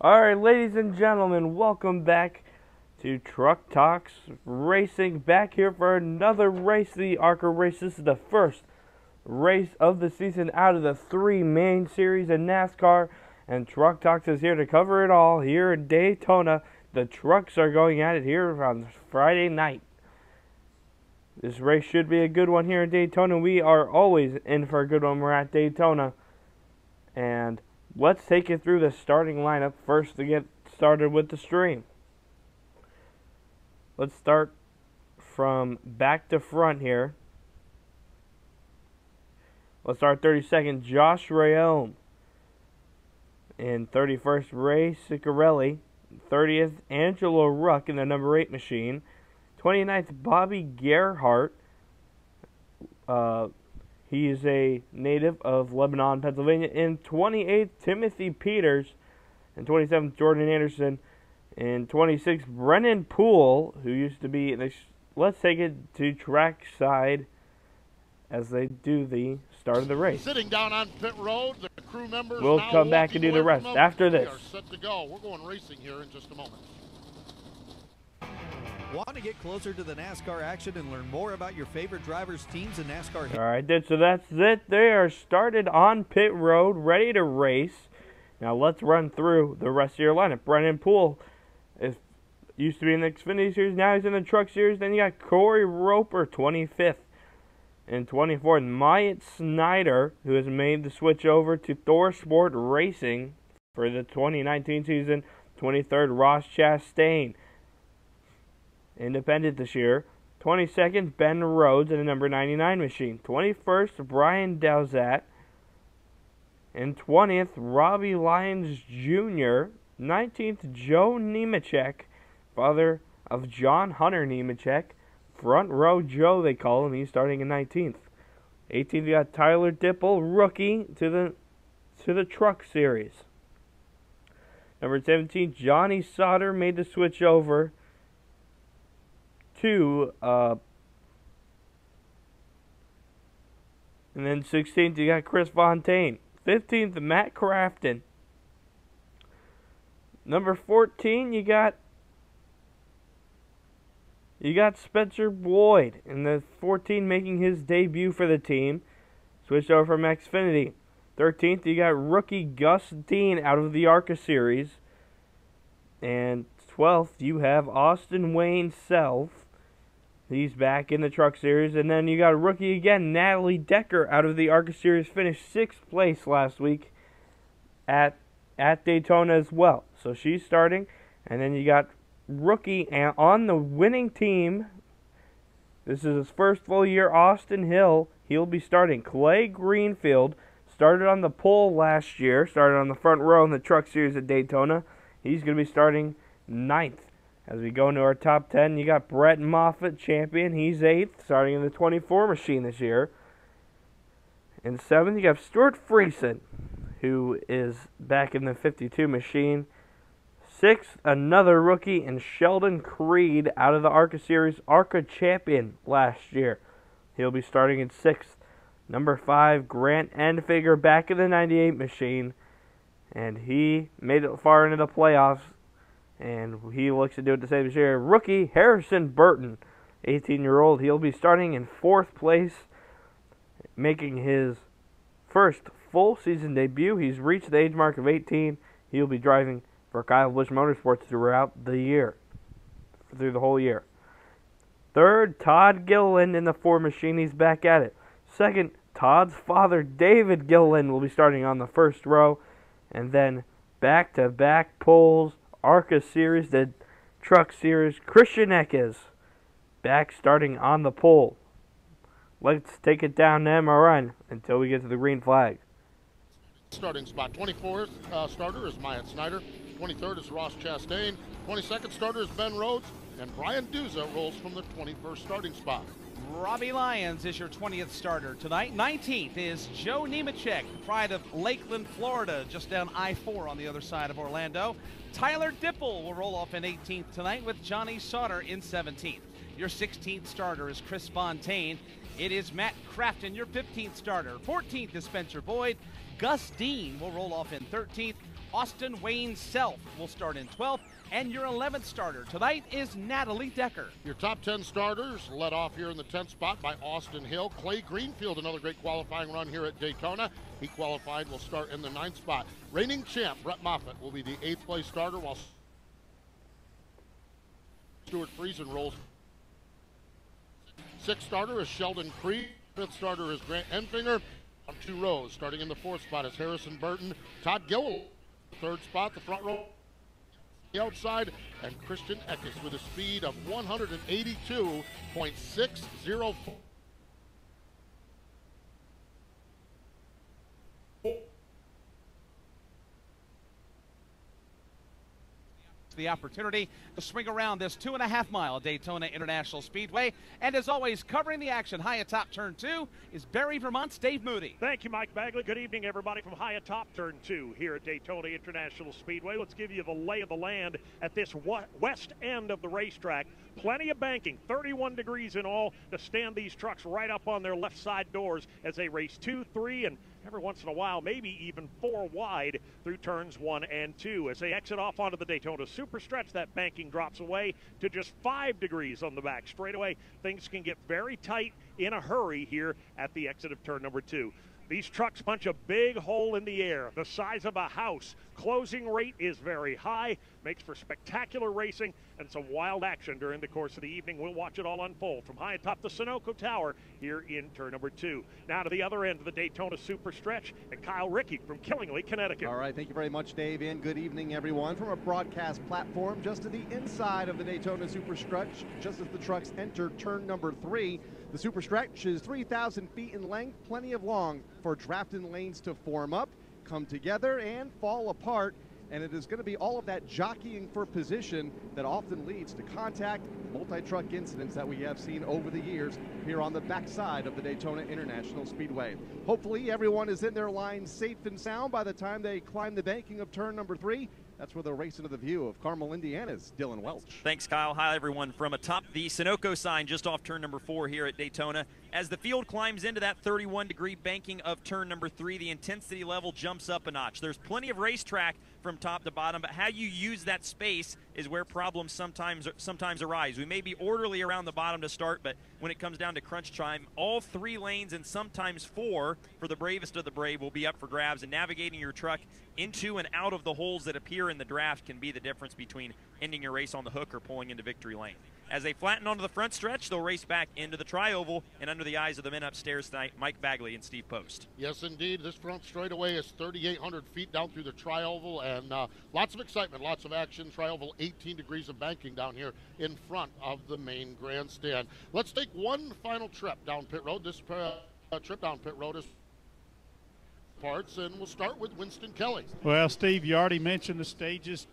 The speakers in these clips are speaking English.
Alright, ladies and gentlemen, welcome back to Truck Talks Racing. Back here for another race, the ARCA race. This is the first race of the season out of the three main series in NASCAR. And Truck Talks is here to cover it all here in Daytona. The trucks are going at it here on Friday night. This race should be a good one here in Daytona. We are always in for a good one. We're at Daytona. And let's take you through the starting lineup first to get started with the stream. Let's start from back to front here. Let's start 32nd, Josh Rayome. In 31st, Ray Ciccarelli. 30th, Angelo Ruck in the number 8 machine. 29th, Bobby Gerhart. He is a native of Lebanon, Pennsylvania. In 28th, Timothy Peters. In 27th, Jordan Anderson. In 26th, Brennan Poole, who used to be in the... Let's take it to trackside as they do the start of the race. Sitting down on pit road, the crew members we'll now come back and do the rest after this. We are set to go. We're going racing here in just a moment. Want to get closer to the NASCAR action and learn more about your favorite drivers, teams, and NASCAR? All right, so that's it. They are started on pit road, ready to race. Now let's run through the rest of your lineup. Brennan Poole used to be in the Xfinity Series. Now he's in the Truck Series. Then you got Corey Roper, 25th. And 24th, Myatt Snyder, who has made the switch over to Thor Sport Racing for the 2019 season. 23rd, Ross Chastain, independent this year. 22nd, Ben Rhodes in the number 99 machine. 21st, Brian Dowsett. And 20th, Robbie Lyons Jr. 19th, Joe Nemechek, father of John Hunter Nemechek. Front row Joe, they call him. He's starting in 19th. 18th, you got Tyler Dipple, rookie to the Truck Series. Number 17, Johnny Sauter made the switch over to, and then 16th, you got Chris Fontaine. 15th, Matt Crafton. Number 14, you got Spencer Boyd in the 14, making his debut for the team. Switched over from Xfinity. 13th, you got rookie Gus Dean out of the ARCA Series. And 12th, you have Austin Wayne Self. He's back in the Truck Series. And then you got rookie again, Natalie Decker out of the ARCA Series. Finished 6th place last week at Daytona as well. So she's starting. And then you got rookie on the winning team. This is his first full year, Austin Hill. He'll be starting. Clay Greenfield started on the pole last year, started on the front row in the Truck Series at Daytona. He's going to be starting 9th. As we go into our top 10, you got Brett Moffitt, champion. He's 8th, starting in the 24 machine this year. In 7th, you have Stuart Friesen, who is back in the 52 machine. 6th, another rookie, and Sheldon Creed out of the ARCA Series, ARCA champion last year. He'll be starting in 6th. Number 5, Grant Enfinger back in the 98 machine, and he made it far into the playoffs, and he looks to do it the same this year. Rookie Harrison Burton, 18-year-old, he'll be starting in 4th place, making his first full season debut. He's reached the age mark of 18. He'll be driving for Kyle Busch Motorsports throughout the year, through the whole year. 3rd, Todd Gilliland in the 4 machine. He's back at it. 2nd, Todd's father, David Gilliland, will be starting on the first row. And then back-to-back poles, ARCA Series, the Truck Series, Christian Eckes back starting on the pole. Let's take it down to MRN until we get to the green flag. Starting spot, 24th starter is Myatt Snyder. 23rd is Ross Chastain. 22nd starter is Ben Rhodes. And Brian Duza rolls from the 21st starting spot. Robbie Lyons is your 20th starter tonight. 19th is Joe Nemechek, pride of Lakeland, Florida, just down I-4 on the other side of Orlando. Tyler Dipple will roll off in 18th tonight with Johnny Sauter in 17th. Your 16th starter is Chris Fontaine. It is Matt Crafton, your 15th starter. 14th is Spencer Boyd. Gus Dean will roll off in 13th. Austin Wayne Self will start in 12th. And your 11th starter tonight is Natalie Decker. Your top 10 starters led off here in the 10th spot by Austin Hill. Clay Greenfield, another great qualifying run here at Daytona. He qualified, will start in the 9th spot. Reigning champ Brett Moffitt will be the 8th place starter, while Stuart Friesen rolls. 6th starter is Sheldon Creed. 5th starter is Grant Enfinger. On 2 rows, starting in the 4th spot is Harrison Burton. Todd Gillill, 3rd spot, the front row. The outside, and Christian Eckes with a speed of 182.604. The opportunity to swing around this 2.5-mile Daytona International Speedway. And as always, covering the action high atop turn 2 is Barrie, Vermont's Dave Moody. Thank you, Mike Bagley. Good evening, everybody, from high atop turn 2 here at Daytona International Speedway. Let's give you the lay of the land at this west end of the racetrack. Plenty of banking, 31 degrees in all, to stand these trucks right up on their left side doors as they race 2, 3, and every once in a while, maybe even 4 wide through turns 1 and 2. As they exit off onto the Daytona Super Stretch, that banking drops away to just 5 degrees on the back straightaway. Things can get very tight in a hurry here at the exit of turn number 2. These trucks punch a big hole in the air, the size of a house. Closing rate is very high, makes for spectacular racing and some wild action during the course of the evening. We'll watch it all unfold from high atop the Sunoco Tower here in turn number 2. Now to the other end of the Daytona Super Stretch, and Kyle Rickey from Killingly, Connecticut. All right, thank you very much, Dave, and good evening, everyone. From a broadcast platform just to the inside of the Daytona Super Stretch, just as the trucks enter turn number 3. The Super Stretch is 3,000 feet in length, plenty of long for draft-in lanes to form up, come together, and fall apart. And it is going to be all of that jockeying for position that often leads to contact, multi-truck incidents that we have seen over the years here on the backside of the Daytona International Speedway. Hopefully everyone is in their line safe and sound by the time they climb the banking of turn number 3. That's where they'll race into the view of Carmel, Indiana's Dylan Welch. Thanks, Kyle. Hi, everyone. From atop the Sunoco sign just off turn number 4 here at Daytona. As the field climbs into that 31-degree banking of turn number 3, the intensity level jumps up a notch. There's plenty of racetrack from top to bottom, but how you use that space is where problems sometimes arise. We may be orderly around the bottom to start, but when it comes down to crunch time, all 3 lanes and sometimes 4 for the bravest of the brave will be up for grabs, and navigating your truck into and out of the holes that appear in the draft can be the difference between ending your race on the hook or pulling into victory lane. As they flatten onto the front stretch, they'll race back into the tri-oval and under the eyes of the men upstairs tonight, Mike Bagley and Steve Post. Yes, indeed. This front straightaway is 3,800 feet down through the tri-oval, and lots of excitement, lots of action. Tri-oval, 18 degrees of banking down here in front of the main grandstand. Let's take one final trip down pit road. This trip down pit road is parts, and we'll start with Winston Kelly. Well, Steve, you already mentioned the stages,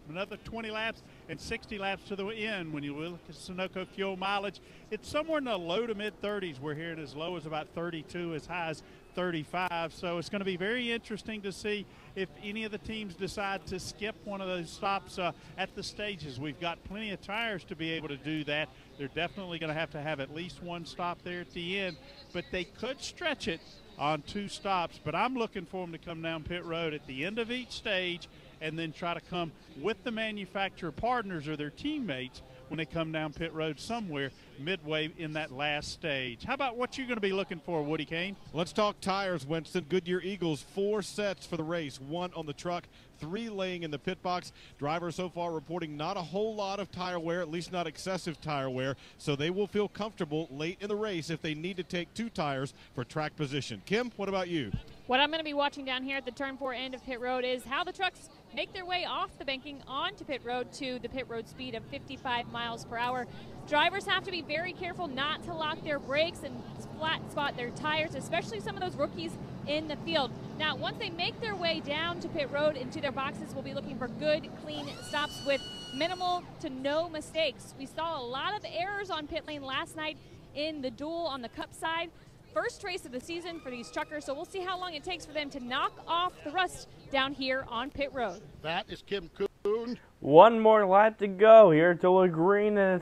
another 20 laps and 60 laps to the end. When you look at Sunoco fuel mileage, it's somewhere in the low to mid 30s. We're hearing as low as about 32, as high as 35. So it's going to be very interesting to see if any of the teams decide to skip one of those stops at the stages. We've got plenty of tires to be able to do that. They're definitely going to have at least one stop there at the end, but they could stretch it on 2 stops. But I'm looking for them to come down pit road at the end of each stage and then try to come with the manufacturer partners or their teammates when they come down pit road somewhere midway in that last stage. How about what you're going to be looking for, Woody Kane? Let's talk tires, Winston. Goodyear Eagles, 4 sets for the race, 1 on the truck, 3 laying in the pit box. Drivers so far reporting not a whole lot of tire wear, at least not excessive tire wear, so they will feel comfortable late in the race if they need to take 2 tires for track position. Kim, what about you? What I'm going to be watching down here at the turn 4 end of pit road is how the trucks make their way off the banking onto pit road to the pit road speed of 55 miles per hour. Drivers have to be very careful not to lock their brakes and flat spot their tires, especially some of those rookies in the field. Now, once they make their way down to pit road into their boxes, we'll be looking for good, clean stops with minimal to no mistakes. We saw a lot of errors on pit lane last night in the duel on the Cup side. First race of the season for these truckers, so we'll see how long it takes for them to knock off the rust down here on pit road. That is Kim Kuhn. One more lap to go here at the Lagrenas.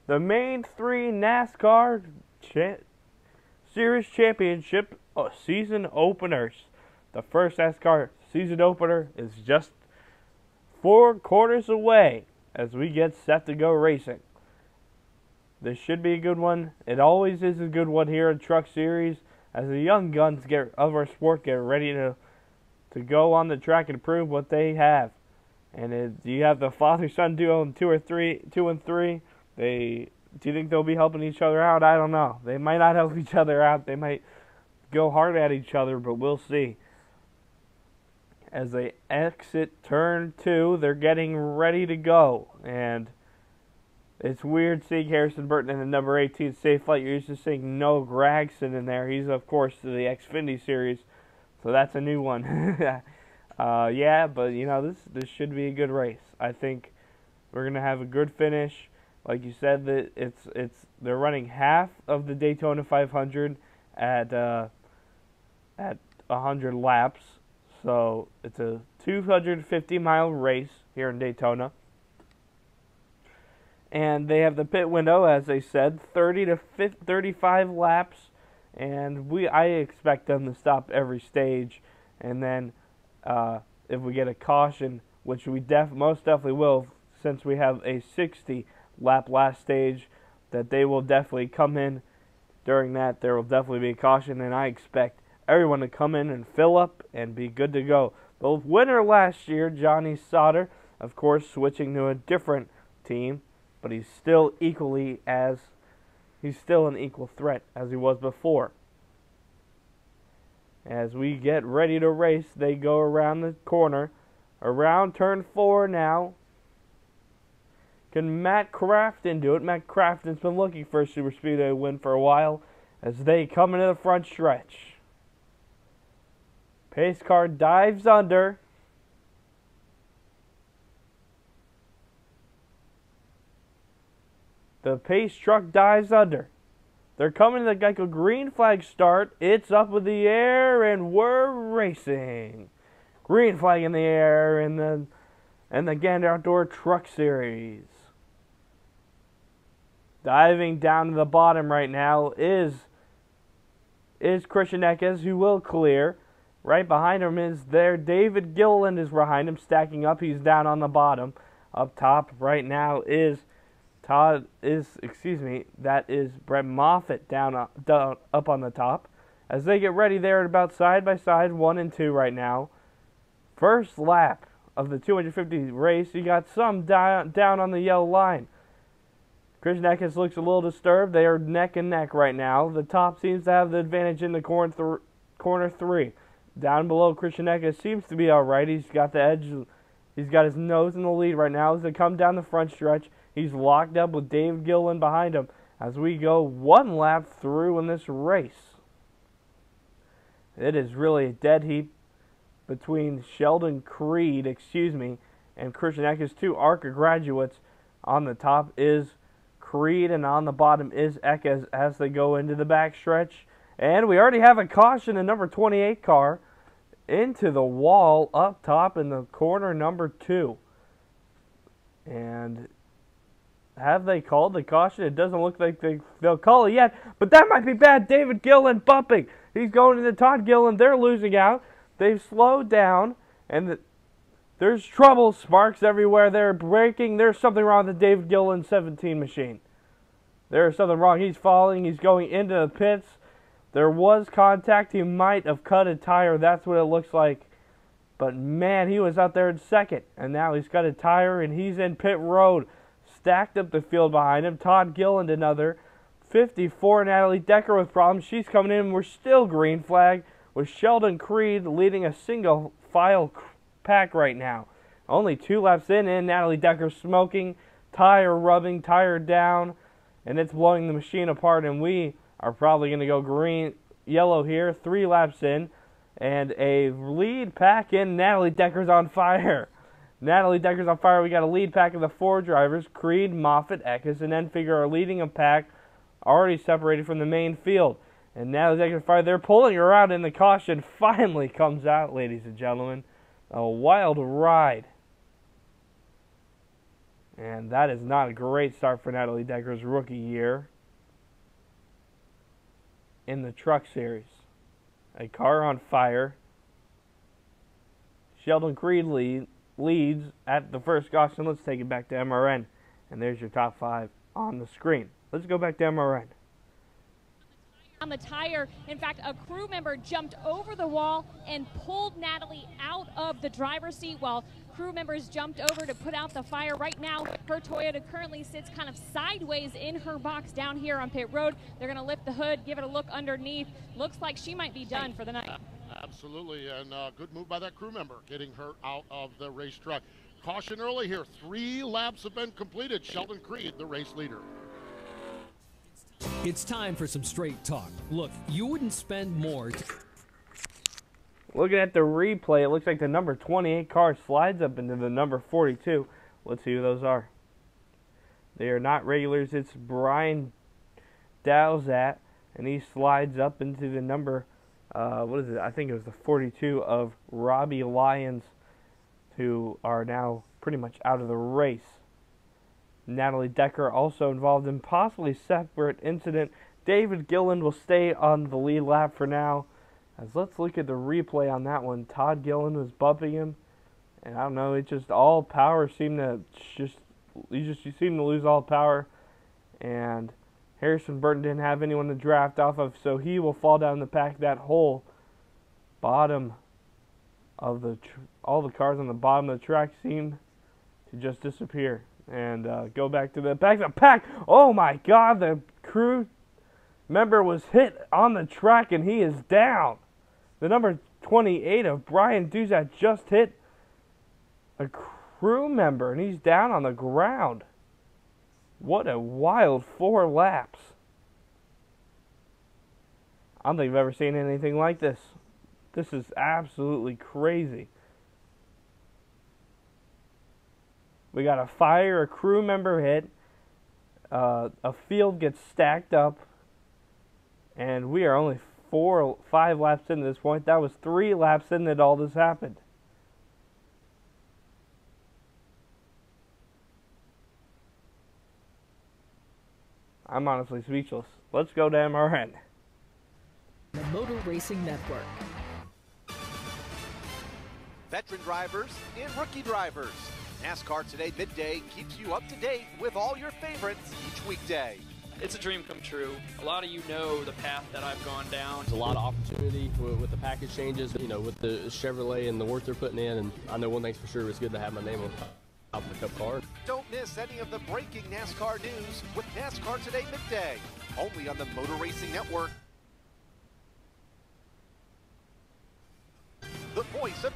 The main 3 NASCAR Series Championship season openers. The first NASCAR season opener is just 4 quarters away as we get set to go racing. This should be a good one. It always is a good one here in Truck Series as the young guns of our sport get ready to go on the track and prove what they have. And you have the father-son duo in 2 and 3. Do you think they'll be helping each other out? I don't know. They might not help each other out. They might go hard at each other, but we'll see. As they exit turn 2, they're getting ready to go. And it's weird seeing Harrison Burton in the number 18 safe flight. You're used to seeing Noah Gragson in there. He's, of course, to the Xfinity Series. So that's a new one. Yeah, but, you know, this should be a good race. I think we're going to have a good finish. Like you said, that they're running half of the Daytona 500 at 100 laps. So it's a 250-mile race here in Daytona. And they have the pit window, as I said, 30 to 35 laps. And I expect them to stop every stage. And then if we get a caution, which we most definitely will, since we have a 60-lap last stage, that they will definitely come in during that. There will definitely be a caution, and I expect everyone to come in and fill up and be good to go. The winner last year, Johnny Sauter, of course, switching to a different team, but he's still an equal threat as he was before. As we get ready to race, they go around the corner, around turn 4 now. Can Matt Crafton do it? Matt Crafton's been looking for a Super Speedway win for a while as they come into the front stretch. Pace car dives under. The pace truck dives under. They're coming to the Geico green flag start. It's up in the air, and we're racing. Green flag in the air in the Gander Outdoor Truck Series. Diving down to the bottom right now is Christian Eckes, who will clear. Right behind him is David Gilliland is behind him, stacking up. He's down on the bottom. Up top right now that is Brett Moffitt down up on the top. As they get ready, they're about side by side, 1 and 2 right now. First lap of the 250 race, you got some down on the yellow line. Christian Eckes looks a little disturbed. They are neck and neck right now. The top seems to have the advantage in the corner 3. Down below, Christian Eckes seems to be all right. He's got the edge. He's got his nose in the lead right now. As they come down the front stretch, he's locked up with Dave Gillen behind him as we go 1 lap through in this race. It is really a dead heat between Sheldon Creed, and Christian Eckes, 2 ARCA graduates. On the top is Creed, and on the bottom is Eckes as they go into the backstretch. And we already have a caution in number 28 car into the wall up top in the corner number 2. And have they called the caution? It doesn't look like they'll call it yet, but that might be bad. David Gillen bumping. He's going into Todd Gillen. They're losing out. They've slowed down, and there's trouble. Sparks everywhere. They're braking. There's something wrong with the David Gillen 17 machine. There's something wrong. He's falling. He's going into the pits. There was contact. He might have cut a tire. That's what it looks like. But, man, he was out there in second. And now he's got a tire, and he's in pit road. Stacked up the field behind him. Todd Gilland, another. 54, Natalie Decker with problems. She's coming in. We're still green flag with Sheldon Creed leading a single file pack right now. Only 2 laps in, and Natalie Decker smoking. Tire rubbing, tire down. And it's blowing the machine apart, and we are probably going to go yellow here, 3 laps in, and a lead pack in. Natalie Decker's on fire. Natalie Decker's on fire. We got a lead pack of the 4 drivers, Creed, Moffitt, Eckes, and Enfinger are leading a pack already separated from the main field. And Natalie Decker's on fire. They're pulling her out, and the caution finally comes out, ladies and gentlemen. A wild ride. And that is not a great start for Natalie Decker's rookie year in the Truck Series. A car on fire. Sheldon Creed leads at the first caution. Let's take it back to MRN. And there's your top 5 on the screen. Let's go back to MRN. On the tire, in fact, a crew member jumped over the wall and pulled Natalie out of the driver's seat while crew members jumped over to put out the fire. Right now, her Toyota currently sits kind of sideways in her box down here on pit road. They're going to lift the hood, give it a look underneath. Looks like she might be done for the night. Absolutely, and good move by that crew member, getting her out of the racetrack. Caution early here. 3 laps have been completed. Sheldon Creed, the race leader. It's time for some straight talk. Look, you wouldn't spend more. Looking at the replay, it looks like the number 28 car slides up into the number 42. Let's see who those are. They are not regulars. It's Brian Dowsat, and he slides up into the number, what is it? I think it was the 42 of Robbie Lyons, who are now pretty much out of the race. Natalie Decker also involved in possibly separate incident. David Gilland will stay on the lead lap for now. As let's look at the replay on that one. Todd Gilland was bumping him, and I don't know, it just all power seemed to you seem to lose all power, and Harrison Burton didn't have anyone to draft off of, so he will fall down the pack. That whole bottom of the all the cars on the bottom of the track seem to just disappear and go back to the back of the pack. Oh my God, the crew member was hit on the track and he is down. The number 28 of Brian Duzat just hit a crew member and he's down on the ground. What a wild 4 laps. I don't think I've ever seen anything like this. This is absolutely crazy. We got a fire, a crew member hit, a field gets stacked up, and we are only 5 laps into this point. That was 3 laps in that all this happened. I'm honestly speechless. Let's go to MRN. The Motor Racing Network. Veteran drivers and rookie drivers. NASCAR Today Midday keeps you up to date with all your favorites each weekday. It's a dream come true. A lot of you know the path that I've gone down. There's a lot of opportunity with the package changes, you know, with the Chevrolet and the work they're putting in. And I know one thing's for sure, it's good to have my name on top of the Cup car. Don't miss any of the breaking NASCAR news with NASCAR Today Midday, only on the Motor Racing Network. The voice of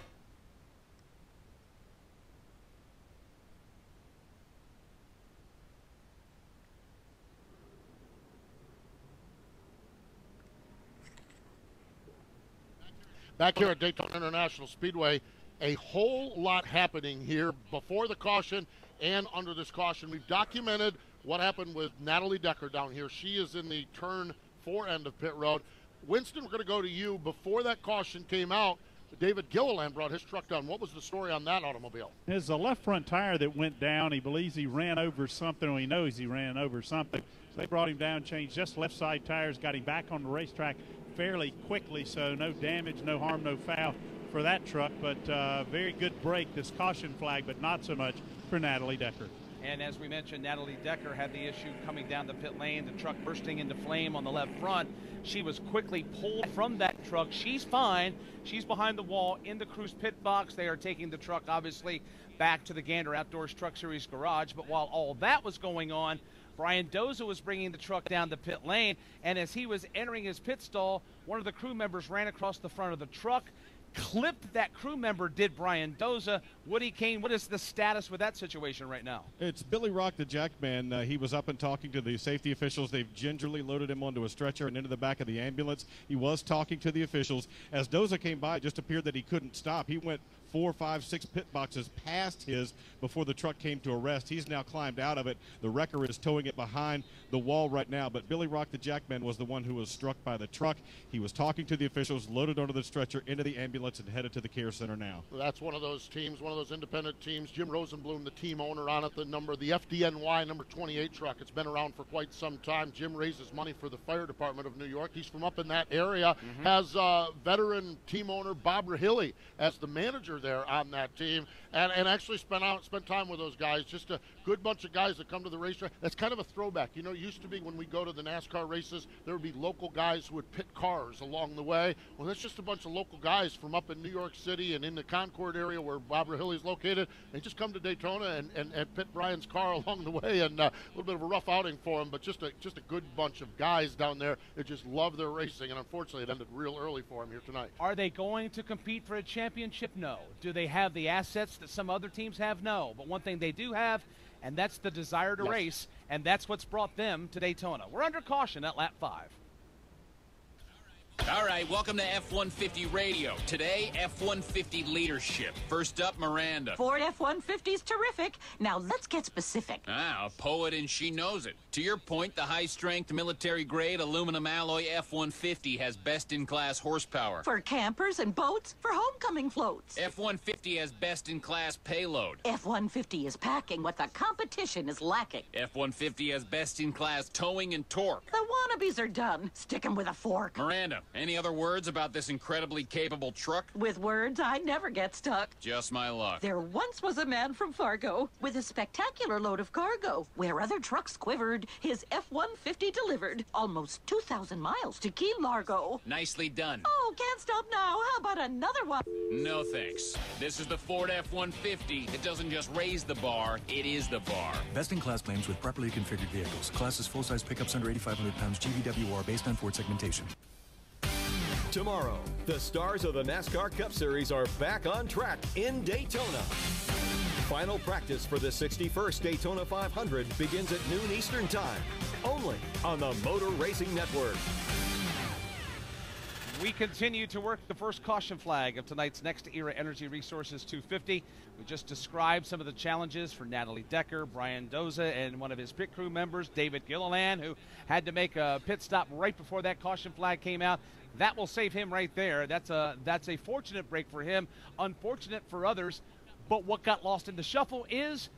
Back here at Daytona International Speedway, a whole lot happening here before the caution and under this caution. We've documented what happened with Natalie Decker down here. She is in the turn 4 end of pit road. Winston, we're going to go to you. Before that caution came out, David Gilliland brought his truck down. What was the story on that automobile? There's a left front tire that went down. He believes he ran over something, or he knows he ran over something. So they brought him down, changed just left side tires, got him back on the racetrack fairly quickly, so no damage, no harm, no foul for that truck, but very good break, this caution flag, but not so much for Natalie Decker. And as we mentioned, Natalie Decker had the issue coming down the pit lane, the truck bursting into flame on the left front. She was quickly pulled from that truck. She's fine. She's behind the wall in the crew's pit box. They are taking the truck, obviously, back to the Gander Outdoors Truck Series garage. But while all that was going on, Brian Doza was bringing the truck down the pit lane, and as he was entering his pit stall, one of the crew members ran across the front of the truck, clipped that crew member, did Brian Doza. Woody Kane, what is the status with that situation right now? It's Billy Rock, the jackman. He was up and talking to the safety officials. They've gingerly loaded him onto a stretcher and into the back of the ambulance. He was talking to the officials. As Doza came by, it just appeared that he couldn't stop. He went 4, 5, 6 pit boxes past his before the truck came to a rest. He's now climbed out of it. The wrecker is towing it behind the wall right now. But Billy Rock, the jackman, was the one who was struck by the truck. He was talking to the officials, loaded onto the stretcher, into the ambulance, and headed to the care center now. That's one of those teams, one of those independent teams. Jim Rosenblum, the team owner on it, the FDNY number 28 truck. It's been around for quite some time. Jim raises money for the fire department of New York. He's from up in that area. Has veteran team owner Bob Rahilly as the manager leader there on that team, and actually spent time with those guys. Just a good bunch of guys that come to the racetrack. That's kind of a throwback. You know, it used to be when we go to the NASCAR races, there would be local guys who would pit cars along the way. Well, that's just a bunch of local guys from up in New York City and in the Concord area where Bob Rahilly is located. They just come to Daytona and pit Brian's car along the way, and a little bit of a rough outing for him, but just a good bunch of guys down there that just love their racing, and unfortunately it ended real early for him here tonight. Are they going to compete for a championship? No. Do they have the assets that some other teams have? No. But one thing they do have, and that's the desire to race, and that's what's brought them to Daytona. We're under caution at lap 5. All right, welcome to F-150 Radio. Today, F-150 leadership. First up, Miranda. Ford F-150 is terrific. Now, let's get specific. Ah, a poet and she knows it. To your point, the high-strength, military-grade aluminum alloy F-150 has best-in-class horsepower. For campers and boats, for homecoming floats. F-150 has best-in-class payload. F-150 is packing what the competition is lacking. F-150 has best-in-class towing and torque. The wannabes are done. Stick 'em with a fork. Miranda, any other words about this incredibly capable truck? With words, I never get stuck. Just my luck. There once was a man from Fargo with a spectacular load of cargo. Where other trucks quivered, his F-150 delivered almost 2,000 miles to Key Largo. Nicely done. Oh, can't stop now. How about another one? No thanks. This is the Ford F-150. It doesn't just raise the bar, it is the bar. Best-in-class claims with properly configured vehicles. Class is full-size pickups under 8,500 pounds GVWR based on Ford segmentation. Tomorrow, the stars of the NASCAR Cup Series are back on track in Daytona. Final practice for the 61st Daytona 500 begins at noon Eastern Time, only on the Motor Racing Network. We continue to work the first caution flag of tonight's Next Era Energy Resources 250. We just described some of the challenges for Natalie Decker, Brian Doza, and one of his pit crew members, David Gilliland, who had to make a pit stop right before that caution flag came out. That will save him right there. That's a fortunate break for him, unfortunate for others. But what got lost in the shuffle is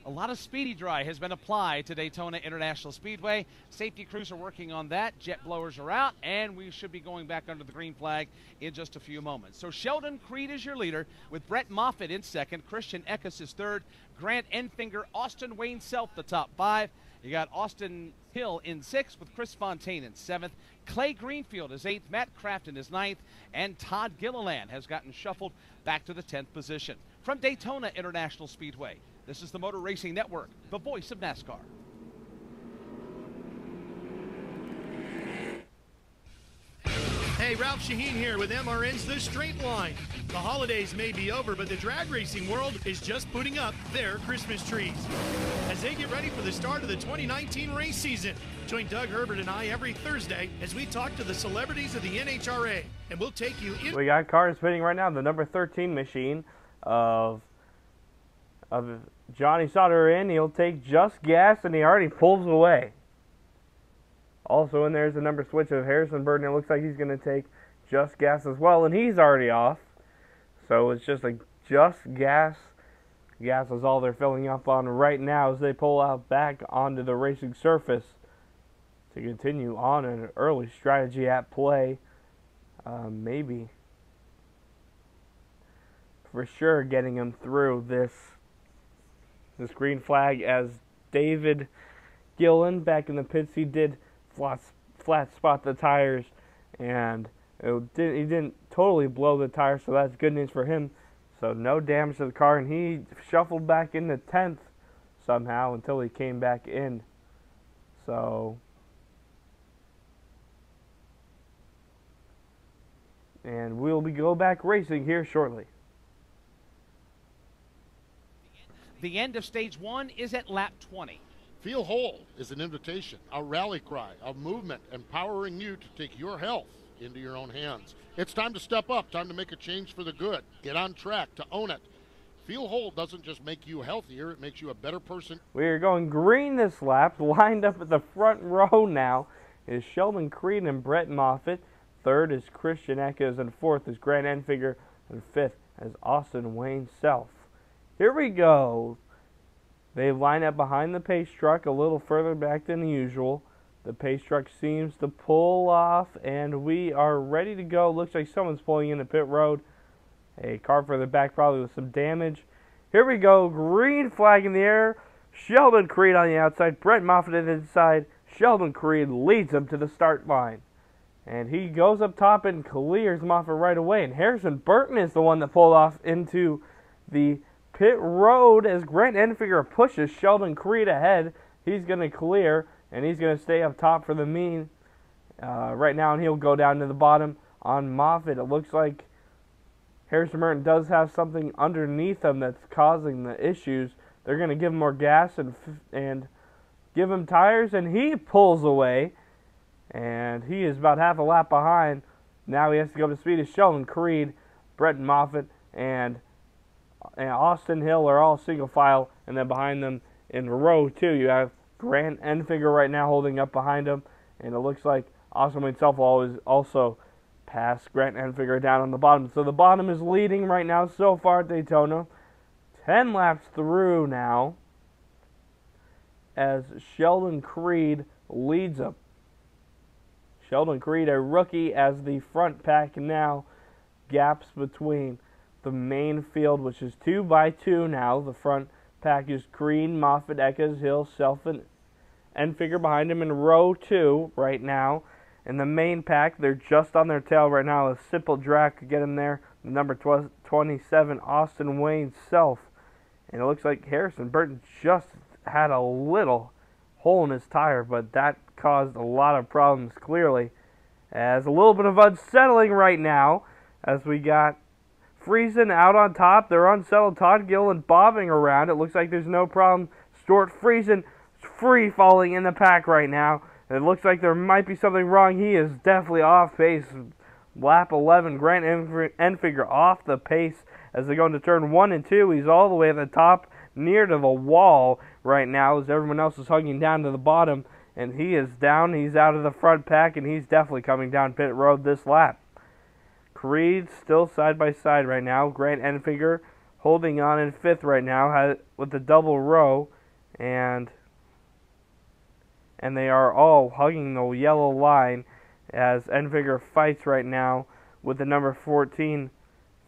a lot of speedy dry has been applied to Daytona International Speedway. Safety crews are working on that. Jet blowers are out, and we should be going back under the green flag in just a few moments. So Sheldon Creed is your leader, with Brett Moffitt in second, Christian Eckes is third, Grant Enfinger, Austin Wayne Self the top 5. You got Austin Hill in 6th with Chris Fontaine in 7th. Clay Greenfield is 8th, Matt Crafton is 9th, and Todd Gilliland has gotten shuffled back to the 10th position. From Daytona International Speedway, this is the Motor Racing Network, the voice of NASCAR. Hey, Ralph Shaheen here with MRN's The Straight Line. The holidays may be over, but the drag racing world is just putting up their Christmas trees as they get ready for the start of the 2019 race season. Join Doug Herbert and I every Thursday as we talk to the celebrities of the NHRA, and we'll take you in. We got cars spinning right now. The number 13 machine of Johnny Sauter in. He'll take Just Gas, and he already pulls away. Also in there is the number switch of Harrison Burton. It looks like he's going to take Just Gas as well, and he's already off. So it's just like Just Gas. Gas is all they're filling up on right now as they pull out back onto the racing surface to continue on an early strategy at play. Maybe for sure getting him through this green flag, as David Gillen back in the pits, he did flat spot the tires, and he didn't totally blow the tires, so that's good news for him. So no damage to the car, and he shuffled back into 10th somehow until he came back in. So, and we'll go back racing here shortly. The end of stage 1 is at lap 20. Feel whole is an invitation, a rally cry, a movement empowering you to take your health into your own hands. It's time to step up, time to make a change for the good. Get on track to own it. Feel whole doesn't just make you healthier, it makes you a better person. We are going green this lap. Lined up at the front row now is Sheldon Creed and Brett Moffitt. Third is Christian Eckes, and fourth is Grant Enfinger, and fifth is Austin Wayne Self. Here we go. They line up behind the pace truck a little further back than usual. The pace truck seems to pull off, and we are ready to go. Looks like someone's pulling into pit road. A car further back probably with some damage. Here we go. Green flag in the air. Sheldon Creed on the outside. Brent Moffitt on the inside. Sheldon Creed leads him to the start line. And he goes up top and clears Moffitt right away. And Harrison Burton is the one that pulled off into the pit road as Grant Enfinger pushes Sheldon Creed ahead. He's going to clear, and he's going to stay up top for the mean right now, and he'll go down to the bottom on Moffitt. It looks like Harrison Burton does have something underneath him that's causing the issues. They're going to give him more gas and give him tires, and he pulls away. And he is about half a lap behind. Now he has to go to speed as Sheldon Creed, Brett Moffitt, and Austin Hill are all single file. And then behind them in row 2, you have Grant Enfinger right now holding up behind him. And it looks like Austin himself will always also pass Grant Enfinger down on the bottom. So the bottom is leading right now so far at Daytona. 10 laps through now as Sheldon Creed leads them. Sheldon Creed, a rookie, as the front pack now gaps between the main field, which is 2 by 2 now. The front pack is Creed, Moffitt, Eckes, Hill, Self, and Enfinger behind him in row 2 right now. In the main pack, they're just on their tail right now. A simple drag could get him there. The number 27, Austin Wayne Self. And it looks like Harrison Burton just had a little hole in his tire, but that caused a lot of problems clearly. As a little bit of unsettling right now, as we got Friesen out on top. They're unsettled. Todd Gilliland bobbing around. It looks like there's no problem. Stuart Friesen free falling in the pack right now. It looks like there might be something wrong. He is definitely off pace. Lap 11, Grant Enfinger off the pace as they go into turn 1 and 2. He's all the way at the top, near to the wall right now, as everyone else is hugging down to the bottom. And he is down. He's out of the front pack, and he's definitely coming down pit road this lap. Creed still side by side right now. Grant Enfinger holding on in 5th right now with the double row, and they are all hugging the yellow line as Enfinger fights right now with the number 47,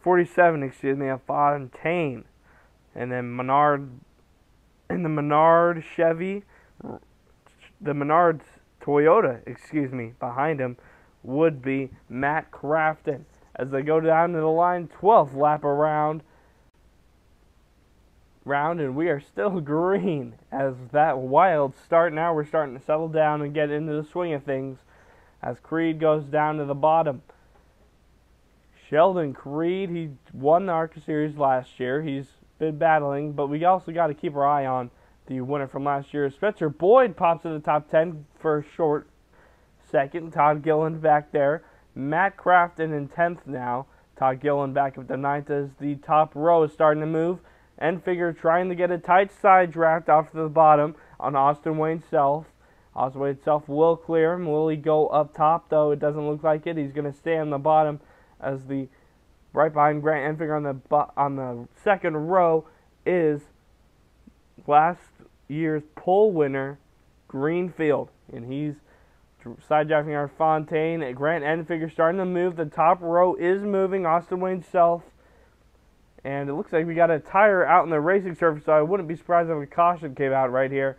of Fontaine. And then Menard in the Menard Chevy, the Menard Toyota, behind him would be Matt Crafton. As they go down to the line, 12th lap around, and we are still green as that wild start. Now we're starting to settle down and get into the swing of things as Creed goes down to the bottom. Sheldon Creed, he won the ARCA Series last year. He's been battling, but we also got to keep our eye on the winner from last year. Spencer Boyd pops in the top 10 for a short second. Todd Gilliland back there. Matt Crafton in 10th now. Todd Gilliland back up to 9th as the top row is starting to move. Enfinger trying to get a tight side draft off to the bottom on Austin Wayne Self. Austin Wayne Self will clear him. Will he go up top, though? It doesn't look like it. He's going to stay on the bottom as the right behind Grant Enfinger on the second row is last year's pole winner, Greenfield. And he's side drafting our Fontaine. Grant Enfinger starting to move. The top row is moving. Austin Wayne Self. And it looks like we got a tire out in the racing surface, so I wouldn't be surprised if a caution came out right here.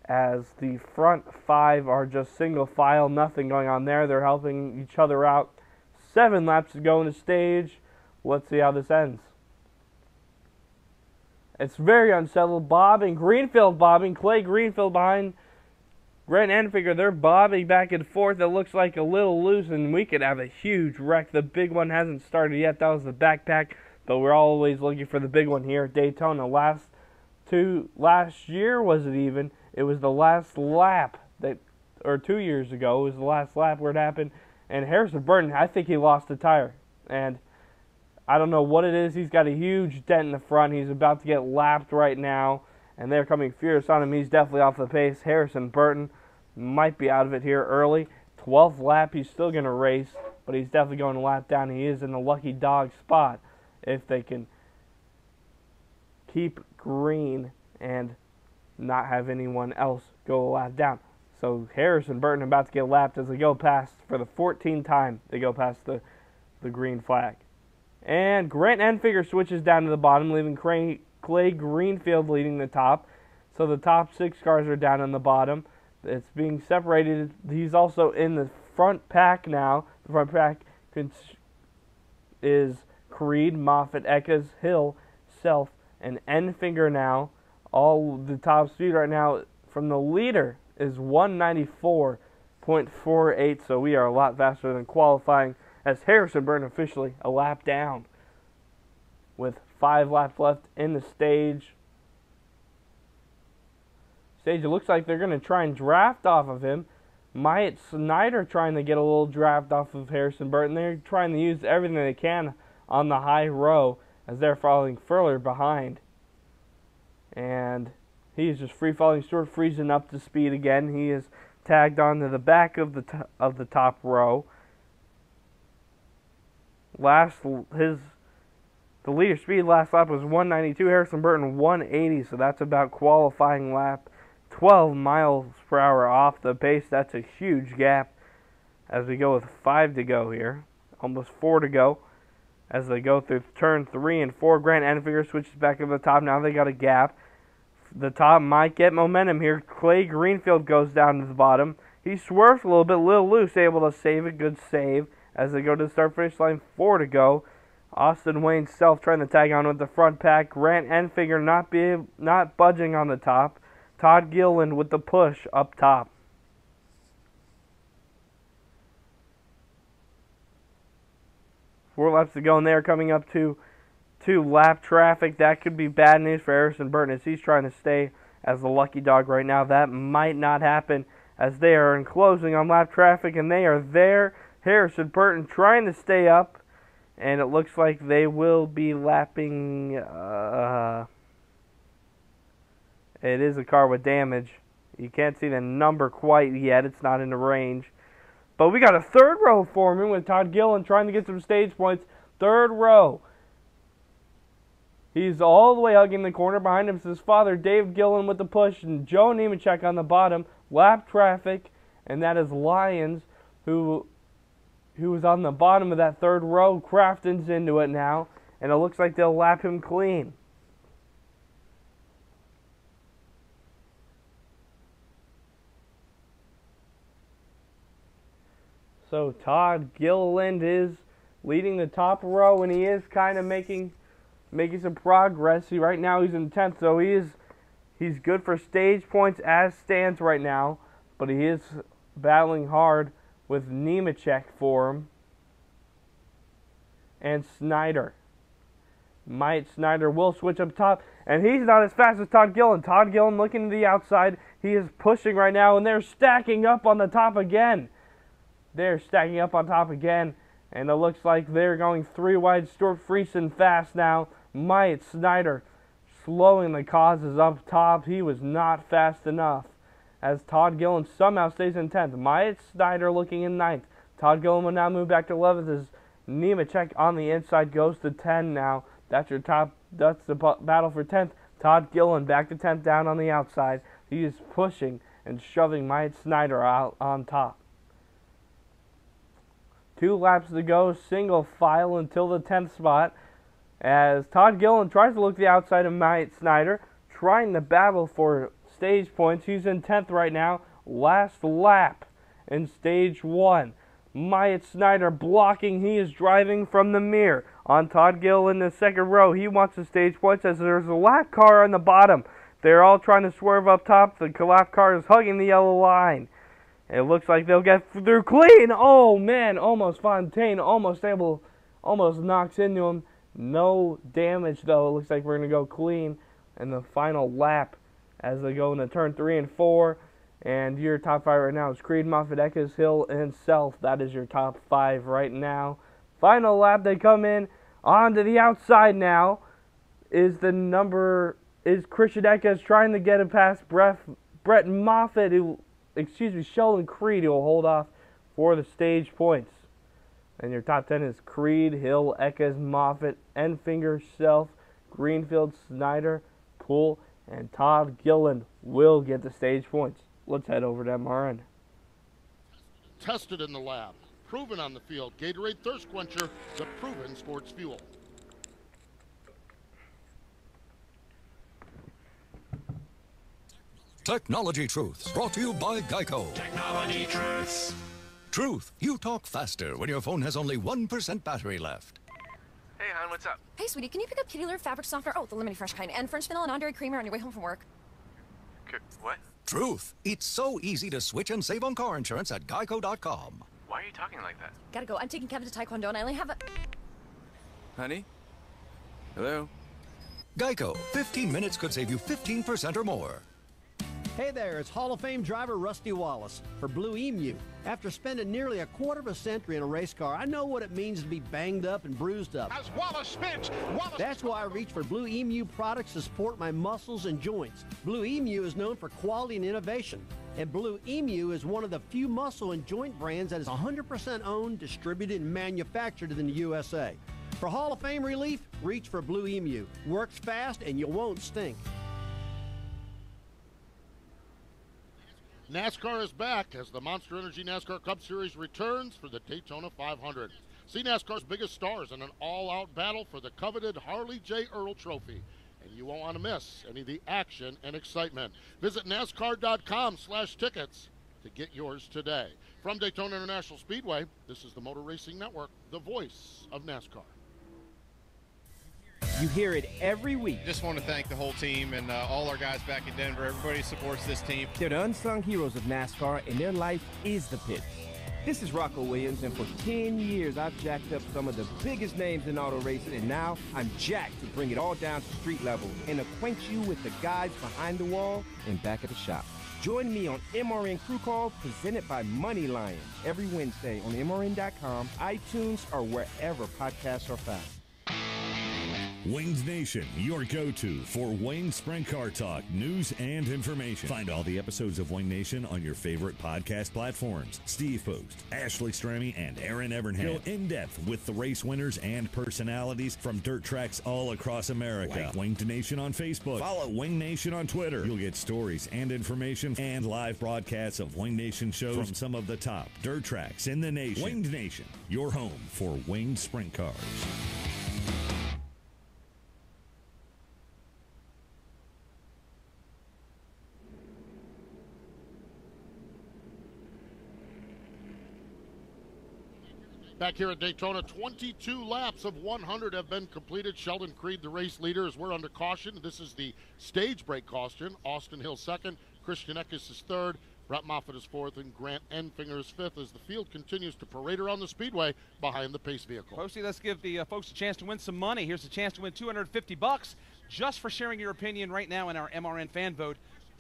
As the front 5 are just single file, nothing going on there. They're helping each other out. 7 laps to go in the stage. Let's see how this ends. It's very unsettled. Greenfield bobbing. Clay Greenfield behind Grant Enfinger. They're bobbing back and forth. It looks like a little loose, and we could have a huge wreck. The big one hasn't started yet. That was the backpack, but we're always looking for the big one here at Daytona. Last year, was it even? It was the last lap or 2 years ago, it was the last lap where it happened. And Harrison Burton, I think he lost a tire. And I don't know what it is. He's got a huge dent in the front. He's about to get lapped right now. And they're coming fierce on him. He's definitely off the pace. Harrison Burton might be out of it here early. 12th lap, he's still going to race. But he's definitely going to lap down. He is in the lucky dog spot if they can keep green and not have anyone else go a lap down. So Harrison Burton about to get lapped as they go past, for the 14th time, they go past the green flag. And Grant Enfinger switches down to the bottom, leaving Clay Greenfield leading the top. So the top 6 cars are down on the bottom. It's being separated. He's also in the front pack now. The front pack is Creed, Moffitt, Eckes, Hill, Self, and Enfinger now. All the top speed right now from the leader is 194.48, so we are a lot faster than qualifying as Harrison Burton officially a lap down with 5 laps left in the stage. It looks like they're going to try and draft off of him. Myatt Snyder trying to get a little draft off of Harrison Burton. They're trying to use everything they can on the high row as they're falling further behind. And he is just free-falling. Stuart Friesen up to speed again. He is tagged onto the back of the top row. The leader speed last lap was 192. Harrison Burton 180. So that's about qualifying lap 12 miles per hour off the pace. That's a huge gap as we go with 5 to go here. Almost 4 to go as they go through turn 3 and 4. Grant Enfinger switches back to the top. Now they got a gap. The top might get momentum here. Clay Greenfield goes down to the bottom. He swerves a little bit, loose, able to save a good save as they go to the start-finish line. 4 to go. Austin Wayne Self trying to tag on with the front pack. Grant Enfinger not budging on the top. Todd Gilliland with the push up top. Four laps to go, and they're coming up to lap traffic. That could be bad news for Harrison Burton as he's trying to stay as the lucky dog right now. That might not happen as they are enclosing on lap traffic, and they are there. Harrison Burton trying to stay up, and it looks like they will be lapping. It is a car with damage. You can't see the number quite yet. It's not in the range. But we got a third row forming with Todd Gilliland trying to get some stage points. Third row. He's all the way hugging the corner. Behind him is his father, Dave Gilliland, with the push. And Joe Nemechek on the bottom. Lap traffic. And that is Lyons, who is on the bottom of that third row. Crafton's into it now. And it looks like they'll lap him clean. So Todd Gilliland is leading the top row, and he is kind of making some progress. Right now he's in 10th, so he's good for stage points as stands right now, but he is battling hard with Nemechek for him and Snyder. Myatt Snyder will switch up top, and he's not as fast as Todd Gilliland. Todd Gilliland looking to the outside. He is pushing right now, and they're stacking up on the top again. They're stacking up on top again, and it looks like they're going 3 wide. Stuart Friesen fast now. Myatt Snyder slowing the causes up top. He was not fast enough as Todd Gilliland somehow stays in 10th. Myatt Snyder looking in 9th. Todd Gilliland will now move back to 11th as Nemechek on the inside goes to 10 now. That's the battle for 10th. Todd Gilliland back to 10th down on the outside. He is pushing and shoving Myatt Snyder out on top. 2 laps to go, single file until the 10th spot as Todd Gilliland tries to look the outside of Myatt Snyder, trying to battle for stage points. He's in 10th right now. Last lap in stage 1. Myatt Snyder blocking. He is driving from the mirror on Todd Gilliland in the second row. He wants the stage points as there's a lap car on the bottom. They're all trying to swerve up top. The lap car is hugging the yellow line. It looks like they'll get through clean. Oh, man. Almost Fontaine. Almost knocks into him. No damage, though. It looks like we're going to go clean in the final lap as they go into turn 3 and 4. And your top 5 right now is Creed, Moffitt, Eckes, Hill, and Self. That is your top 5 right now. Final lap, they come in onto the outside now. Is Christian Eckes trying to get it past Brett Moffitt, Sheldon Creed, who will hold off for the stage points. And your top 10 is Creed, Hill, Eckes, Moffitt, Enfinger, Self, Greenfield, Snyder, Poole, and Todd Gilliland will get the stage points. Let's head over to MRN. Tested in the lab, proven on the field. Gatorade Thirst Quencher, the proven sports fuel. Technology Truths, brought to you by Geico. Technology Truths. Truth, you talk faster when your phone has only 1% battery left. Hey, hon, what's up? Hey, sweetie, can you pick up kitty litter, fabric softener, the lemony fresh kind, and French vanilla non-dairy creamer on your way home from work? What? Truth, it's so easy to switch and save on car insurance at geico.com. Why are you talking like that? Gotta go. I'm taking Kevin to Taekwondo, and I only have a... Honey? Hello? Geico, 15 minutes could save you 15% or more. Hey there, it's Hall of Fame driver Rusty Wallace for Blue Emu. After spending nearly a quarter of a century in a race car, I know what it means to be banged up and bruised up. As Wallace spins, That's why I reach for Blue Emu products to support my muscles and joints. Blue Emu is known for quality and innovation. And Blue Emu is one of the few muscle and joint brands that is 100% owned, distributed, and manufactured in the USA. For Hall of Fame relief, reach for Blue Emu. Works fast and you won't stink. NASCAR is back as the Monster Energy NASCAR Cup Series returns for the Daytona 500. See NASCAR's biggest stars in an all-out battle for the coveted Harley J. Earl Trophy. And you won't want to miss any of the action and excitement. Visit NASCAR.com/tickets to get yours today. From Daytona International Speedway, this is the Motor Racing Network, the voice of NASCAR. You hear it every week. Just want to thank the whole team and all our guys back in Denver. Everybody supports this team. They're the unsung heroes of NASCAR, and their life is the pit. This is Rocco Williams, and for 10 years, I've jacked up some of the biggest names in auto racing, and now I'm jacked to bring it all down to street level and acquaint you with the guys behind the wall and back at the shop. Join me on MRN Crew Call, presented by Money Lion, every Wednesday on MRN.com, iTunes, or wherever podcasts are found. Winged Nation, your go-to for winged sprint car talk, news, and information. Find all the episodes of Winged Nation on your favorite podcast platforms. Steve Post, Ashley Strammy, and Aaron Evernham go in-depth with the race winners and personalities from dirt tracks all across America. Like Winged Nation on Facebook. Follow Winged Nation on Twitter. You'll get stories and information and live broadcasts of Winged Nation shows from some of the top dirt tracks in the nation. Winged Nation, your home for winged sprint cars. Back here at Daytona, 22 laps of 100 have been completed. Sheldon Creed, the race leader, as we're under caution. This is the stage break caution. Austin Hill second, Christian Eckes is third, Brett Moffitt is fourth, and Grant Enfinger is fifth as the field continues to parade around the speedway behind the pace vehicle. Posty, let's give the folks a chance to win some money. Here's a chance to win $250 just for sharing your opinion right now in our MRN fan vote.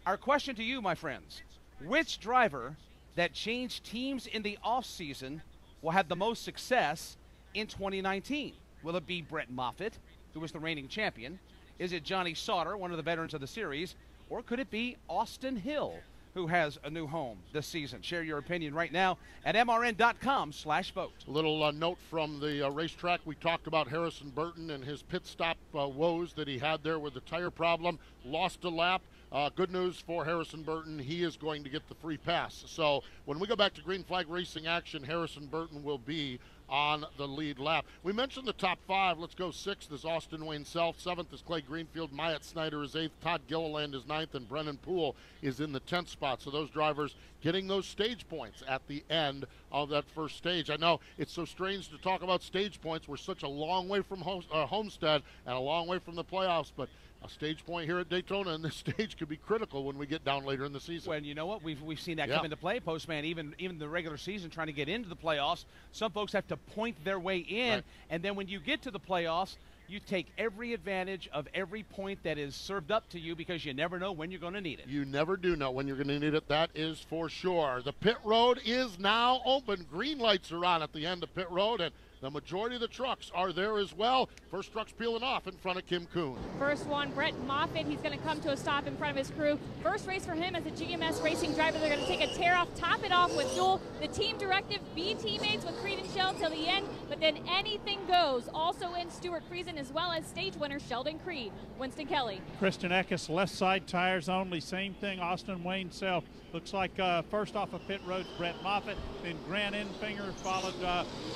Our question to you, my friends, which driver that changed teams in the offseason will have the most success in 2019? Will it be Brett Moffitt, who was the reigning champion? Is it Johnny Sauter, one of the veterans of the series? Or could it be Austin Hill, who has a new home this season? Share your opinion right now at mrn.com/vote. A little note from the racetrack. We talked about Harrison Burton and his pit stop woes that he had there with the tire problem. Lost a lap. Good news for Harrison Burton. He is going to get the free pass. So when we go back to green flag racing action, Harrison Burton will be on the lead lap. We mentioned the top five. Let's go. Sixth is Austin Wayne Self. Seventh is Clay Greenfield. Myatt Snyder is eighth. Todd Gilliland is ninth. And Brennan Poole is in the 10th spot. So those drivers getting those stage points at the end of that first stage. I know it's so strange to talk about stage points. We're such a long way from Homestead and a long way from the playoffs, but a stage point here at Daytona, and this stage could be critical when we get down later in the season. Well, you know what? We've seen that come into play, Postman, even the regular season, trying to get into the playoffs. Some folks have to point their way in, and then when you get to the playoffs, you take every advantage of every point that is served up to you because you never know when you're going to need it. You never do know when you're going to need it. That is for sure. The pit road is now open. Green lights are on at the end of pit road, and the majority of the trucks are there as well. First truck's peeling off in front of Kim Kuhn. First one, Brett Moffitt. He's going to come to a stop in front of his crew. First race for him as a GMS racing driver. They're going to take a tear off, top it off with Duel. The team directive, be teammates with Creed and Shell till the end, but then anything goes. Also in Stuart Friesen as well as stage winner Sheldon Creed. Winston Kelly. Christian Eckes, left side tires only. Same thing, Austin Wayne Self. Looks like first off of pit road, Brett Moffitt, then Grant Enfinger, followed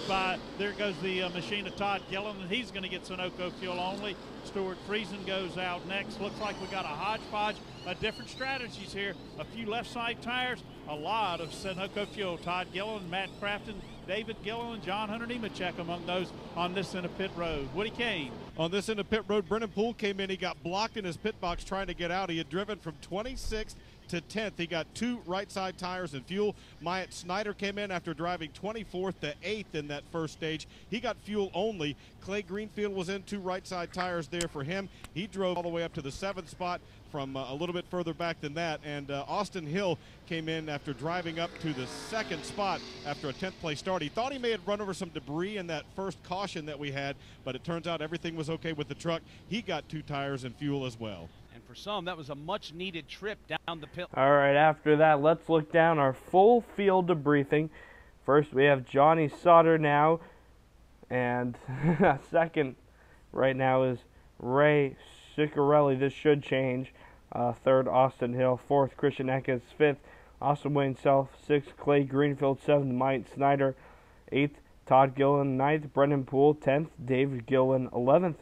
by their goes the machine of Todd Gillen, and he's going to get Sunoco fuel only. Stuart Friesen goes out next. Looks like we got a hodgepodge of different strategies here. A few left side tires, a lot of Sunoco fuel. Todd Gillen, Matt Crafton, David Gillen, and John Hunter Nemechek among those on this end of pit road. Woody Kane. On this end of pit road, Brennan Poole came in. He got blocked in his pit box trying to get out. He had driven from 26th to 10th. He got 2 right side tires and fuel. Myatt Snyder came in after driving 24th to 8th in that first stage. He got fuel only. Clay Greenfield was in 2 right side tires there for him. He drove all the way up to the 7th spot from a little bit further back than that. And Austin Hill came in after driving up to the 2nd spot after a 10th place start. He thought he may have run over some debris in that first caution that we had, but it turns out everything was okay with the truck. He got 2 tires and fuel as well. And for some, that was a much-needed trip down the pit. All right, after that, let's look down our full field debriefing. First, we have Johnny Sauter now, and second right now is Ray Ciccarelli. This should change. Third, Austin Hill. Fourth, Christian Eckes. Fifth, Austin Wayne Self. Sixth, Clay Greenfield. Seventh, Mike Snyder. Eighth, Todd Gillen. Ninth, Brendan Poole. 10th, David Gillen. 11th,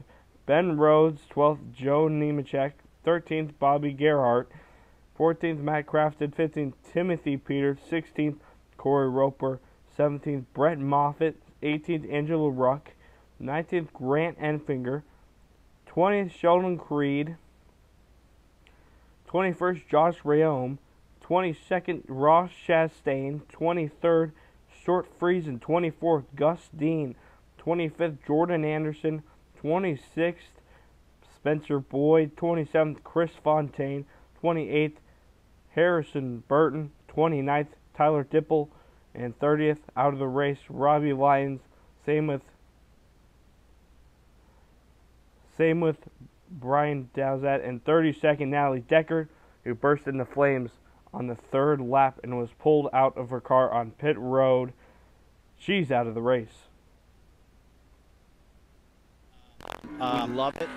Ben Rhodes. 12th, Joe Nemechek. 13th, Bobby Gerhart. 14th, Matt Crafton. 15th, Timothy Peters. 16th, Corey Roper. 17th, Brett Moffitt. 18th, Angela Ruck. 19th, Grant Enfinger. 20th, Sheldon Creed. 21st, Josh Rayome. 22nd, Ross Chastain. 23rd, Stuart Friesen. 24th, Gus Dean. 25th, Jordan Anderson. 26th, Spencer Boyd. 27th, Chris Fontaine. 28th, Harrison Burton. 29th, Tyler Dipple. And 30th, out of the race, Robbie Lyons. Same with Brian Dowsett. And 32nd, Natalie Deckard, who burst into flames on the 3rd lap and was pulled out of her car on pit road. She's out of the race. We love it.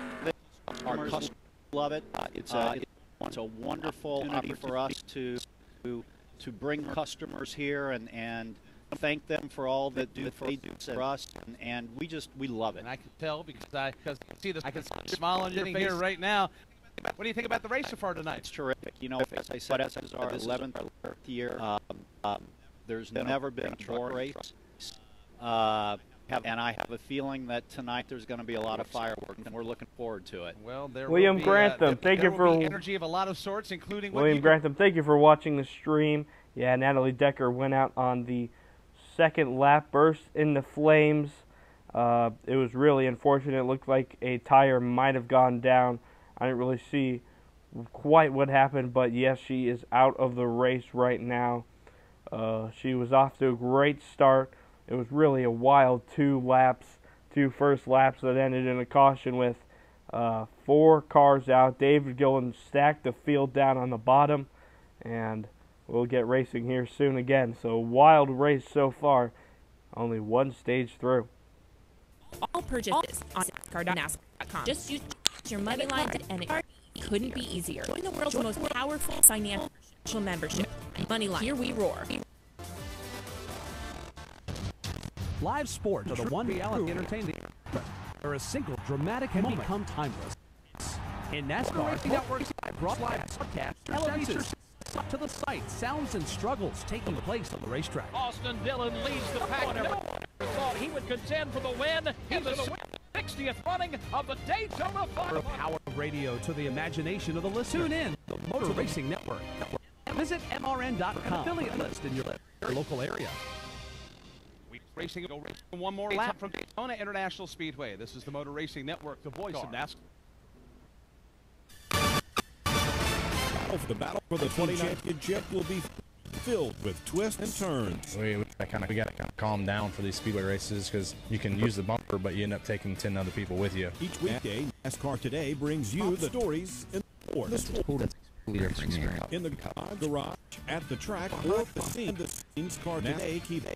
Our customers love it. It's a wonderful opportunity for us to bring customers here and thank them for all that they do for us, and we love it. And I can tell because I see this. I can smile on your face here right now. What do you think about the race so far tonight? It's terrific. You know, as I said, this is our 11th year. There's never been a truck race. And I have a feeling that tonight there's going to be a lot of fireworks, and we're looking forward to it. Well, there William will be, Grantham, thank you for energy of a lot of sorts, including William Grantham. Thank you for watching the stream. Yeah, Natalie Decker went out on the 2nd lap, burst into flames. It was really unfortunate. It looked like a tire might have gone down. I didn't really see quite what happened, but yes, she is out of the race right now. She was off to a great start. It was really a wild 2 first laps that ended in a caution with 4 cars out. David Gillen stacked the field down on the bottom, and we'll get racing here soon again. So wild race so far, only 1 stage through. All purchases on NASCAR.com. Just use your money line, and it couldn't be easier. Join the world's most powerful financial membership. Moneyline. Here we roar. Live sports are the one reality entertainment where a single dramatic can become timeless. In NASCAR, networks brought live broadcast television to the sight, sounds and struggles taking place on the racetrack. Austin Dillon leads the pack. Never thought he would contend for the win in the 60th running of the Daytona 500. Power radio to the imagination of the listener. Tune in the Motor Racing Network. Visit MRN.com. Affiliate list in your local area. Racing one more lap from Daytona International Speedway. This is the Motor Racing Network, the voice of NASCAR. The battle for the 20 championship will be filled with twists and turns. We got to calm down for these speedway races because you can use the bumper, but you end up taking 10 other people with you. Each weekday, NASCAR Today brings you the stories in sports. In the garage, at the track, or the scenes, Car Today keeps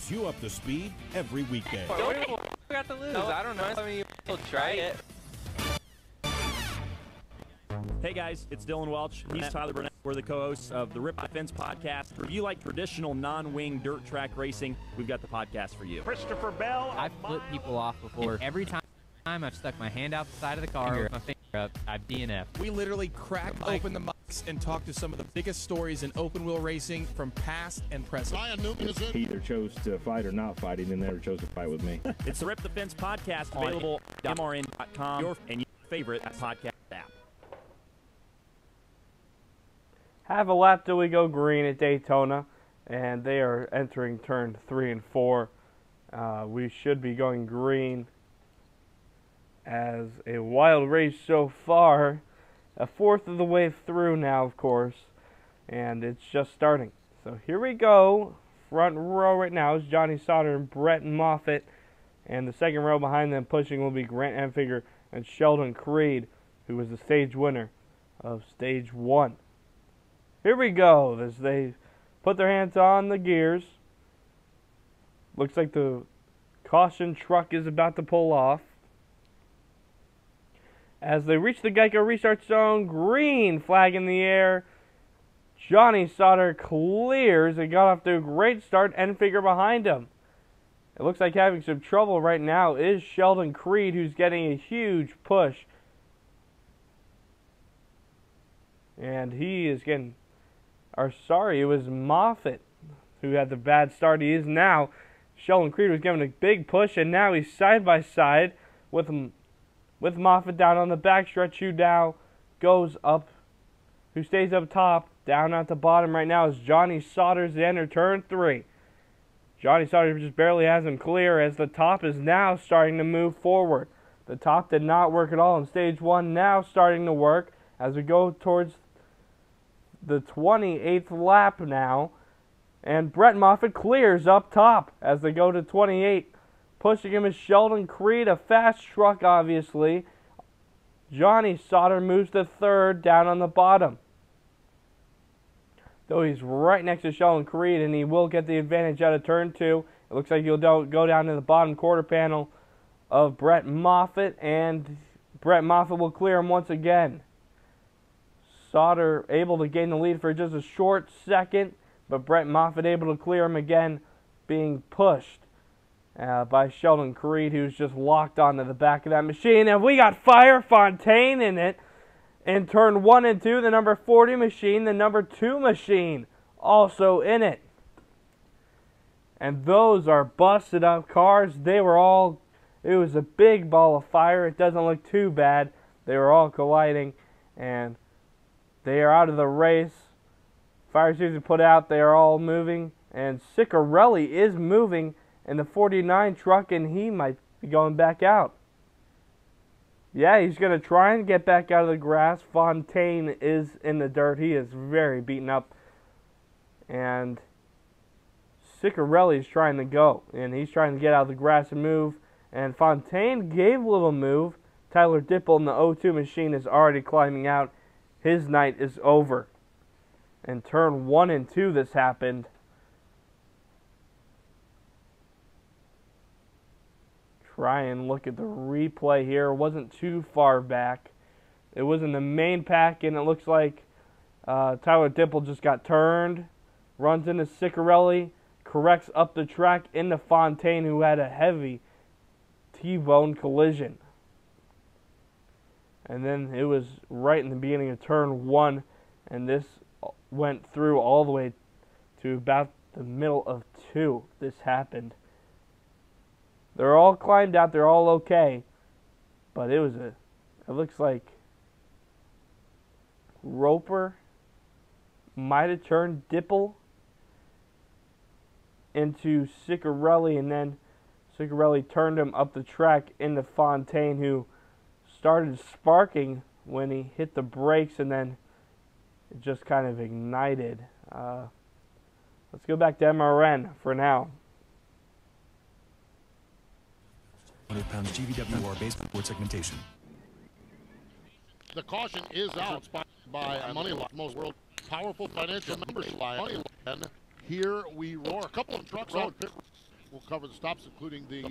you up to speed every weekday. What do we got to lose? I don't know. I mean, we'll try it. Hey guys, it's Dylan Welch. He's Tyler Burnett. We're the co-hosts of the Rip Defense podcast. If you like traditional non-wing dirt track racing, we've got the podcast for you. Christopher Bell. I've flipped people off before. Every time I've stuck my hand out the side of the car with my finger up, I've DNF'd. We literally crack open the mics and talk to some of the biggest stories in open wheel racing from past and present. He either chose to fight or not fight. He never chose to fight with me. It's the Rip Defense podcast, available on mrn.com and your favorite podcast app. Half a lap till we go green at Daytona, and they are entering turn 3 and 4. We should be going green as a wild race so far. A fourth of the way through now, of course, and it's just starting. So here we go. Front row right now is Johnny Sauter and Brett Moffitt, and the second row behind them pushing will be Grant Enfinger and Sheldon Creed, who was the stage winner of Stage 1. Here we go as they put their hands on the gears. Looks like the caution truck is about to pull off. As they reach the Geico restart zone, green flag in the air. Johnny Sauter clears and got off to a great start. Enfinger behind him. It looks like having some trouble right now is Sheldon Creed, who's getting a huge push. And he is getting... it was Moffitt who had the bad start. He is now. Sheldon Creed was giving a big push, and now he's side by side with Moffitt down on the backstretch, who now goes up, who stays up top. Down at the bottom right now is Johnny Sauter as they enter turn 3. Johnny Sauter just barely has him clear as the top is now starting to move forward. The top did not work at all in Stage 1, now starting to work as we go towards the 28th lap now, and Brett Moffitt clears up top as they go to 28. Pushing him is Sheldon Creed, a fast truck obviously. Johnny Sauter moves to 3rd down on the bottom. Though he's right next to Sheldon Creed, and he will get the advantage out of turn 2. It looks like he'll go down to the bottom quarter panel of Brett Moffitt, and Brett Moffitt will clear him once again. Sauter able to gain the lead for just a short second, but Brett Moffitt able to clear him again, being pushed by Sheldon Creed, who's just locked onto the back of that machine. And we got Fire Fontaine in it in turn 1 and 2. The number 40 machine, the number 2 machine, also in it. And those are busted up cars. It was a big ball of fire. It doesn't look too bad. They were all colliding, and they are out of the race. Fire suits are put out. They are all moving. And Ciccarelli is moving in the 49 truck, and he might be going back out. Yeah, he's going to try and get back out of the grass. Fontaine is in the dirt. He is very beaten up. And Ciccarelli is trying to go. And he's trying to get out of the grass and move. And Fontaine gave a little move. Tyler Dipple in the 02 machine is already climbing out. His night is over. In turn 1 and 2 this happened. Try and look at the replay here. It wasn't too far back. It was in the main pack, and it looks like Tyler Dipple just got turned. Runs into Ciccarelli. Corrects up the track into Fontaine, who had a heavy T-bone collision. And then it was right in the beginning of turn 1, and this went through all the way to about the middle of 2. This happened. They're all climbed out. They're all okay. But it looks like Roper might have turned Dipple into Ciccarelli, and then Ciccarelli turned him up the track into Fontaine, who started sparking when he hit the brakes, and then it just kind of ignited. Let's go back to MRN for now. 100 pounds GVWR base board segmentation. The caution is out by Moneyline, most world powerful financial numbers by Moneyline. Here we roar. A couple of trucks out. We'll cover the stops, including the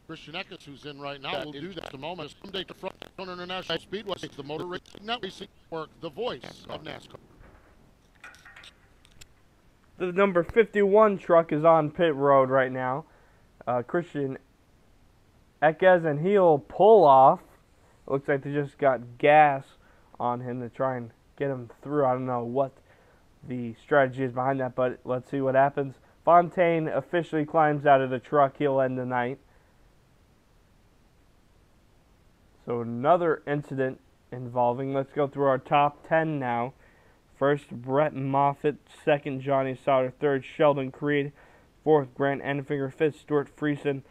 Christian Eckes, who's in right now. We'll do that in a moment. Someday to front. International Speedway, the Motor Racing Network, the voice of NASCAR. The number 51 truck is on pit road right now. Christian Ekes, and he'll pull off. It looks like they just got gas on him to try and get him through. I don't know what the strategy is behind that, but let's see what happens. Fontaine officially climbs out of the truck. He'll end the night. So another incident involving, let's go through our top 10 now. First, Brett Moffitt. Second, Johnny Sauter. Third, Sheldon Creed. Fourth, Grant Enfinger. Fifth, Stuart Friesen.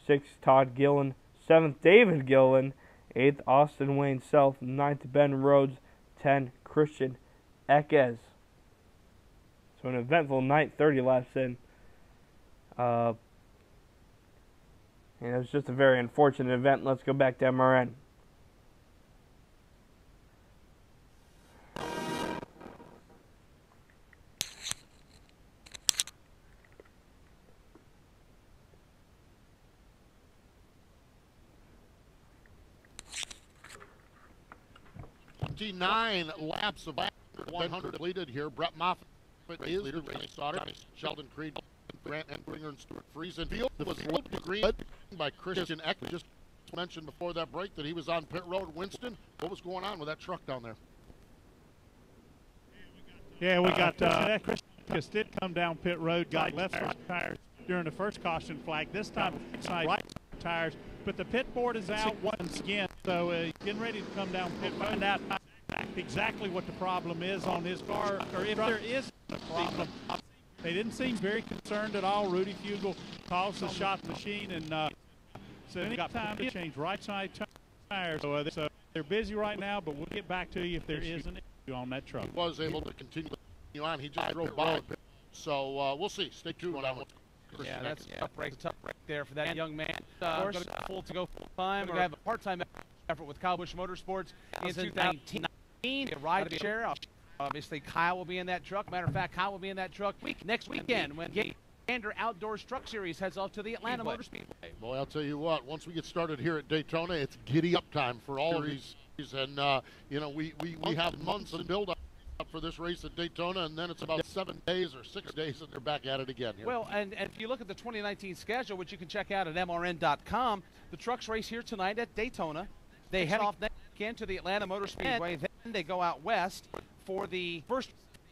Sixth, Todd Gillen. Seventh, David Gillen. Eighth, Austin Wayne Self. Ninth, Ben Rhodes. 10, Christian Ekes. So an eventful night, 30 laps in. And it was just a very unfortunate event. Let's go back to MRN. Nine laps of 100 completed here. Brett Moffitt is leader. Johnny Sauter, Sheldon Creed, Grant Enfinger, and Stuart Friesen. Field was looked to green by Christian Eck. We just mentioned before that break that he was on pit road. Winston, what was going on with that truck down there? Yeah, we got Christian did come down pit road, got left tires during the first caution flag. This time, right tires. But the pit board is out once again, so he's getting ready to come down pit, find out exactly what the problem is on his car, or if there is a problem. They didn't seem very concerned at all. Rudy Fugel calls the shot machine, and so they got time to change right side tires. So they're busy right now, but we'll get back to you if there is an issue on that truck. He was able to continue on. He just drove by, so we'll see. Stay tuned on that one. Yeah, that's a tough break there for that young man. Of course, full time. We're going to have a part-time effort with Kyle Busch Motorsports in 2019. A ride share. Obviously, Kyle will be in that truck. Matter of fact, Kyle will be in that truck next weekend when Gander Outdoors Truck Series heads off to the Atlanta Motor Speedway. Boy, I'll tell you what, once we get started here at Daytona, it's giddy-up time for all of these. And, you know, we have months of build-up for this race at Daytona, and then it's about 7 days or 6 days, and they're back at it again here. Well, and if you look at the 2019 schedule, which you can check out at MRN.com, the trucks race here tonight at Daytona. They head off next weekend to the Atlanta Motor Speedway. Then they go out west for the first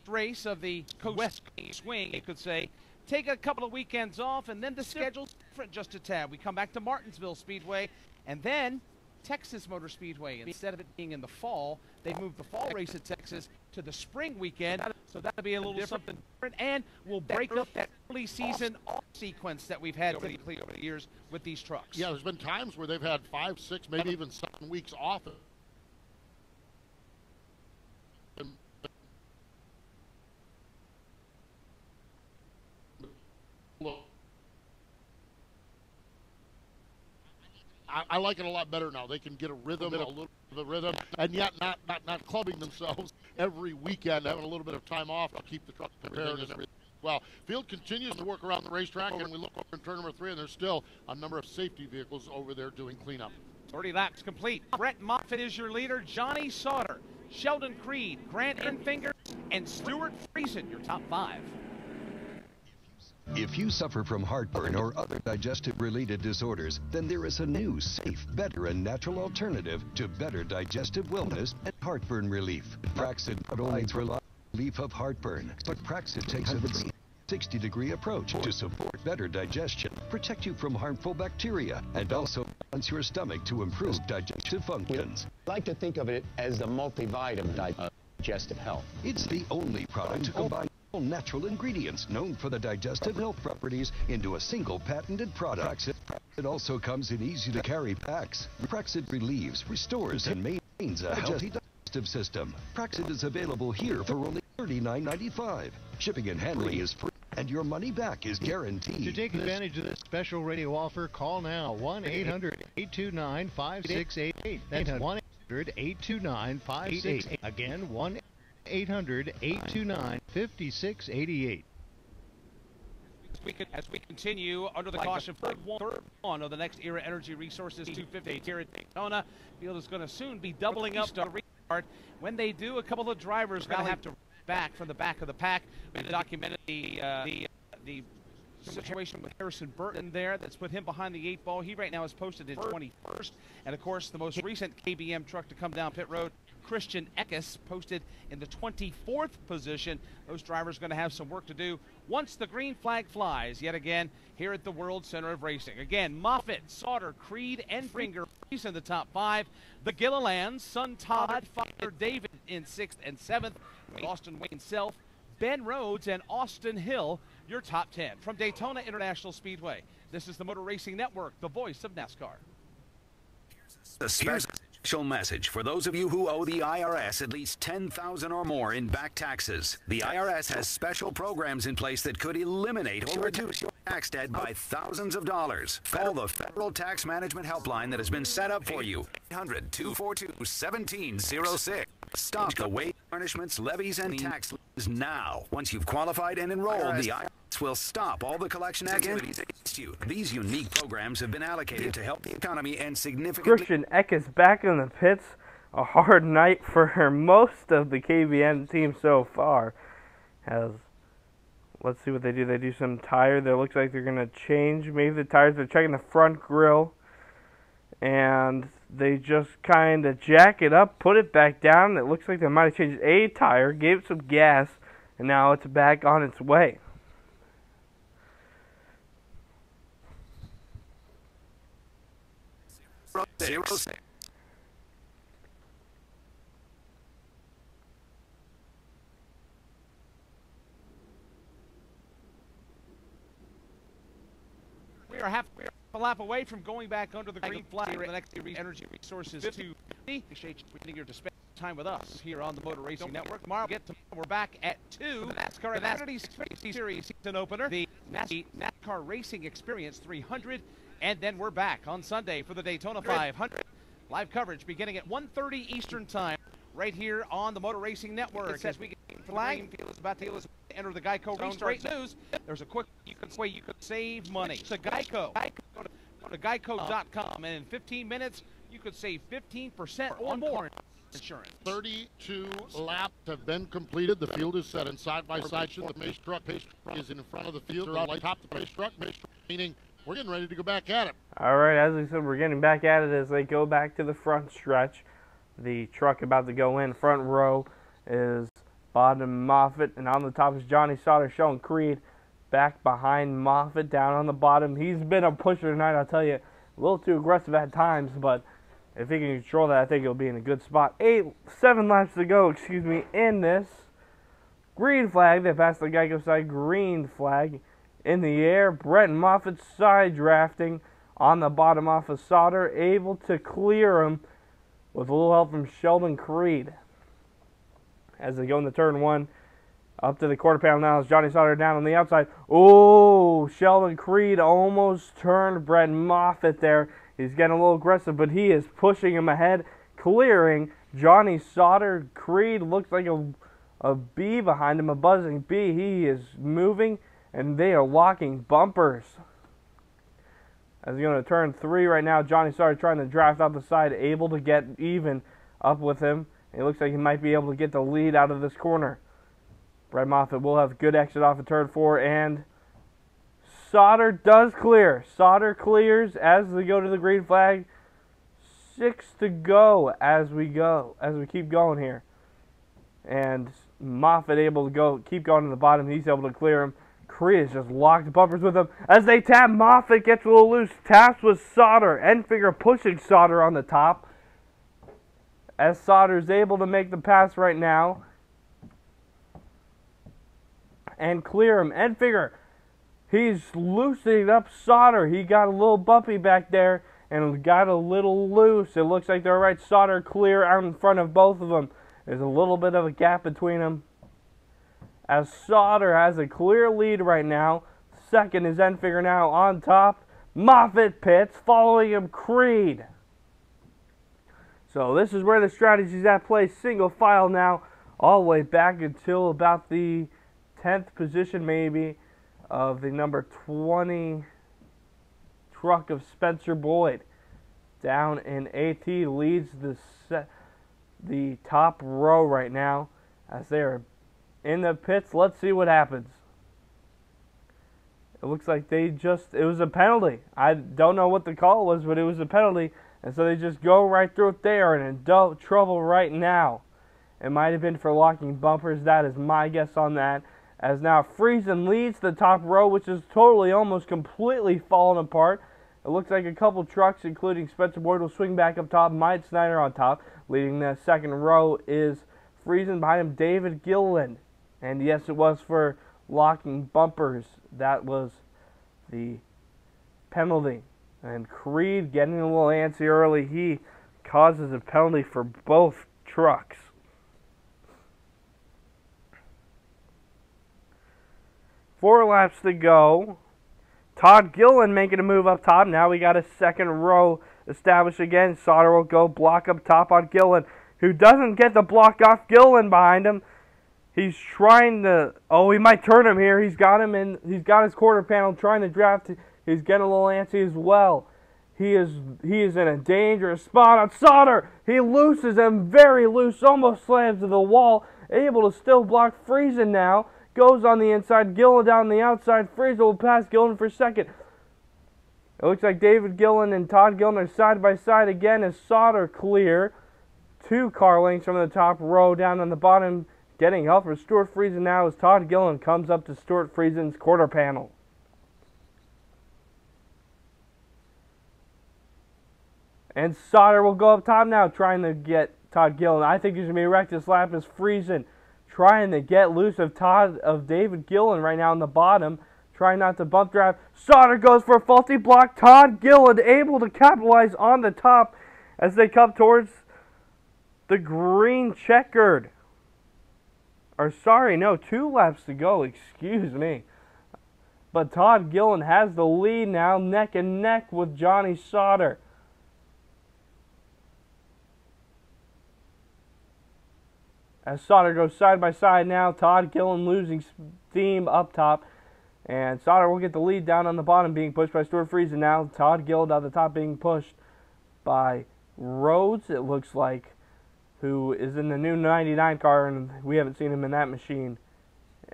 race of the West Swing, you could say. Take a couple of weekends off, and then the schedule's different just a tad. We come back to Martinsville Speedway, and then Texas Motor Speedway. Instead of it being in the fall, they've moved the fall race at Texas to the spring weekend, so that'll be a little something different, and we'll break up that early season off sequence that we've had typically over the years with these trucks. Yeah, there's been times where they've had 5, 6, maybe even 7 weeks off. I like it a lot better now. They can get a rhythm, a little bit of a rhythm, and yet not clubbing themselves every weekend, having a little bit of time off to keep the truck prepared and everything. Well, field continues to work around the racetrack, and we look over in turn number 3, and there's still a number of safety vehicles over there doing cleanup. 30 laps complete. Brett Moffitt is your leader. Johnny Sauter, Sheldon Creed, Grant Enfinger, and Stuart Friesen, your top 5. If you suffer from heartburn or other digestive-related disorders, then there is a new, safe, better, and natural alternative to better digestive wellness and heartburn relief. Praxid not only provides relief of heartburn, but Praxid takes a 360-degree approach to support better digestion, protect you from harmful bacteria, and also balance your stomach to improve digestive functions. I like to think of it as the multivitamin digestive health. It's the only product to combine all natural ingredients known for the digestive health properties into a single patented product. It also comes in easy-to-carry packs. Praxid relieves, restores, and maintains a healthy digestive system. Praxid is available here for only $39.95. Shipping and handling is free, and your money back is guaranteed. To take advantage of this special radio offer, call now 1-800-829-5688. That's 1-800-829-5688. Again, 1-800-829-5688. as we continue under the caution for third one of the next Era Energy Resources 250 here at Daytona. Field is going to soon be doubling up to restart. When they do, a couple of drivers are going to have to back from the back of the pack. We documented the situation with Harrison Burton there that's put him behind the 8 ball. He right now is posted in 21st. And of course, the most recent KBM truck to come down pit road, Christian Eckes, posted in the 24th position. Those drivers are going to have some work to do once the green flag flies yet again here at the World Center of Racing. Again, Moffitt, Sauter, Creed, and Finger in the top 5. The Gillilands, Son Todd, Father David in 6th and 7th. Austin Wayne Self, Ben Rhodes, and Austin Hill, your top 10. From Daytona International Speedway, this is the Motor Racing Network, the voice of NASCAR. A special message for those of you who owe the IRS at least $10,000 or more in back taxes. The IRS has special programs in place that could eliminate or reduce your tax debt by thousands of dollars. Call the Federal Tax Management Helpline that has been set up for you. 800-242-1706. Stop the wage garnishments, levies, and taxes now. Once you've qualified and enrolled, the IRS will stop all the collection activities against you. These unique programs have been allocated to help the economy and significantly... Christian Eckes back in the pits. A hard night for most of the KBM team so far. Let's see what they do. They do some tire. There looks like they're going to change maybe the tires. They're checking the front grille. And they just kind of jack it up, put it back down. It looks like they might have changed a tire, gave it some gas, and now it's back on its way. We are half a lap away from going back under the green flag for the next Energy Resources 250. Appreciate you spend time with us here on the Motor Racing Network. Tomorrow we're back at 2. The NASCAR Xfinity Series season opener, the NASCAR Racing Experience 300, and then we're back on Sunday for the Daytona 500. Live coverage beginning at 1:30 Eastern Time, right here on the Motor Racing Network. As we get the flag, field is about to enter the Geico restart. Great news! There's a quick way you could save money. To Geico. Go to geico.com, and in 15 minutes you could save 15% or more insurance. 32 laps have been completed. The field is set in side-by-side. The pace truck is in front of the field. They're on top of the pace truck, meaning we're getting ready to go back at it. All right, as we said, we're getting back at it as they go back to the front stretch. The truck about to go in. Front row is Bottom Moffitt, and on the top is Johnny Sauter showing Creed. Back behind Moffitt, down on the bottom. He's been a pusher tonight, I'll tell you. A little too aggressive at times, but if he can control that, I think he'll be in a good spot. 7 laps to go, in this. Green flag, they passed the Geico side. Green flag in the air. Brett Moffitt side drafting on the bottom off of Sauter, able to clear him with a little help from Sheldon Creed. As they go into turn 1, up to the quarter panel now is Johnny Sauter down on the outside. Oh, Sheldon Creed almost turned Brett Moffitt there. He's getting a little aggressive, but he is pushing him ahead, clearing Johnny Sauter. Creed looks like a bee behind him, a buzzing bee. He is moving, and they are locking bumpers. As we go to turn 3 right now, Johnny Sauter trying to draft out the side, able to get even up with him. It looks like he might be able to get the lead out of this corner. Brett Moffitt will have a good exit off of turn 4, and Sauter does clear. Sauter clears as we go to the green flag. 6 to go as we keep going here. And Moffitt able to keep going to the bottom. He's able to clear him. Creed has just locked bumpers with him. As they tap, Moffitt gets a little loose. Taps with Sauter. Enfinger pushing Sauter on the top. As Sauter is able to make the pass right now and clear him. Enfinger, he's loosening up Sauter. He got a little bumpy back there and got a little loose. It looks like they're right. Sauter clear out in front of both of them. There's a little bit of a gap between them. As Sauter has a clear lead right now. Second is Enfinger now on top. Moffitt pits, following him Creed. So this is where the strategy's at play. Single file now, all the way back until about the 10th position maybe of the number 20 truck of Spencer Boyd. Down in 8th, he leads the top row right now as they are in the pits. Let's see what happens. It looks like it was a penalty. I don't know what the call was, but it was a penalty. And so they just go right through it. They are in trouble right now. It might have been for locking bumpers. That is my guess on that. As now Friesen leads the top row, which is totally, almost completely fallen apart. It looks like a couple trucks, including Spencer Boyd, will swing back up top. Mike Snyder on top. Leading the second row is Friesen. Behind him, David Gilliland. And yes, it was for locking bumpers. That was the penalty. And Creed getting a little antsy early. He causes a penalty for both trucks. Four laps to go. Todd Gilliland making a move up top. Now we got a second row established again. Sauter will go block up top on Gilliland, who doesn't get the block off. Gilliland behind him. He's trying to... Oh, he might turn him here. He's got him in. He's got his quarter panel trying to draft. He's getting a little antsy as well. He is in a dangerous spot on Sauter. He looses him very loose. Almost slams to the wall. Able to still block Friesen now. Goes on the inside. Gilliland down the outside. Friesen will pass Gilliland for second. It looks like David Gilliland and Todd Gilliland are side by side again as Sauter clear. 2 car lengths from the top row down on the bottom. Getting help from Stuart Friesen now as Todd Gilliland comes up to Stuart Friesen's quarter panel. And Sauter will go up top now trying to get Todd Gilliland. I think he's going to be wrecked this lap as Friesen trying to get loose of David Gilliland right now on the bottom. Trying not to bump draft. Sauter goes for a faulty block. Todd Gilliland able to capitalize on the top as they come towards the green checkered. Or sorry, no, 2 laps to go, excuse me. But Todd Gilliland has the lead now, neck and neck with Johnny Sauter. As Sauter goes side by side now, Todd Gilliland losing steam up top. And Sauter will get the lead down on the bottom, being pushed by Stuart Friesen now. Todd Gilliland on the top being pushed by Rhodes, it looks like, who is in the new 99 car, and we haven't seen him in that machine.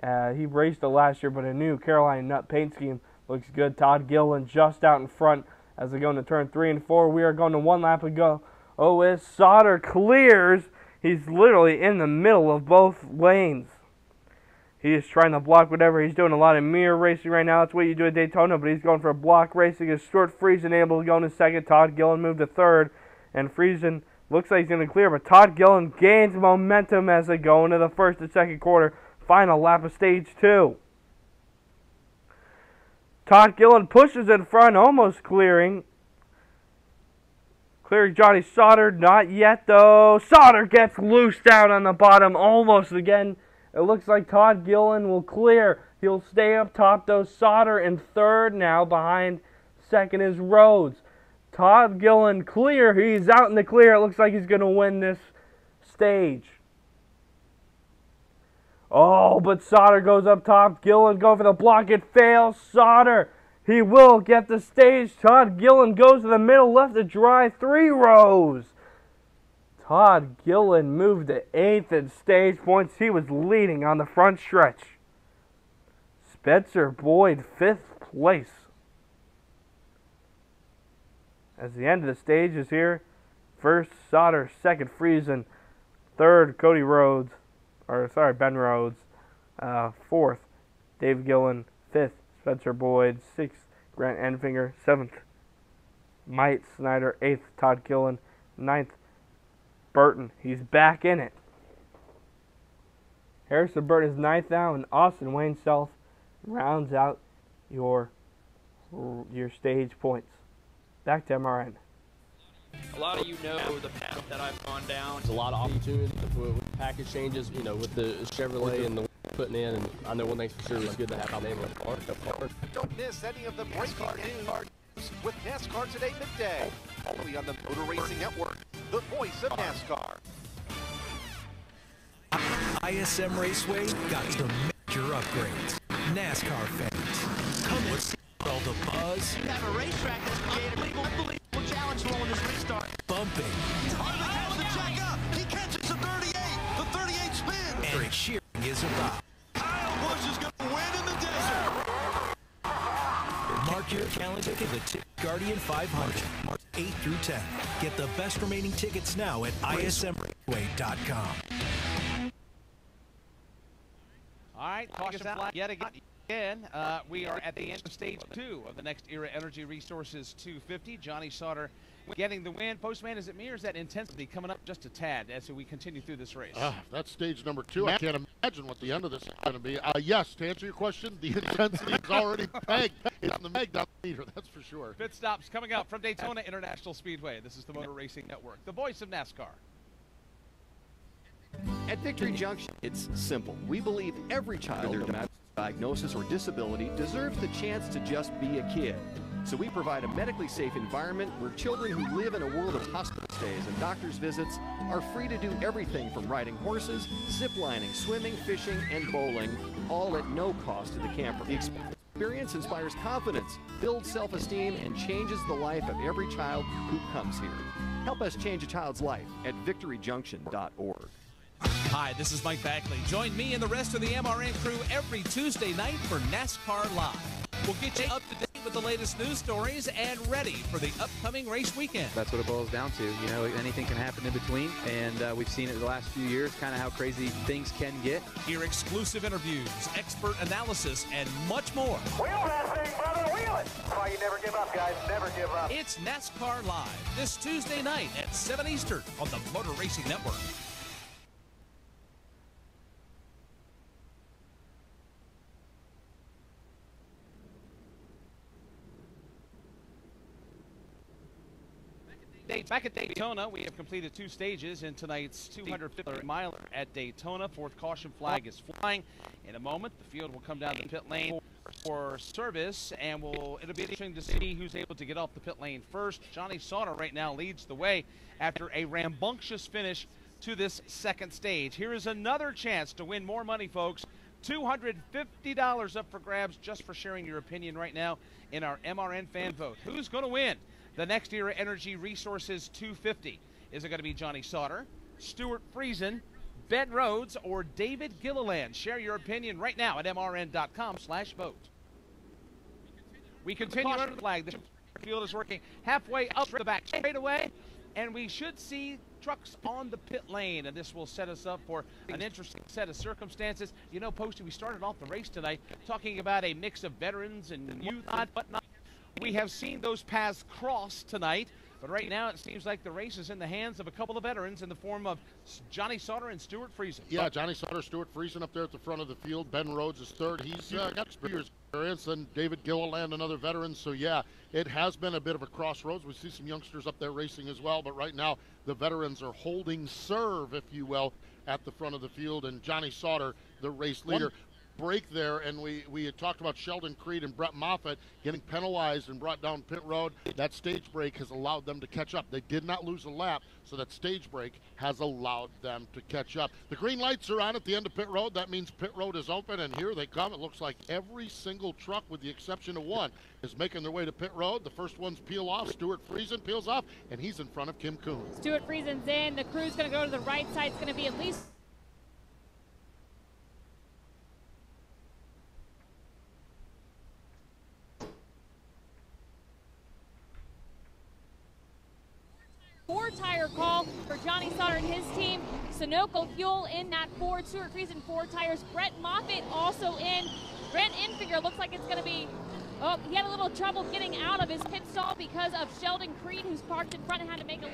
He raced it last year, but a new Caroline Nut paint scheme looks good. Todd Gilliland just out in front as they go into turn 3 and 4. We are going to 1 lap ago. Oh, as Sauter clears, he's literally in the middle of both lanes. He is trying to block whatever. He's doing a lot of mirror racing right now. That's what you do at Daytona, but he's going for block racing. As Stuart Friesen able to go into second. Todd Gilliland moved to third, and Friesen looks like he's going to clear, but Todd Gilliland gains momentum as they go into the first and second quarter. Final lap of stage 2. Todd Gilliland pushes in front, almost clearing. Clearing Johnny Sauter, not yet though. Sauter gets loose down on the bottom, almost again. It looks like Todd Gilliland will clear. He'll stay up top though. Sauter in third now. Behind second is Rhodes. Todd Gilliland clear. He's out in the clear. It looks like he's going to win this stage. Oh, but Sauter goes up top. Gilliland go for the block. It fails. Sauter, he will get the stage. Todd Gilliland goes to the middle, left to dry. 3 rows. Todd Gilliland moved to 8th in stage points. He was leading on the front stretch. Spencer Boyd, 5th place. As the end of the stage is here, first Sauter, second Friesen, third Cody Rhodes, Ben Rhodes, fourth Dave Gilliland, fifth Spencer Boyd, sixth Grant Enfinger, seventh Mike Snyder, eighth Todd Gilliland, ninth Burton. He's back in it. Harrison Burton is ninth now, and Austin Wayne Self rounds out your stage points. Back to MRN. A lot of you know the path that I've gone down. There's a lot of opportunity with package changes, you know, with the Chevrolet and the putting in, and I know one thing's for sure, it's good to have our name on the car. Don't miss any of the breaking news with NASCAR Today midday, only on the Motor Racing Network, the voice of NASCAR. ISM Raceway got some major upgrades. NASCAR fans, come and see all the buzz. You have a racetrack that's created an unbelievable challenge for in this restart. Bumping. The check up. He catches the 38. The 38 spin. And cheering is about. Kyle Busch is going to win in the desert. Mark your calendar for the Ticket Guardian 500, March 8 through 10. Get the best remaining tickets now at ismraceway.com. All right, caution flag yet again. We are at the end of stage 2 of the next Era Energy Resources 250. Johnny Sauter getting the win. Postman, is it me or is that intensity coming up just a tad as we continue through this race? That's stage number 2. I can't imagine what the end of this is going to be. Yes, to answer your question, the intensity is already pegged. It's on the meg down the meter, that's for sure. Pit stops coming up from Daytona International Speedway. This is the Motor Racing Network, the voice of NASCAR. At Victory Junction, it's simple. We believe every child, no matter diagnosis or disability, deserves the chance to just be a kid. So we provide a medically safe environment where children who live in a world of hospital stays and doctor's visits are free to do everything from riding horses, ziplining, swimming, fishing, and bowling, all at no cost to the camper. The experience inspires confidence, builds self-esteem, and changes the life of every child who comes here. Help us change a child's life at victoryjunction.org. Hi, this is Mike Backley. Join me and the rest of the MRN crew every Tuesday night for NASCAR Live. We'll get you up to date with the latest news stories and ready for the upcoming race weekend. That's what it boils down to. You know, anything can happen in between, and we've seen it the last few years, kind of how crazy things can get. Hear exclusive interviews, expert analysis, and much more. Wheel that thing, brother, wheel it! That's why you never give up, guys. Never give up. It's NASCAR Live this Tuesday night at 7 Eastern on the Motor Racing Network. Back at Daytona, we have completed 2 stages in tonight's 250-miler at Daytona. 4th caution flag is flying. In a moment, the field will come down to the pit lane for service, and it'll be interesting to see who's able to get off the pit lane first. Johnny Sauter right now leads the way after a rambunctious finish to this 2nd stage. Here is another chance to win more money, folks. $250 up for grabs just for sharing your opinion right now in our MRN fan vote. Who's going to win the next Era Energy Resources 250? Is it going to be Johnny Sauter, Stuart Friesen, Ben Rhodes, or David Gilliland? Share your opinion right now at mrn.com/vote. We continue under the flag. The field is working halfway up the back straightaway, and we should see trucks on the pit lane, and this will set us up for an interesting set of circumstances. You know, Posty, we started off the race tonight talking about a mix of veterans and youth and whatnot. We have seen those paths cross tonight, but right now it seems like the race is in the hands of a couple of veterans in the form of Johnny Sauter and Stuart Friesen. Yeah, Johnny Sauter, Stuart Friesen up there at the front of the field. Ben Rhodes is 3rd. He's got experience, and David Gilliland, another veteran. So, yeah, it has been a bit of a crossroads. We see some youngsters up there racing as well, but right now the veterans are holding serve, if you will, at the front of the field, and Johnny Sauter, the race leader. Break there, and we had talked about Sheldon Creed and Brett Moffitt getting penalized and brought down pit road. That stage break has allowed them to catch up. They did not lose a lap, so that stage break has allowed them to catch up. The green lights are on at the end of pit road. That means pit road is open, and here they come. It looks like every single truck, with the exception of one, is making their way to pit road. The first ones peel off. Stuart Friesen peels off, and he's in front of Kim Kuhn. Stuart Friesen's in. The crew's going to go to the right side. It's going to be at least 4-tire call for Johnny Sauter and his team. Sunoco Fuel in that Ford. Stuart Friesen 4 tires. Brett Moffitt also in. Brent Infinger looks like it's going to be, he had a little trouble getting out of his pit stall because of Sheldon Creed, who's parked in front and had to make a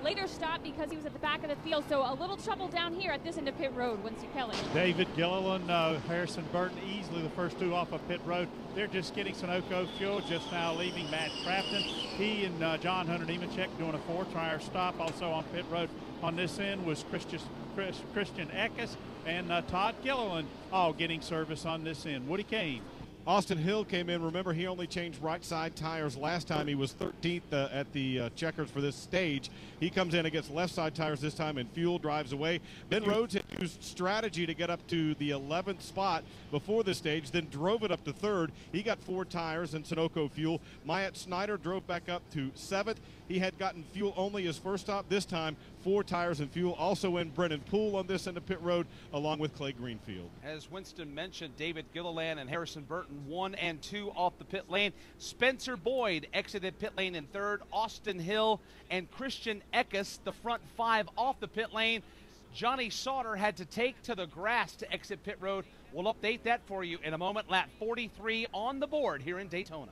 later stop because he was at the back of the field. So a little trouble down here at this end of pit road. Winston Kelly. David Gilliland, Harrison Burton, easily the first 2 off of pit road. They're just getting Sunoco Fuel, just now leaving Matt Crafton. He and John Hunter Nemechek doing a 4-tire stop. Also on pit road on this end was Christian Eckes and Todd Gilliland, all getting service on this end. Woody Kane. Austin Hill came in. Remember, he only changed right side tires last time. He was 13th at the checkers for this stage. He comes in and gets left side tires this time, and Fuel drives away. Ben Rhodes had used strategy to get up to the 11th spot before the stage, then drove it up to 3rd. He got 4 tires and Sunoco Fuel. Myatt Snyder drove back up to 7th. He had gotten Fuel only his first stop. This time, 4 tires and Fuel. Also in Brennan Poole on this end of pit road, along with Clay Greenfield. As Winston mentioned, David Gilliland and Harrison Burton 1 and 2 off the pit lane. Spencer Boyd exited pit lane in 3rd. Austin Hill and Christian Eckes, the front 5 off the pit lane. Johnny Sauter had to take to the grass to exit pit road. We'll update that for you in a moment. Lap 43 on the board here in Daytona.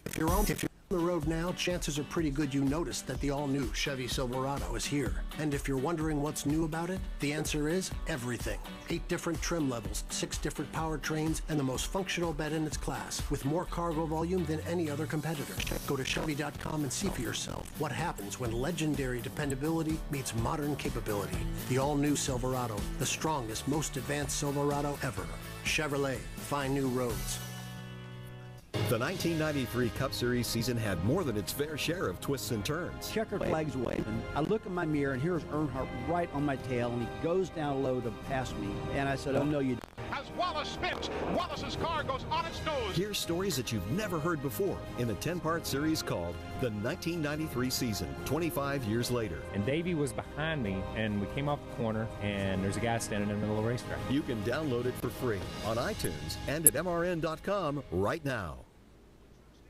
If you're on the road now, chances are pretty good you noticed that the all-new Chevy Silverado is here. And if you're wondering what's new about it, the answer is everything. 8 different trim levels, 6 different powertrains, and the most functional bed in its class, with more cargo volume than any other competitor. Go to Chevy.com and see for yourself what happens when legendary dependability meets modern capability. The all-new Silverado, the strongest, most advanced Silverado ever. Chevrolet, find new roads. The 1993 Cup Series season had more than its fair share of twists and turns. Checkered flags waving. I look in my mirror, and here's Earnhardt right on my tail, and he goes down low to pass me. And I said, oh, no, you don't. As Wallace spins, Wallace's car goes on its nose. Here's stories that you've never heard before in the 10-part series called The 1993 Season, 25 years later. And Davey was behind me, and we came off the corner, and there's a guy standing in the middle of the racetrack. You can download it for free on iTunes and at MRN.com right now.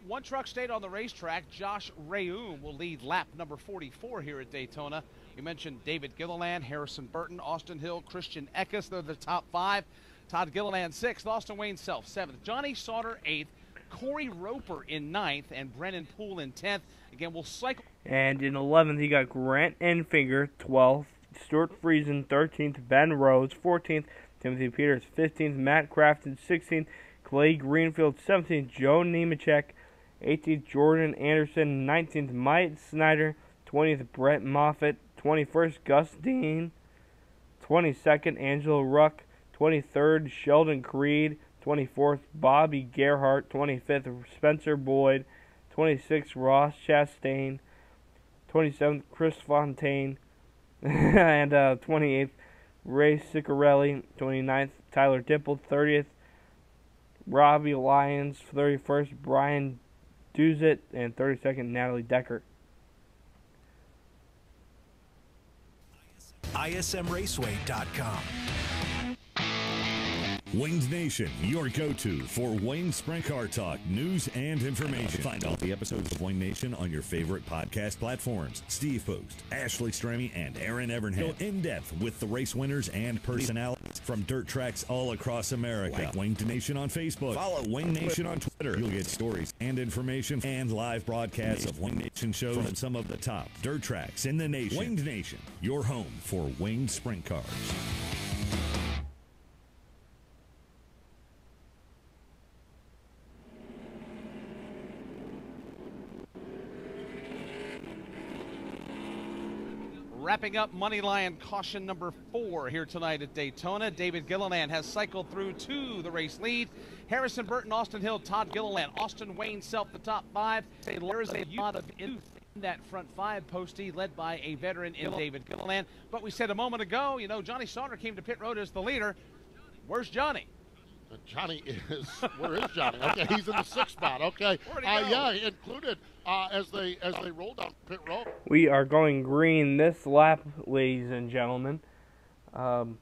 One truck stayed on the racetrack. Josh Reum will lead lap number 44 here at Daytona. You mentioned David Gilliland, Harrison Burton, Austin Hill, Christian Eckes. They're the top 5. Todd Gilliland 6th, Austin Wayne Self 7th, Johnny Sauter 8th, Corey Roper in 9th, and Brennan Poole in 10th. Again, we'll cycle. And in 11th, you got Grant Enfinger, 12th, Stuart Friesen, 13th, Ben Rhodes, 14th, Timothy Peters, 15th, Matt Crafton, 16th, Clay Greenfield, 17th, Joe Nemechek, 18th, Jordan Anderson, 19th, Myatt Snyder, 20th, Brett Moffitt, 21st, Gus Dean, 22nd, Angelo Ruck, 23rd, Sheldon Creed, 24th, Bobby Gerhart, 25th, Spencer Boyd, 26th, Ross Chastain, 27th, Chris Fontaine, and 28th, Ray Ciccarelli, 29th, Tyler Dipple, 30th, Robbie Lyons, 31st, Brian Duzit, and 32nd, Natalie Decker. ISMRaceway.com. Winged Nation, your go-to for Wayne Sprint Car Talk, news and information. Find all the episodes of Wayne Nation on your favorite podcast platforms. Steve Post, Ashley Stremme, and Aaron Evernhead go in-depth with the race winners and personalities from dirt tracks all across America. Like Winged Nation on Facebook. Follow Wayne Nation on Twitter. You'll get stories and information and live broadcasts of Winged Nation shows from some of the top dirt tracks in the nation. Winged Nation, your home for winged sprint cars. Wrapping up Moneyline caution number 4 here tonight at Daytona. David Gilliland has cycled through to the race lead. Harrison Burton, Austin Hill, Todd Gilliland, Austin Wayne Self, the top 5. There's a lot of youth in that front 5 postie led by a veteran in David Gilliland. But we said a moment ago, you know, Johnny Sauter came to pit road as the leader. Where's Johnny? Johnny is, where is Johnny? Okay, he's in the 6th spot. Okay, yeah, he included as they roll down pit road. We are going green this lap, ladies and gentlemen. You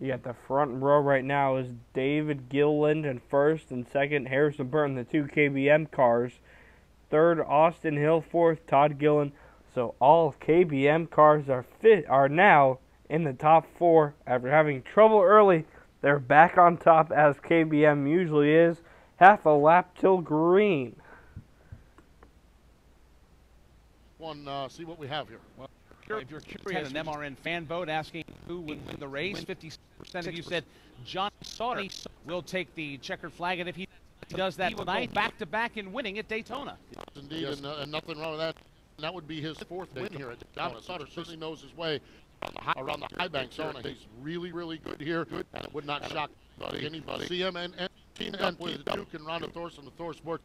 got the front row right now is David Gilliland in 1st, and 2nd, Harrison Burton, the 2 KBM cars. 3rd, Austin Hill, 4th, Todd Gilliland. So all KBM cars are now in the top 4 after having trouble early. They're back on top as KBM usually is. Half a lap till green. See what we have here. Well, if you're curious, an MRN fan vote asking who would win the race, 50% of you said Johnny Sauter will take the checkered flag, and if he does that tonight, back-to-back in winning at Daytona. Yes, indeed, and nothing wrong with that. And that would be his 4th win here at Daytona. Sauter certainly knows his way around the high bank zone. He's really, really good here, and it would not shock anybody. See him, and teamed up with Duke and Rhonda Thorson with Thor Sports.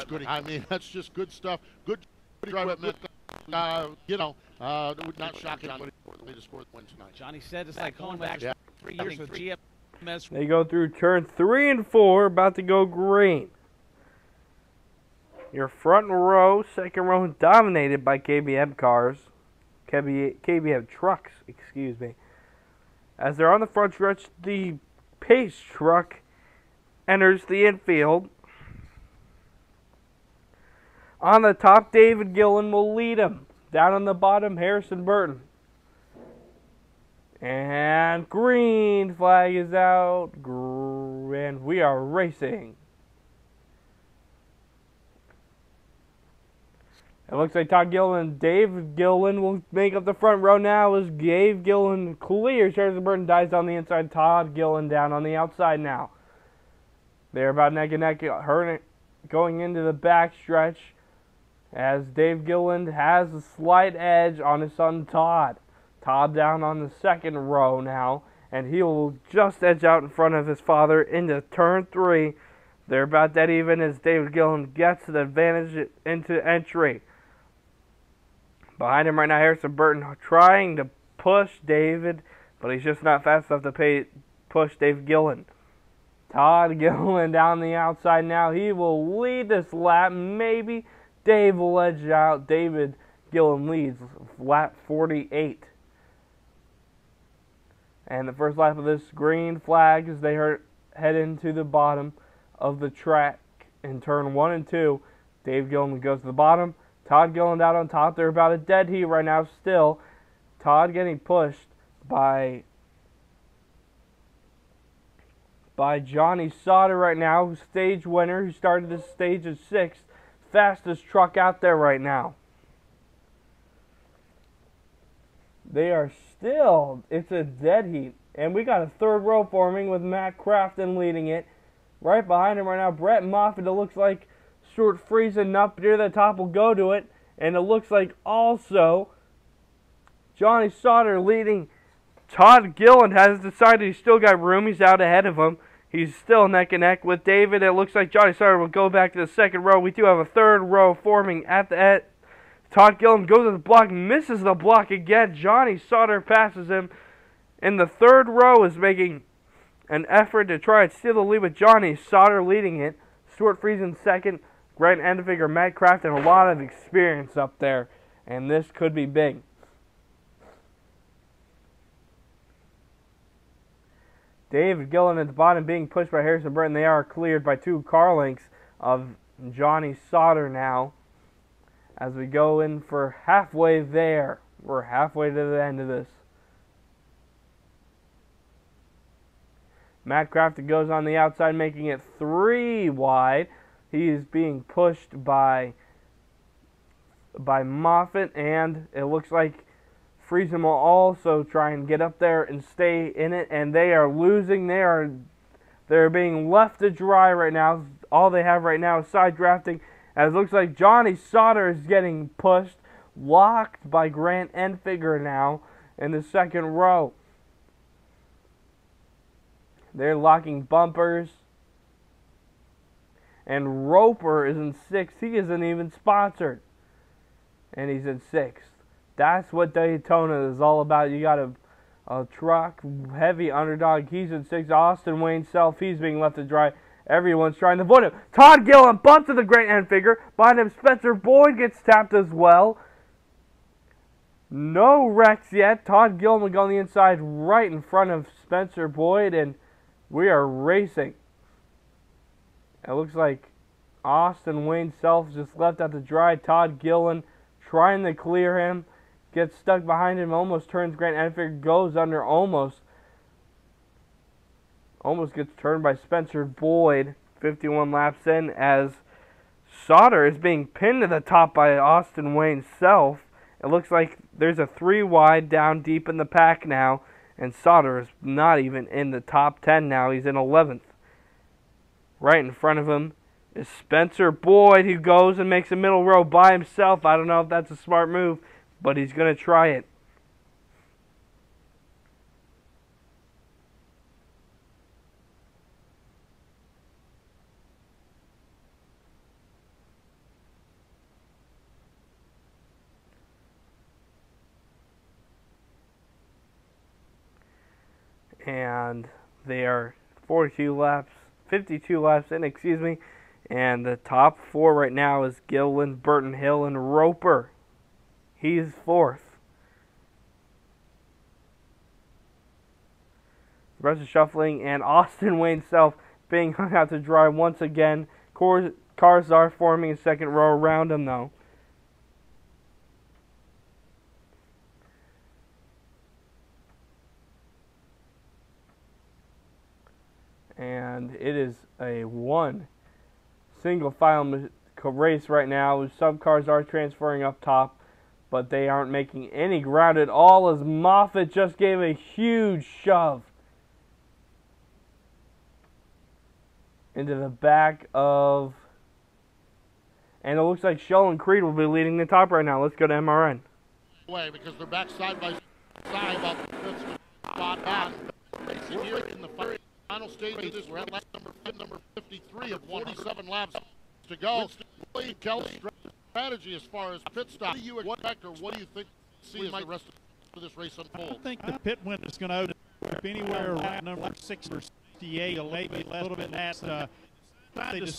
Good. I mean, that's just good stuff. Good equipment. Not shocking anybody to score the win tonight. Johnny said it's like going back 3 years with GMS. They go through turn 3 and 4, about to go green. Your front row, second row, dominated by KBM cars. KBM trucks, excuse me. As they're on the front stretch, the pace truck enters the infield. On the top, David Gillen will lead him. Down on the bottom, Harrison Burton. And green flag is out. And we are racing. It looks like Todd Gillen and Dave Gillen will make up the front row now as Dave Gillen clears. Harrison Burton dies on the inside. Todd Gillen down on the outside now. They're about neck and neck going into the back stretch as Dave Gillen has a slight edge on his son Todd. Todd down on the second row now, and he will just edge out in front of his father into turn 3. They're about dead even as David Gillen gets the advantage into entry. Behind him right now, Harrison Burton trying to push David, but he's just not fast enough to push Dave Gillen. Todd Gillen down the outside now. He will lead this lap. Maybe Dave will edge out. David Gillen leads lap 48. And the first lap of this green flag as they head into the bottom of the track in turn 1 and 2. Dave Gillen goes to the bottom. Todd Gillen out on top. They're about a dead heat right now still. Todd getting pushed by Johnny Sauter right now, stage winner, who started this stage at 6th. Fastest truck out there right now. They are still, it's a dead heat. And we got a third row forming with Matt Crafton leading it. Right behind him right now, Brett Moffitt. It looks like Stuart Friesen up near the top will go to it. And it looks like also Johnny Sauter leading. Todd Gillen has decided he's still got room. He's out ahead of him. He's still neck and neck with David. It looks like Johnny Sauter will go back to the second row. We do have a third row forming at the end. Todd Gillen goes to the block, misses the block again. Johnny Sauter passes him. And the third row is making an effort to try and steal the lead with Johnny Sauter leading it. Stuart Friesen second. Grant Enfinger, Matt Kraft, and a lot of experience up there. And this could be big. David Gillen at the bottom being pushed by Harrison Burton. They are cleared by 2 car lengths of Johnny Sauter now. As we go in for halfway there. We're halfway to the end of this. Matt Crafton goes on the outside, making it 3 wide. He is being pushed by Moffitt, and it looks like Friesen will also try and get up there and stay in it, and they are losing. They're being left to dry right now. All they have right now is side drafting, as it looks like Johnny Sauter is getting pushed, locked by Grant Enfinger now in the second row. They're locking bumpers. And Roper is in 6th. He isn't even sponsored. And he's in 6th. That's what Daytona is all about. You got a truck, heavy underdog. He's in 6th. Austin Wayne Self, he's being left to dry. Everyone's trying to avoid him. Todd Gillen bumps to the Grant Enfinger. Behind him, Spencer Boyd gets tapped as well. No wrecks yet. Todd Gillen will go on the inside right in front of Spencer Boyd. And we are racing. It looks like Austin Wayne Self just left out to dry. Todd Gillen trying to clear him. Gets stuck behind him. Almost turns Grant Enfinger. Goes under almost. Almost gets turned by Spencer Boyd. 51 laps in as Sauter is being pinned to the top by Austin Wayne Self. It looks like there's a 3 wide down deep in the pack now. And Sauter is not even in the top 10 now. He's in 11th. Right in front of him is Spencer Boyd, who goes and makes a middle row by himself. I don't know if that's a smart move, but he's going to try it. And they are 52 laps in, excuse me. And the top 4 right now is Gilliland, Burton Hill, and Roper. He's 4th. The rest is shuffling, and Austin Wayne Self being hung out to dry once again. Cars are forming a second row around him, though. And it is a one single file race right now. Some cars are transferring up top, but they aren't making any ground at all as Moffitt just gave a huge shove into the back of, and it looks like Sheldon Creed will be leading the top right now. Let's go to MRN. Way because they're back side by side about the 5th spot and racing here in the final stage of this. We're at lap number 53 of 47 laps to go. Kelly's strategy as far as pit stop. What do you expect, or what do you think see as the rest of this race unfold? I think the pit window is going to open up anywhere around number 6 or 68, or maybe a little bit past. They decided to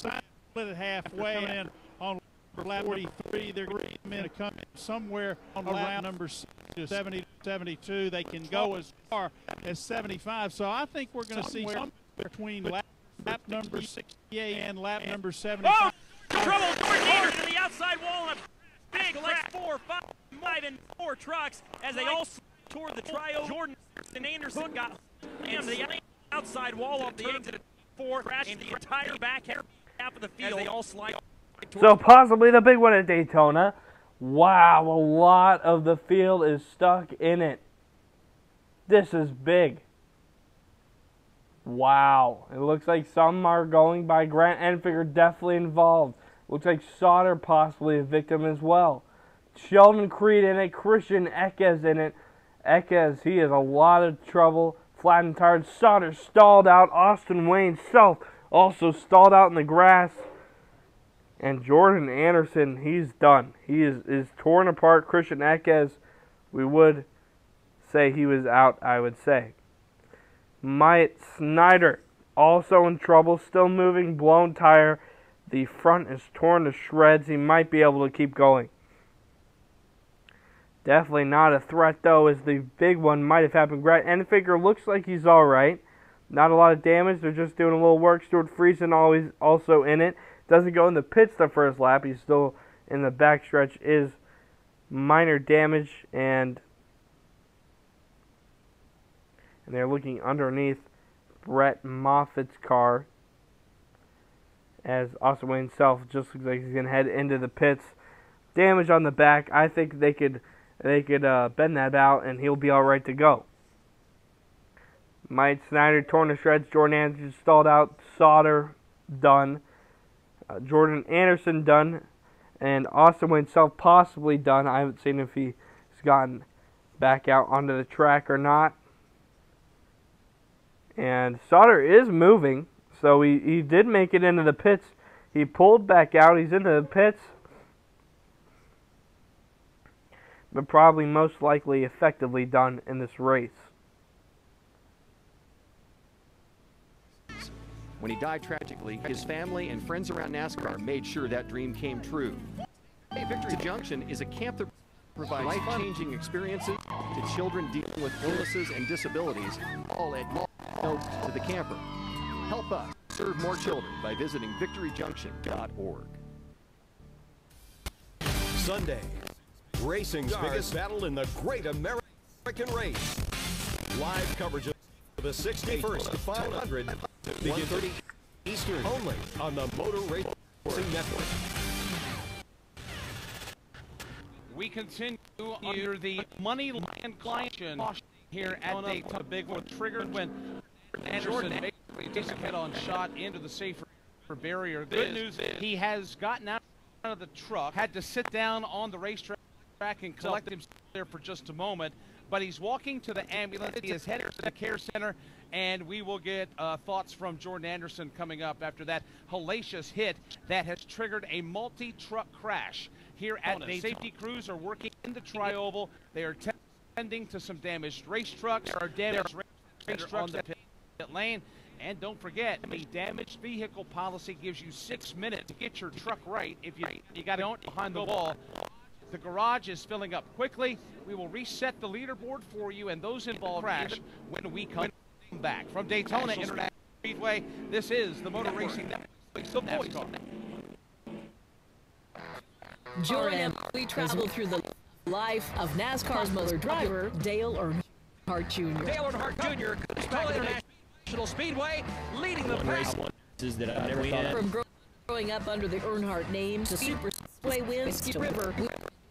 split it halfway, and on lap 43, they're going to come in somewhere around number 70, 72. They can go as far as 75. So I think we're going to see somewhere between lap number 68 and lap number 75. Oh! Trouble! Jordan Anderson the outside wall and a big crash. 4, 5, and 4 trucks as they all toward the trio. Jordan and Anderson got him the outside wall off the exit at 4, crashing the entire back half of the field. As they all slide. So possibly the big one at Daytona. Wow, a lot of the field is stuck in it. This is big. Wow. It looks like some are going by. Grant Enfinger definitely involved. Looks like Sauter possibly a victim as well. Sheldon Creed in it. Christian Eckes in it. Eckes, he has a lot of trouble. Flattened tires. Sauter stalled out. Austin Wayne Self also stalled out in the grass. And Jordan Anderson, he's done. He is torn apart. Christian Eckes, we would say he was out, I would say. Myatt Snyder, also in trouble, still moving, blown tire. The front is torn to shreds. He might be able to keep going. Definitely not a threat, though, as the big one might have happened. Grant Enfinger looks like he's all right. Not a lot of damage. They're just doing a little work. Stuart Friesen always also in it. Doesn't go in the pits the first lap. He's still in the backstretch. Is minor damage, and they're looking underneath Brett Moffitt's car as Austin Wayne Self just looks like he's going to head into the pits. Damage on the back. I think they could bend that out, and he'll be all right to go. Mike Snyder torn to shreds. Jordan Anderson stalled out. Sauter done. Jordan Anderson done, and Austin Wayne Self possibly done. I haven't seen if he's gotten back out onto the track or not. And Sauter is moving, so he did make it into the pits. He pulled back out. He's into the pits, but probably most likely effectively done in this race. When he died tragically, his family and friends around NASCAR made sure that dream came true. Victory Junction is a camp that provides life-changing experiences to children dealing with illnesses and disabilities, all at no to the camper. Help us serve more children by visiting victoryjunction.org. Sunday, racing's biggest battle in the Great American Race. Live coverage of the 61st 500 begins 1:30 Eastern only on the Motor Racing Network. We continue under the money line collection here at Daytona. Big one triggered when Anderson takes a head-on shot into the safer barrier. Good news is he has gotten out of the truck, had to sit down on the racetrack and collect himself there for just a moment. But he's walking to the ambulance. He is headed to the care center, and we will get thoughts from Jordan Anderson coming up after that hellacious hit that has triggered a multi-truck crash here at Daytona. Safety crews are working in the tri-oval. They are tending to some damaged race trucks. There are damaged on the pit lane. And don't forget, the damaged vehicle policy gives you 6 minutes to get your truck right. If you got it behind the wall, the garage is filling up quickly. We will reset the leaderboard for you, and those involved crash when we come back. From Daytona International Speedway, this is the Motor Racing Network, the NASCAR. Join us. We travel through the life of NASCAR's motor driver, Dale Earnhardt Jr. Dale Earnhardt Jr. Daytona International Speedway, leading the pack. From growing up under the Earnhardt name to Super Speedway wins to River,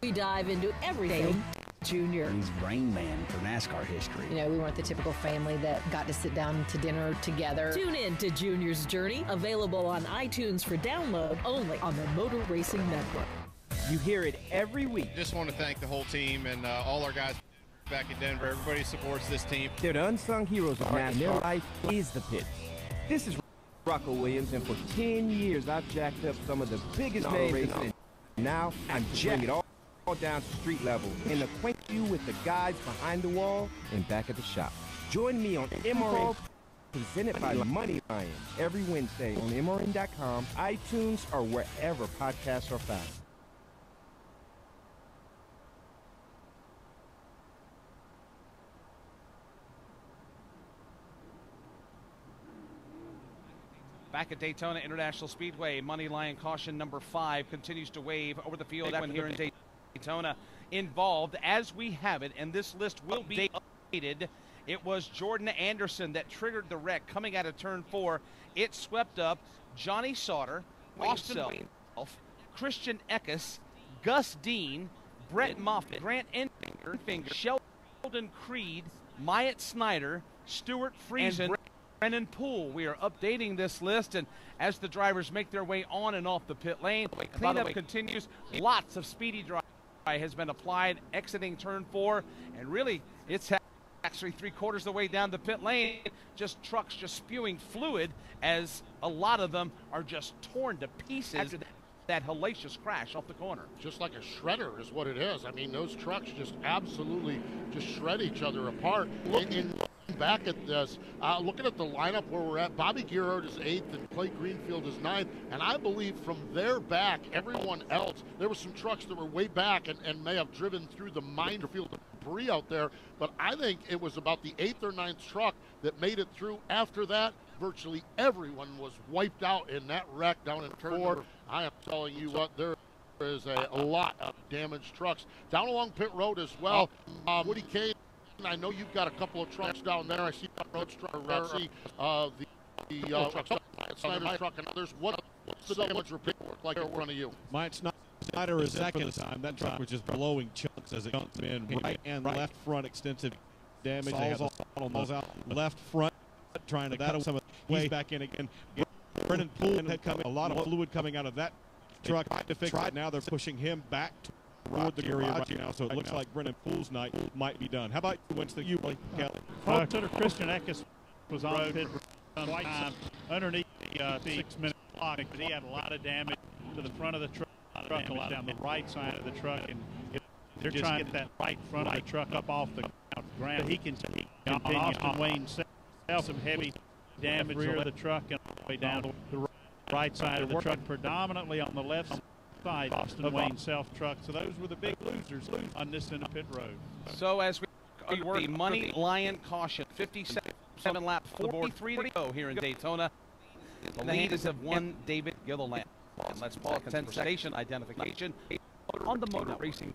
we dive into everything. Junior. He's Rain Man for NASCAR history. You know, we weren't the typical family that got to sit down to dinner together. Tune in to Junior's Journey, available on iTunes for download only on the Motor Racing Network. You hear it every week. Just want to thank the whole team and all our guys back in Denver. Everybody supports this team. They're the unsung heroes of NASCAR. And their life is the pit. This is Rocco Williams, and for 10 years I've jacked up some of the biggest names. Now I'm jacking it all down to street level and acquaint you with the guys behind the wall and back at the shop. Join me on MRN, presented by Money Lion, every Wednesday on MRN.com, iTunes, or wherever podcasts are found. Back at Daytona International Speedway, Money Lion caution number 5 continues to wave over the field. That one here in Daytona involved as we have it, and this list will be updated. It was Jordan Anderson that triggered the wreck coming out of turn 4. It swept up Johnny Sauter, Austin Self, Christian Eckes, Gus Dean, Brett Moffitt, Grant Enfinger, Sheldon Creed, Myatt Snyder, Stuart Friesen, and Brennan Poole. We are updating this list, and as the drivers make their way on and off the pit lane, cleanup continues. Lots of speedy drive has been applied exiting turn 4, and really it's actually 3/4 of the way down the pit lane. Just trucks just spewing fluid as a lot of them are just torn to pieces after that hellacious crash off the corner. Just like a shredder is what it is. I mean, those trucks just absolutely just shred each other apart. Looking back at this, looking at the lineup where we're at, Bobby Gearhart is 8th and Clay Greenfield is 9th. And I believe from their back, everyone else, there were some trucks that were way back and may have driven through the minefield of debris out there. But I think it was about the 8th or 9th truck that made it through. After that, virtually everyone was wiped out in that wreck down in turn 4. I am telling you what, there is a lot of damaged trucks down along pit road as well. Woody Kane, I know you've got a couple of trucks down there. I see the Snyder's truck and others. What's the damage report like in front of you? Myatt Snyder is second this time. That truck was just blowing chunks as it comes in. Right and left front extensive damage. They have the left front trying to cut some of the way back in again. Brennan Poole had a lot of fluid coming out of that truck to fix it. Now they're pushing him back toward the area right now, so it looks like Brennan Poole's night might be done. How about Winston, Kelly? Christian Eckes was on pit for some time underneath the 6-minute clock, but he had a lot of damage to the front of the truck, a lot of damage down the right side of the truck, and they're trying to get that right front of the truck up off the ground. But he can continue. Austin Wayne self some heavy damage rear of the truck and all the way down the right side of the truck, predominantly on the left side, Austin Wayne self truck. So those were the big losers on this end of pit road. So as we work the Money Lion caution, 57 lap, 43 to go here in Daytona. The lead is of one David Gilliland. And let's pause station identification on the Motor Racing.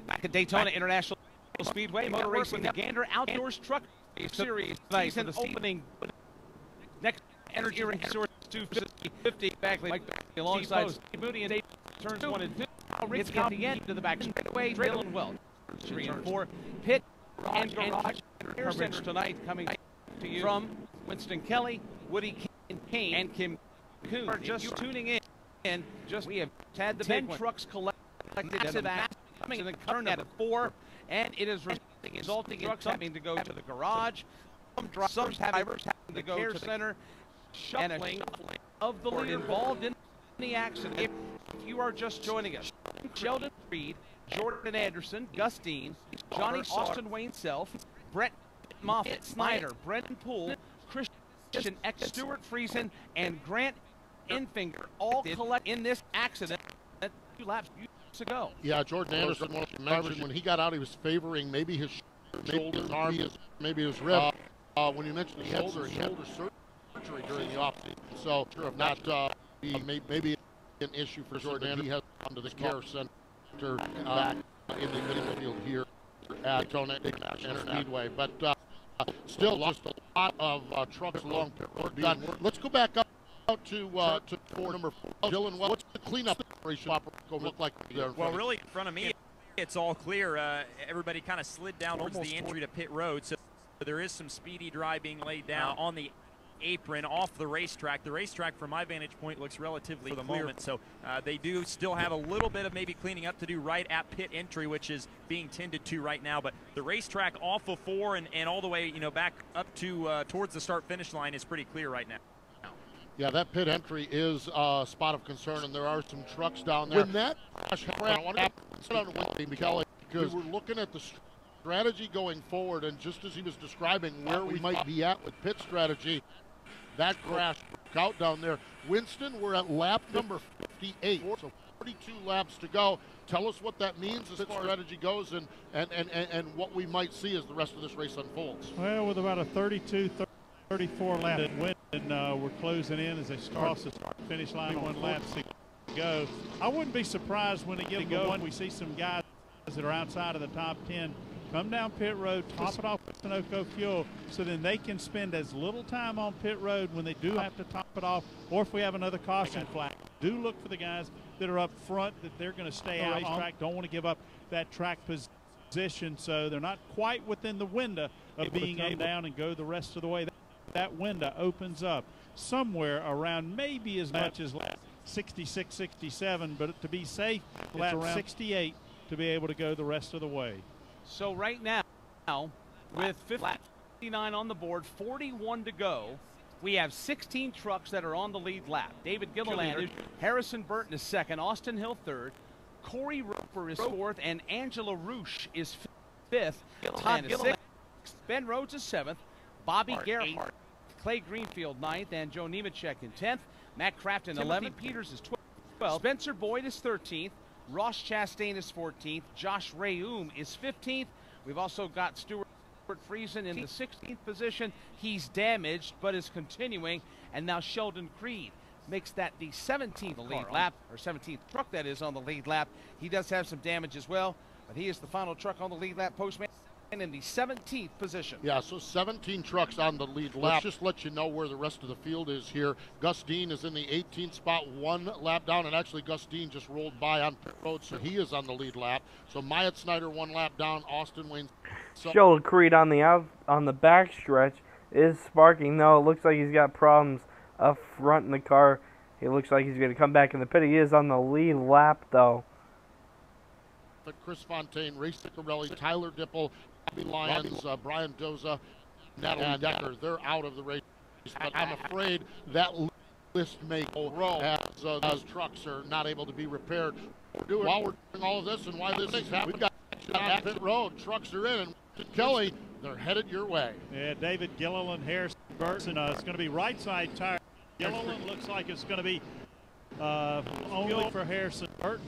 Back at Daytona International Speedway, Motor Racing, the Gander Outdoors Truck Series season opening. Next Energy Resource 250 Bagley alongside Steve Moody and Dave turns 1 and 2. It's at the end to the back straightaway. Dylan Welch 3 and 4. Pit and garage coverage tonight coming to you from Winston Kelly, Woody Kane, and Kim Coon. Just tuning in, and we have had the 10 trucks collected massive coming and then turned at 4, and it is resulting in trucks having to go to the garage, some drivers having to go to the center, shuffling of the lead involved in the action. If you are just joining us, Sheldon Creed, Jordan Anderson, Gus Dean, Johnny Austin Wayne Self, Brett Moffitt, Snyder, Brendan Poole, Christian X, Stuart Friesen, and Grant Enfinger all collect in this accident 2 laps ago. Yeah, Jordan Anderson, one of the drivers, when he got out, he was favoring maybe his shoulder, his arm, maybe his rib. When you mentioned the shoulder, he had shoulder surgery during the offseason. So, if not, maybe an issue for Jordan Anderson. He has come to the care center in the middle field here at Daytona International Speedway. But still, lost a lot of trucks along pit road. Let's go back up to number 4. Dylan, what's the cleanup operation look like there? Well, really, in front of me, it's all clear. Everybody kind of slid down towards the entry to pit road, so there is some speedy dry being laid down on the apron off the racetrack. The racetrack, from my vantage point, looks relatively clear for the moment, so they do still have a little bit of maybe cleaning up to do right at pit entry, which is being tended to right now. But the racetrack off of 4 and all the way, back up to towards the start-finish line is pretty clear right now. Yeah, that pit entry is a spot of concern, and there are some trucks down there. When that crash happened, I want to put on one thing, because we're looking at the strategy going forward, and just as he was describing where we might be at with pit strategy, that crash broke out down there. Winston, we're at lap number 58, so 42 laps to go. Tell us what that means as far as strategy goes, and what we might see as the rest of this race unfolds. Well, with about a 34 lap win, and we're closing in as they cross the finish line, 1 lap to go. I wouldn't be surprised when they get going. We see some guys that are outside of the top 10 come down pit road, top it off with Sunoco fuel, so then they can spend as little time on pit road when they do have to top it off, or if we have another caution flag. Do look for the guys that are up front, that they're going to stay out on track, don't want to give up that track position, so they're not quite within the window of being able to down and go the rest of the way. That window opens up somewhere around maybe as much as lap 66, 67, but to be safe, lap around 68 to be able to go the rest of the way. So right now, with 59 on the board, 41 to go, we have 16 trucks that are on the lead lap. David Gilliland, Harrison Burton is second, Austin Hill third, Corey Roper is fourth, and Angela Roosh is fifth. Todd is sixth, Ben Rhodes is seventh, Bobby Gerhardt, Clay Greenfield ninth, and Joe Nemechek in 10th. Matt Crafton 11th, Peters is 12th, Spencer Boyd is 13th, Ross Chastain is 14th. Josh Rayum is 15th. We've also got Stuart Friesen in the 16th position. He's damaged, but is continuing. And now Sheldon Creed makes that the 17th lead lap, or 17th truck that is on the lead lap. He does have some damage as well, but he is the final truck on the lead lap, Postman in the 17th position. Yeah, so 17 trucks on the lead lap. Let's just let you know where the rest of the field is here. Gus Dean is in the 18th spot, 1 lap down, and actually Gus Dean just rolled by on pit road, so he is on the lead lap. So Myatt Snyder 1 lap down, Austin Wayne. Sheldon Creed on the back stretch is sparking. No, it looks like he's got problems up front in the car. He looks like he's going to come back in the pit. He is on the lead lap, though. Chris Fontaine, Ray Ciccarelli, Tyler Dipple, Bobby Lyons, Brian Doza, Natalie Decker, they're out of the race. But I'm afraid that list may grow as trucks are not able to be repaired. While we're doing all of this and why this is happening, we've got at pit road. Trucks are in, and Kelly, they're headed your way. Yeah, David Gilliland, Harrison Burton. It's going to be right side tire. Gilliland looks like it's going to be only for Harrison Burton.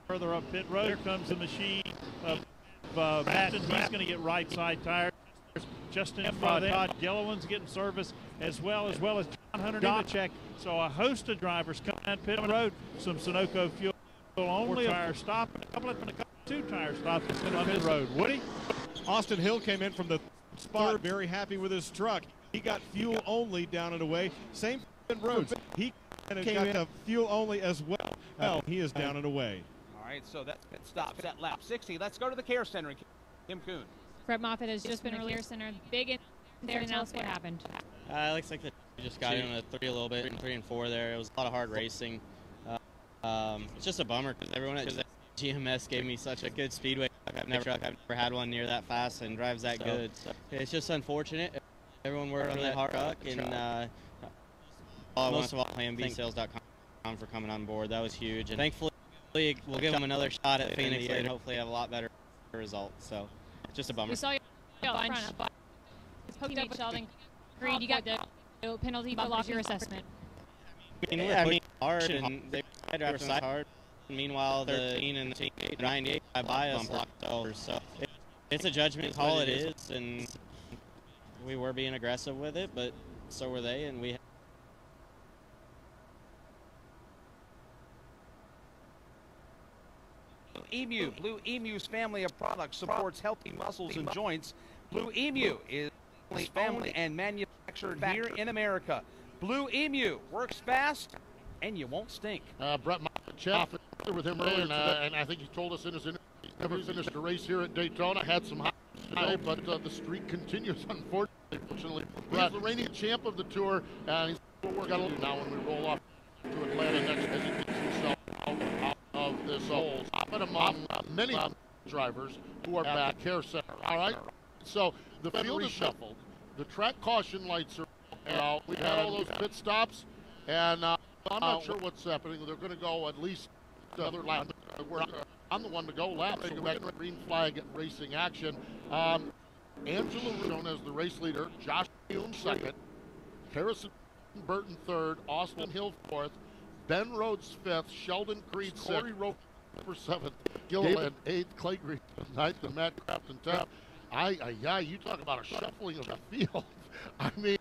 Further up pit road, here comes the machine of Matton. He's going to get right side tires. Just in front of Todd Gilliland's getting service as well as John Hunter Nemechek. So a host of drivers coming down pit road. Some Sunoco fuel only, a tire stop, and a couple of 2 tire stops on pit road. Woody? Austin Hill came in from the spot, very happy with his truck. He got fuel only down and away. Same Ben Rhodes. He came in the fuel only as well. He is down and away. All right, so that stops at lap 60. Let's go to the care center. Kim Kuhn. Brett Moffitt has just been in the care center. Big in there. Tell us what happened. It looks like they just got in a 3 a little bit, and 3 and 4 there. It was a lot of hard racing. It's just a bummer because everyone at GMS gave me such a good speedway. I've never had one near that fast and drives that good. So it's just unfortunate. Everyone worked really hard, and most of all, MBSales.com for coming on board. That was huge, and thankfully we'll give them another shot at Phoenix later. Hopefully, have a lot better results. So, just a bummer. We saw you out front. Teammate Sheldon Creed, you got the penalty. But what's your assessment? I mean, hard, and they tried to hard. Meanwhile, the 13 and the 98 by us blocked over. So it's a judgment call. It is, and we were being aggressive with it, but so were they, and we. Emu. Blue Emu's family of products supports healthy muscles and joints. Blue Emu is owned and manufactured here in America. Blue Emu works fast, and you won't stink. Brett Moffitt with him earlier, and I think he told us in his interview he's never finished a race here at Daytona. Had some high today, but the streak continues, unfortunately. He's the reigning champ of the tour, and he's what we're going to do now when we roll off to Atlanta next as he gets himself out of this hole. But among many drivers who are back care center. All right, so the field is shuffled. The track caution lights are out. We've had all those pit stops, and I'm not sure what's happening. They're going to go at least another lap. I'm the one to go lap. So go back to green flag racing action. Angela Rudon as the race leader. Josh Hume second. Harrison Burton third. Austin Hill fourth. Ben Rhodes fifth. Sheldon Creed sixth. Corey Roper seventh. Gilliland eighth. Clay Green ninth. And Matt Crafton 10th. Yeah, you talk about a shuffling of the field. I mean,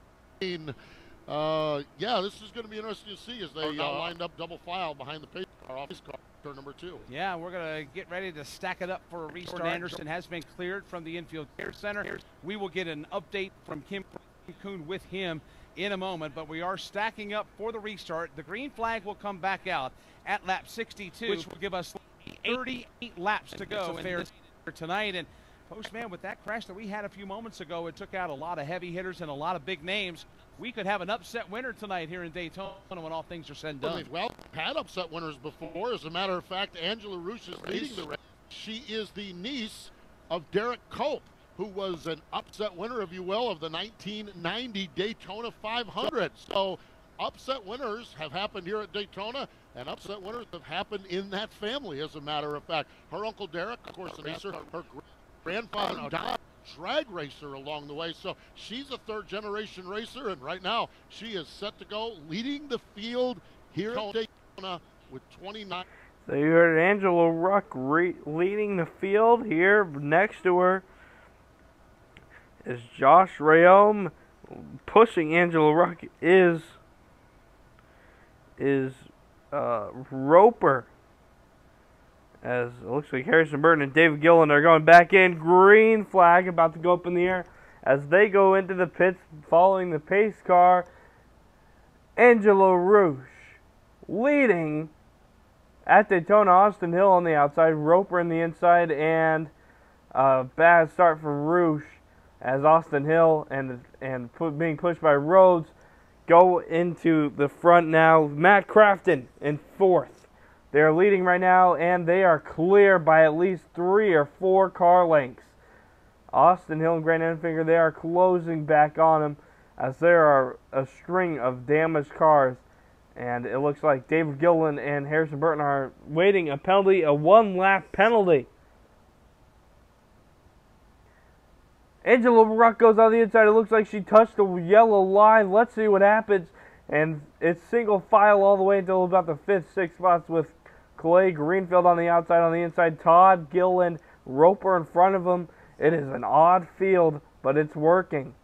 yeah, this is going to be interesting to see as they lined up double file behind the pace car off his car, turn number 2. Yeah, we're going to get ready to stack it up for a restart. Anderson has been cleared from the infield care center. We will get an update from Kim Kuhn with him in a moment, but we are stacking up for the restart. The green flag will come back out at lap 62, which will give us 38 laps to go in tonight. And Postman, with that crash that we had a few moments ago, it took out a lot of heavy hitters and a lot of big names. We could have an upset winner tonight here in Daytona when all things are said and done. Well, had upset winners before. As a matter of fact, Angela Roosh is leading the race. She is the niece of Derek Cope, who was an upset winner, if you will, of the 1990 Daytona 500. So upset winners have happened here at Daytona, and upset winners have happened in that family, as a matter of fact. Her uncle Derek, of course, a racer. Her grandfather, Don, drag racer along the way. So she's a third-generation racer, and right now she is set to go leading the field here at Daytona with 29. So you heard Angela Ruck leading the field. Here next to her is Josh Rayom. Pushing Angela Ruck is Roper. As it looks like Harrison Burton and David Gillen are going back in. Green flag about to go up in the air as they go into the pits following the pace car. Angela Roosh leading at Daytona. Austin Hill on the outside, Roper in the inside, and a bad start for Roosh as Austin Hill and being pushed by Rhodes go into the front now. Matt Crafton in fourth. They are leading right now, and they are clear by at least 3 or 4 car lengths. Austin Hill and Grant Enfinger, they are closing back on him as there are a string of damaged cars. And it looks like David Gillen and Harrison Burton are waiting a penalty, a 1-lap penalty. Angela Ruck goes on the inside. It looks like she touched the yellow line. Let's see what happens. And it's single file all the way until about the 5th, 6th spots with Clay Greenfield on the outside. On the inside, Todd Gillen, Roper in front of him. It is an odd field, but it's working.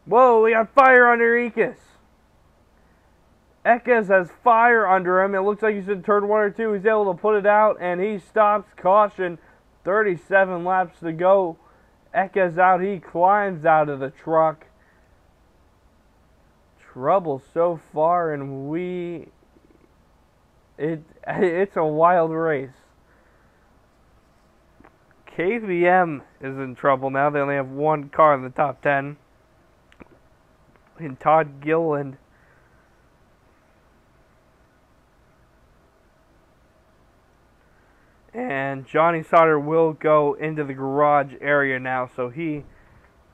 Whoa, we got fire under Ekes. Ekes has fire under him. It looks like he's in turn 1 or 2. He's able to put it out, and he stops. Caution. 37 laps to go. Ekes out. He climbs out of the truck. Trouble so far, and it's a wild race. KVM is in trouble now. They only have 1 car in the top 10. And Todd Gilland And Johnny Sauter will go into the garage area now, so he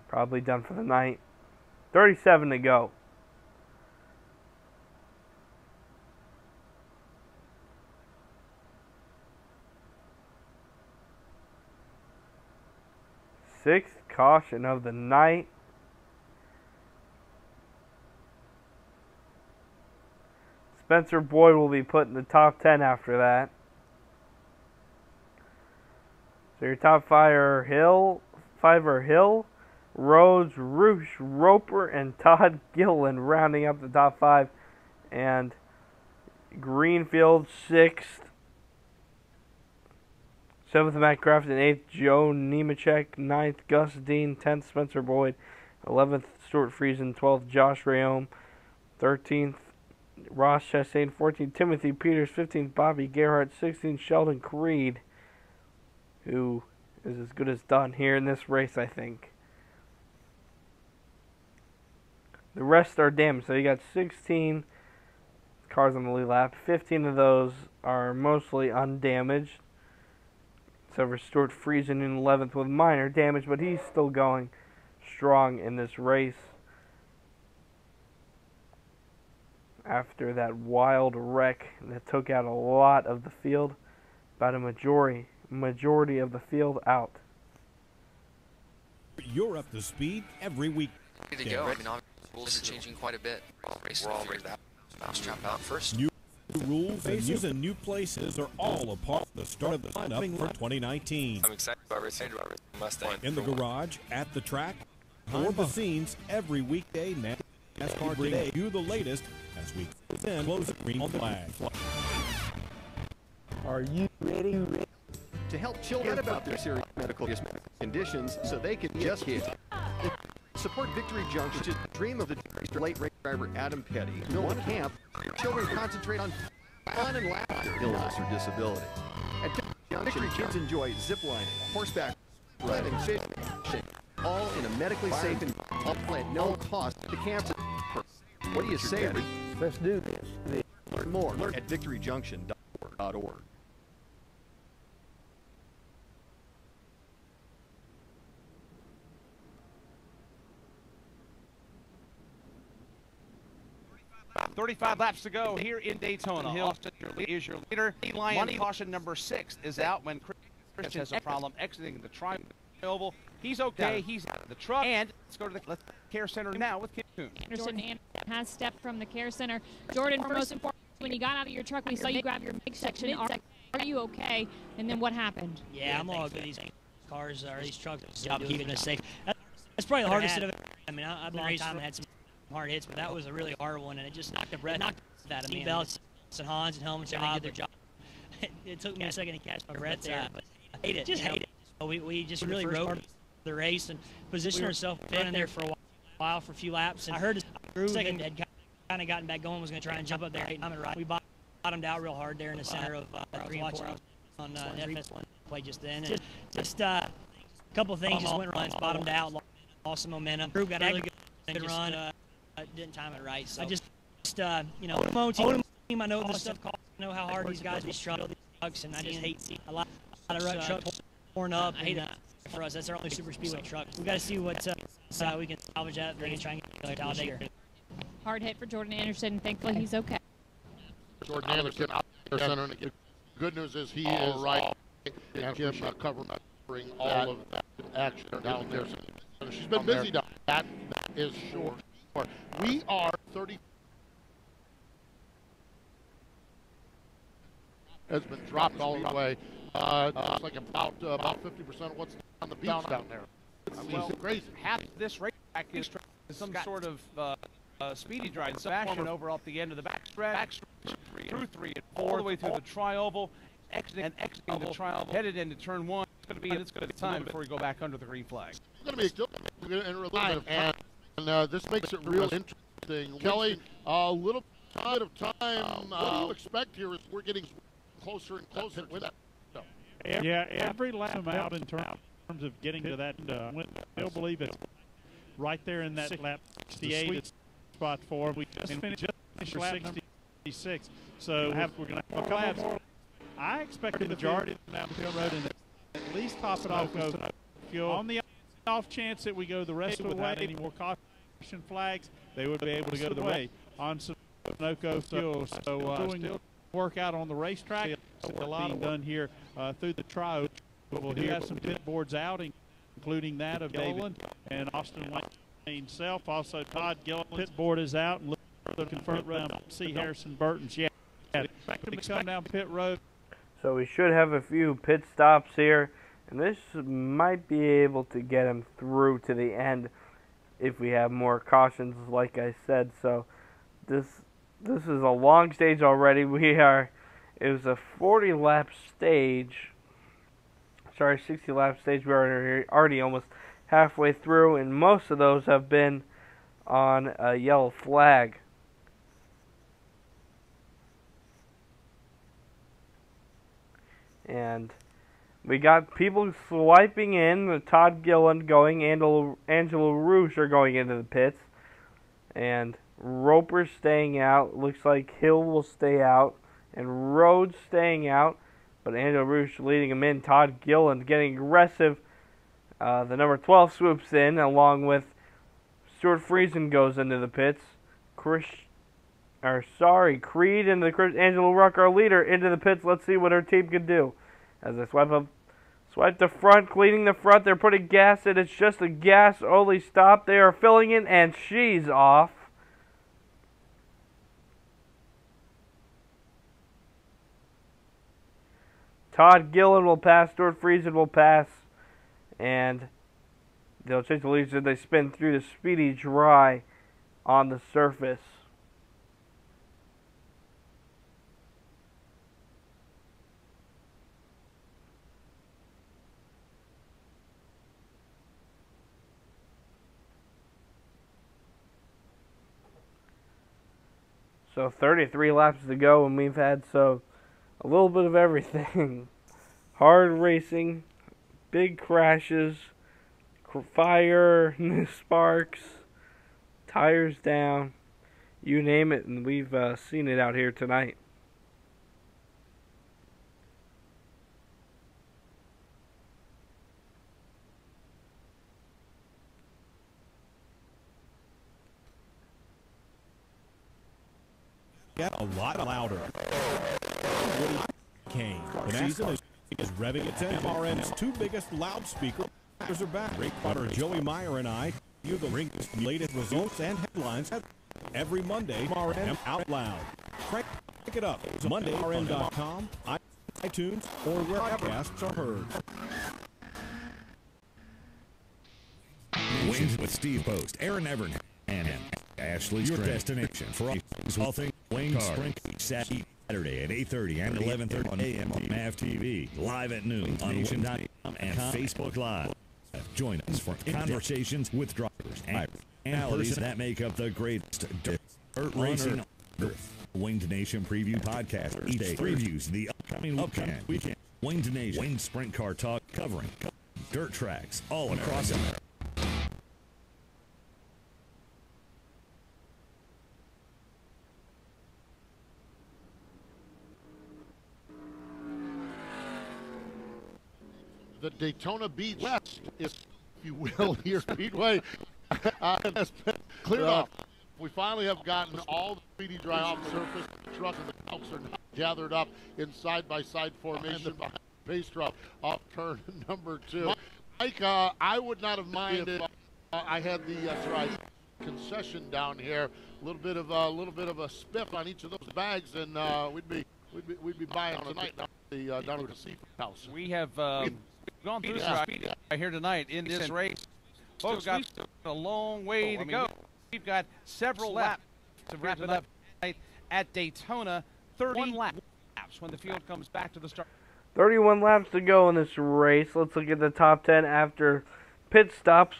probably done for the night. 37 to go. Sixth caution of the night. Spencer Boyd will be put in the top 10 after that. So your top five are Hill, Rhodes, Roosh, Roper, and Todd Gillen rounding up the top 5. And Greenfield 6th. 7th, Matt Crafton. 8th, Joe Nemechek. 9th, Gus Dean. 10th, Spencer Boyd. 11th, Stuart Friesen. 12th, Josh Rayome. 13th, Ross Chastain. 14th, Timothy Peters. 15th, Bobby Gerhardt. 16th, Sheldon Creed, who is as good as done here in this race, I think. The rest are damaged. So you got 16 cars on the lead lap. 15 of those are mostly undamaged, except for Stuart Friesen in 11th with minor damage, but he's still going strong in this race after that wild wreck that took out a lot of the field. About a majority of the field out. You're up to speed every week. Ready to go. I mean, rules are changing quite a bit. We're all ready to mousetrap out first. New rules and new places are all a part of the start of the lineup for 2019. I'm excited about racing Mustang. In the garage, at the track, behind the scenes, every weekday NASCAR bring you the latest as we then close the green flag. Are you ready? To help children about their serious medical conditions so they can just hit. Support Victory Junction, which is the dream of the late race driver Adam Petty. Build a camp where children concentrate on fun and laughter, illness or disability. At Victory Junction, kids enjoy ziplining, horseback riding, fishing, all in a medically safe and at no cost. The camps. What do you say? Let's do this. Learn more at victoryjunction.org. .35 laps to go here in Daytona. Austin is your leader. Line caution number 6 is out when Chris has a problem exiting the tri-oval. He's okay. He's out of the truck. And let's go to the care center now with Kim Kuhn. Anderson has stepped from the care center. Jordan, most important, when you got out of your truck, we saw you grab your mid section. Are you okay? And then what happened? Yeah, I'm all good. These cars or these trucks, job keeping us safe. That's probably the hardest of it. I mean, I've been racing and had some hard hits, but that was a really hard one, and it just knocked the breath out of me. Belts and Hans and helmets, they did their job. It took me a second to catch my breath there, but I hate it. Just hate it. We just really rode the race and positioned ourselves in there for a while, for a few laps. And I heard his second had kind of gotten back going, was going to try and jump up there. We bottomed out real hard there in the center of 3 and 4 on FS play just then. And just a couple of things just went wrong. Bottomed out, lost some momentum. Crew got a really good run. Didn't time it right. So I just you know, my own team, I know this stuff. I know how hard these guys struggle these trucks, and I just hate a lot of trucks torn up. I hate that for us. That's our only super speedway truck. We got to see what we can salvage that and try and get a Talladega. Hard hit for Jordan Anderson. Thankfully, he's okay. Jordan Anderson out there center. Good news is he is right, and Kim covering all of that action down there. So she's been busy down there. That is sure. We are 30. Has been dropped all the way. It's like about 50% of what's on the beach down there. It's crazy. Half this racetrack is some sort of speedy drive fashion over off the end of the backstretch through 3 and 4 all the way through the tri-oval, exiting the tri-oval, headed into turn 1. It's going to be time before we go back under the green flag. It's going to be a little bit of time. And this makes it real interesting. Kelly, a little bit of time. What do you expect here as we're getting closer and closer to that? Yeah, every lap out in terms of getting to that window. I believe it's right there in that lap 68 spot for. We just finished lap 66. So we're going to have 4 laps. I expect the majority of them down pit road and at least top it off with fuel. On the off chance that we go the rest of the way, any more caution flags, they would be able to go the way on Sunoco fuel. So doing work out on the racetrack, a lot being done here through the tri. We'll have some pit boards out, including that of David and Austin Wayne himself. Also, Todd Gillen pit board is out and looking for it around C. Harrison Burton's. Yeah, expect him to come down pit road. So we should have a few pit stops here, and this might be able to get him through to the end if we have more cautions, like I said. So this is a long stage already. It was a 40-lap stage. Sorry, 60-lap stage. We're already almost halfway through, and most of those have been on a yellow flag. And we got people swiping in. Todd Gillen going, Angelo Rouge are going into the pits, and Roper staying out. Looks like Hill will stay out, and Rhodes staying out. But Angelo Rouge leading him in. Todd Gillen getting aggressive. The number 12 swoops in, along with Stuart Friesen goes into the pits. Creed into the Angela Ruck, our leader, into the pits. Let's see what her team can do. As they swipe the front, cleaning the front. They're putting gas in. It's just a gas-only stop. They are filling in, and she's off. Todd Gillen will pass. Stuart Friesen will pass. And they'll change the leads as they spin through the speedy dry on the surface. So 33 laps to go, and we've had a little bit of everything. Hard racing, big crashes, fire, sparks, tires down, you name it, and we've seen it out here tonight. Get a lot louder. Kane. The season is revving at 10. MRN's two biggest loudspeakers are back. Rick Potter, Joey Meyer, and I view the ring's latest results and headlines every Monday. MRN Out Loud. Crank it up. MondayMRN.com, iTunes, or where podcasts are heard. Wings with Steve Post, Aaron Evern, and Ashley, your destination for all things Wayne Sprint, Saturday at 8:30 and 11:30 a.m. on MAV TV, live at noon on Nation.com and Facebook Live. Join us for conversations with drivers and personalities that make up the greatest dirt racing on earth. Winged Nation Preview Podcast each day previews the upcoming weekend. Winged Nation, Wayne Sprint Car Talk, covering dirt tracks all across America. The Daytona Beach West is, if you will, here Speedway has been cleared up. We finally have gotten all the speedy dry off the surface. The truck and the house are now gathered up in side-by-side formation behind the pace truck off turn number 2. Mike, I would not have minded if I had the concession down here. A little bit of a spiff on each of those bags, and we'd be buying tonight down at the Seafood House. We have gone through right here tonight in this race. Folks, got a long way to go. We've got several laps to wrap it up at Daytona. 31 laps when the field comes back to the start. 31 laps to go in this race. Let's look at the top 10 after pit stops.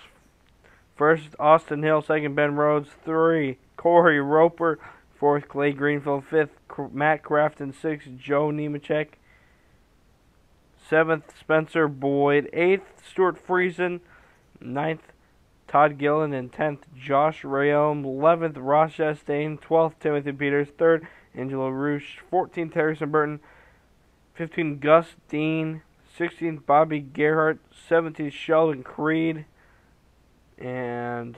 First, Austin Hill. Second, Ben Rhodes. 3, Corey Roper. 4th, Clay Greenfield. 5th, Matt Crafton. 6th, Joe Nemechek. 7th, Spencer Boyd. 8th, Stuart Friesen. 9th, Todd Gillen. And 10th, Josh Rayom. 11th, Ross Chastain. 12th, Timothy Peters. 3rd, Angelo Rouge. 14th, Harrison Burton. 15, Gus Dean. 16, Bobby Gerhardt. 17, Sheldon Creed. And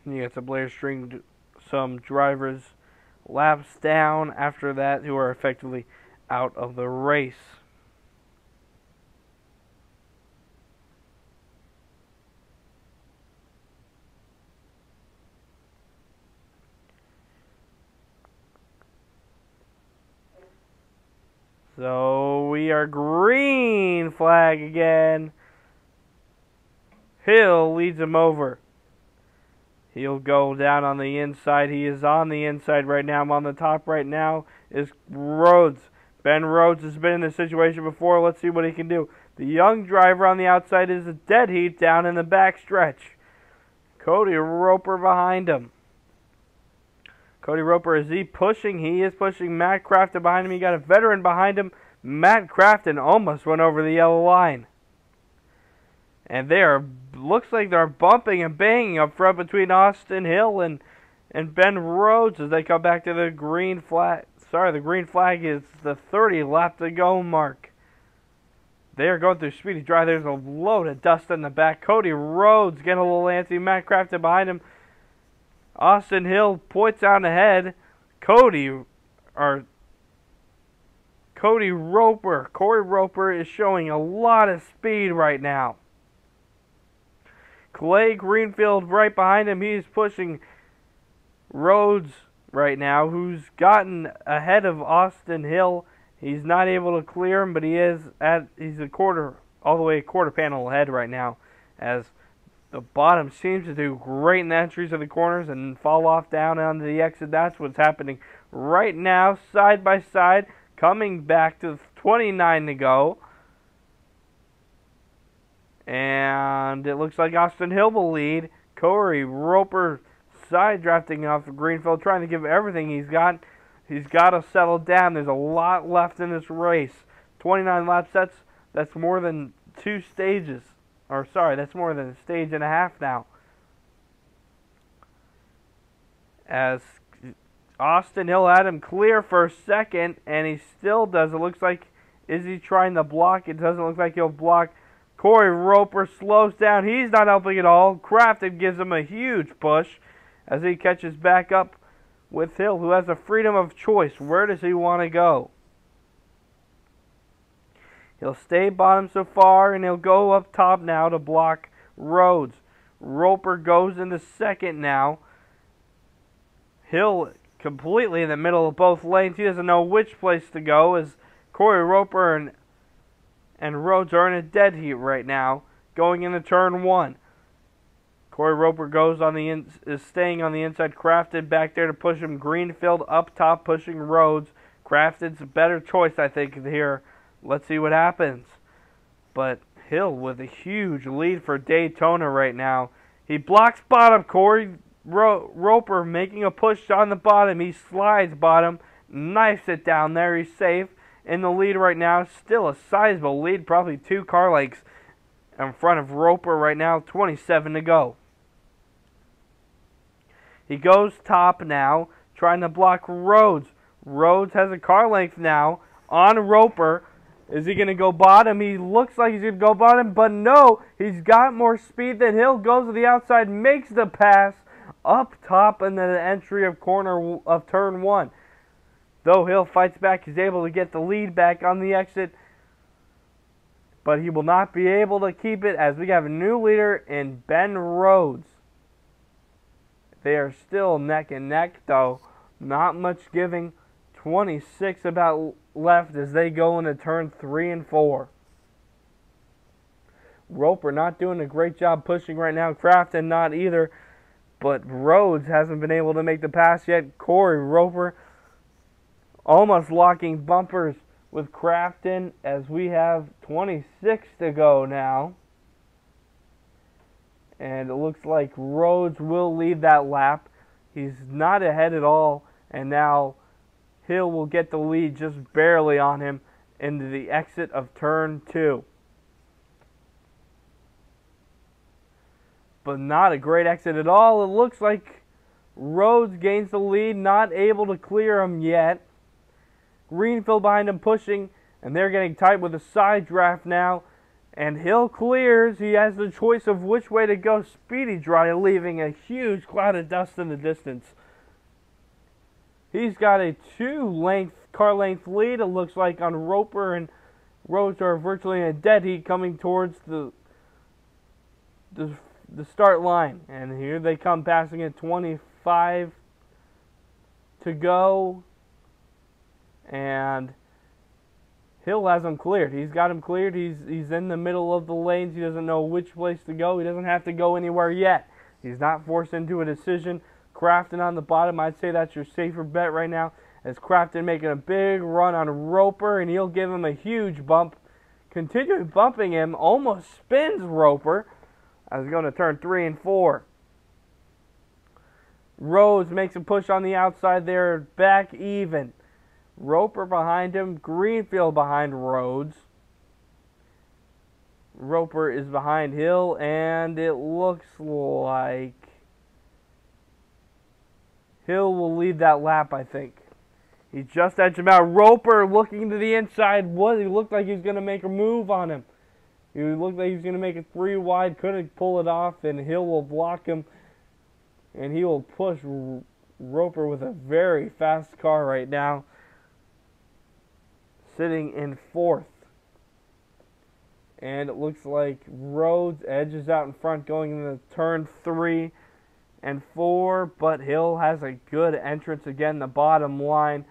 you got the Blair string some drivers laps down after that who are effectively out of the race. So we are green flag again. Hill leads him over. He'll go down on the inside. He is on the inside right now. On the top right now is Rhodes. Ben Rhodes has been in this situation before. Let's see what he can do. The young driver on the outside is a dead heat down in the back stretch. Cody Roper behind him. Cody Roper, is he pushing? He is pushing. Matt Crafton behind him. He got a veteran behind him. Matt Crafton almost went over the yellow line. And looks like they're bumping and banging up front between Austin Hill and Ben Rhodes as they come back to the green flag. Sorry, the green flag is the 30 lap to go mark. They are going through speedy dry. There's a load of dust in the back. Cody Rhodes getting a little antsy. Matt Crafton behind him. Austin Hill points out ahead. Corey Roper is showing a lot of speed right now. Clay Greenfield right behind him. He's pushing Rhodes right now, who's gotten ahead of Austin Hill. He's not able to clear him, but he's all the way a quarter panel ahead right now, as the bottom seems to do great in the entries of the corners and fall off down onto the exit. That's what's happening right now, side by side, coming back to 29 to go. And it looks like Austin Hill will lead. Corey Roper side drafting off of Greenfield, trying to give everything he's got. He's got to settle down. There's a lot left in this race. 29 lap sets. That's more than 2 stages. Or sorry, that's more than a stage and a half now. As Austin Hill had him clear for a second, and he still does. It looks like, is he trying to block? It doesn't look like he'll block. Corey Roper slows down. He's not helping at all. Crafton gives him a huge push as he catches back up with Hill, who has the freedom of choice. Where does he want to go? He'll stay bottom so far, and he'll go up top now to block Rhodes. Roper goes into second now. Hill completely in the middle of both lanes. He doesn't know which place to go, as Corey Roper and Rhodes are in a dead heat right now, going into turn 1. Corey Roper is staying on the inside. Crafton back there to push him. Greenfield up top pushing Rhodes. Crafton's a better choice, I think, here. Let's see what happens. But Hill with a huge lead for Daytona right now. He blocks bottom. Corey Roper making a push on the bottom. He slides bottom, knifes it down there. He's safe in the lead right now. Still a sizable lead, probably 2 car lengths in front of Roper right now. 27 to go. He goes top now, trying to block Rhodes. Rhodes has a car length now on Roper. Is he going to go bottom? He looks like he's going to go bottom, but no. He's got more speed than Hill. Goes to the outside, makes the pass up top in the entry of turn 1. Though Hill fights back, he's able to get the lead back on the exit. But he will not be able to keep it, as we have a new leader in Ben Rhodes. They are still neck and neck, though. Not much giving. 26 about left as they go into turn 3 and 4. Roper not doing a great job pushing right now. Crafton not either. But Rhodes hasn't been able to make the pass yet. Corey Roper almost locking bumpers with Crafton as we have 26 to go now. And it looks like Rhodes will lead that lap. He's not ahead at all. And now Hill will get the lead just barely on him into the exit of turn 2. But not a great exit at all. It looks like Rhodes gains the lead, not able to clear him yet. Greenfield behind him pushing, and they're getting tight with a side draft now. And Hill clears. He has the choice of which way to go. Speedy Dry leaving a huge cloud of dust in the distance. He's got a 2 car length lead, it looks like, on Roper, and Rhodes are virtually in a dead heat coming towards the start line. And here they come, passing at 25 to go. And Hill has him cleared. He's got him cleared. He's in the middle of the lanes. He doesn't know which place to go. He doesn't have to go anywhere yet. He's not forced into a decision. Crafton on the bottom. I'd say that's your safer bet right now, as Crafton making a big run on Roper, and he'll give him a huge bump. Continuing bumping him, almost spins Roper as he's going to turn 3 and 4. Rhodes makes a push on the outside there, back even. Roper behind him, Greenfield behind Rhodes. Roper is behind Hill, and it looks like Hill will lead that lap, I think. He just edged him out. Roper looking to the inside. He looked like he was going to make a move on him. He looked like he was going to make it 3 wide. Couldn't pull it off, and Hill will block him. And he will push Roper with a very fast car right now, sitting in 4th. And it looks like Rhodes edges out in front going into turn 3 and 4, but Hill has a good entrance again, the bottom line.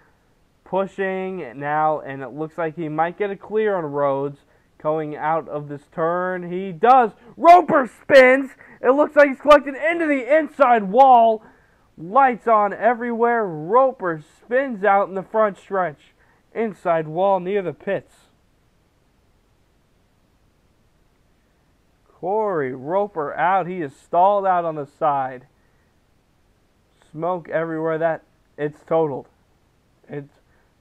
Pushing now, and it looks like he might get a clear on Rhodes going out of this turn. He does. Roper spins. It looks like he's collected into the inside wall. Lights on everywhere. Roper spins out in the front stretch. Inside wall near the pits. Corey Roper out. He is stalled out on the side. Smoke everywhere. It's totaled. It's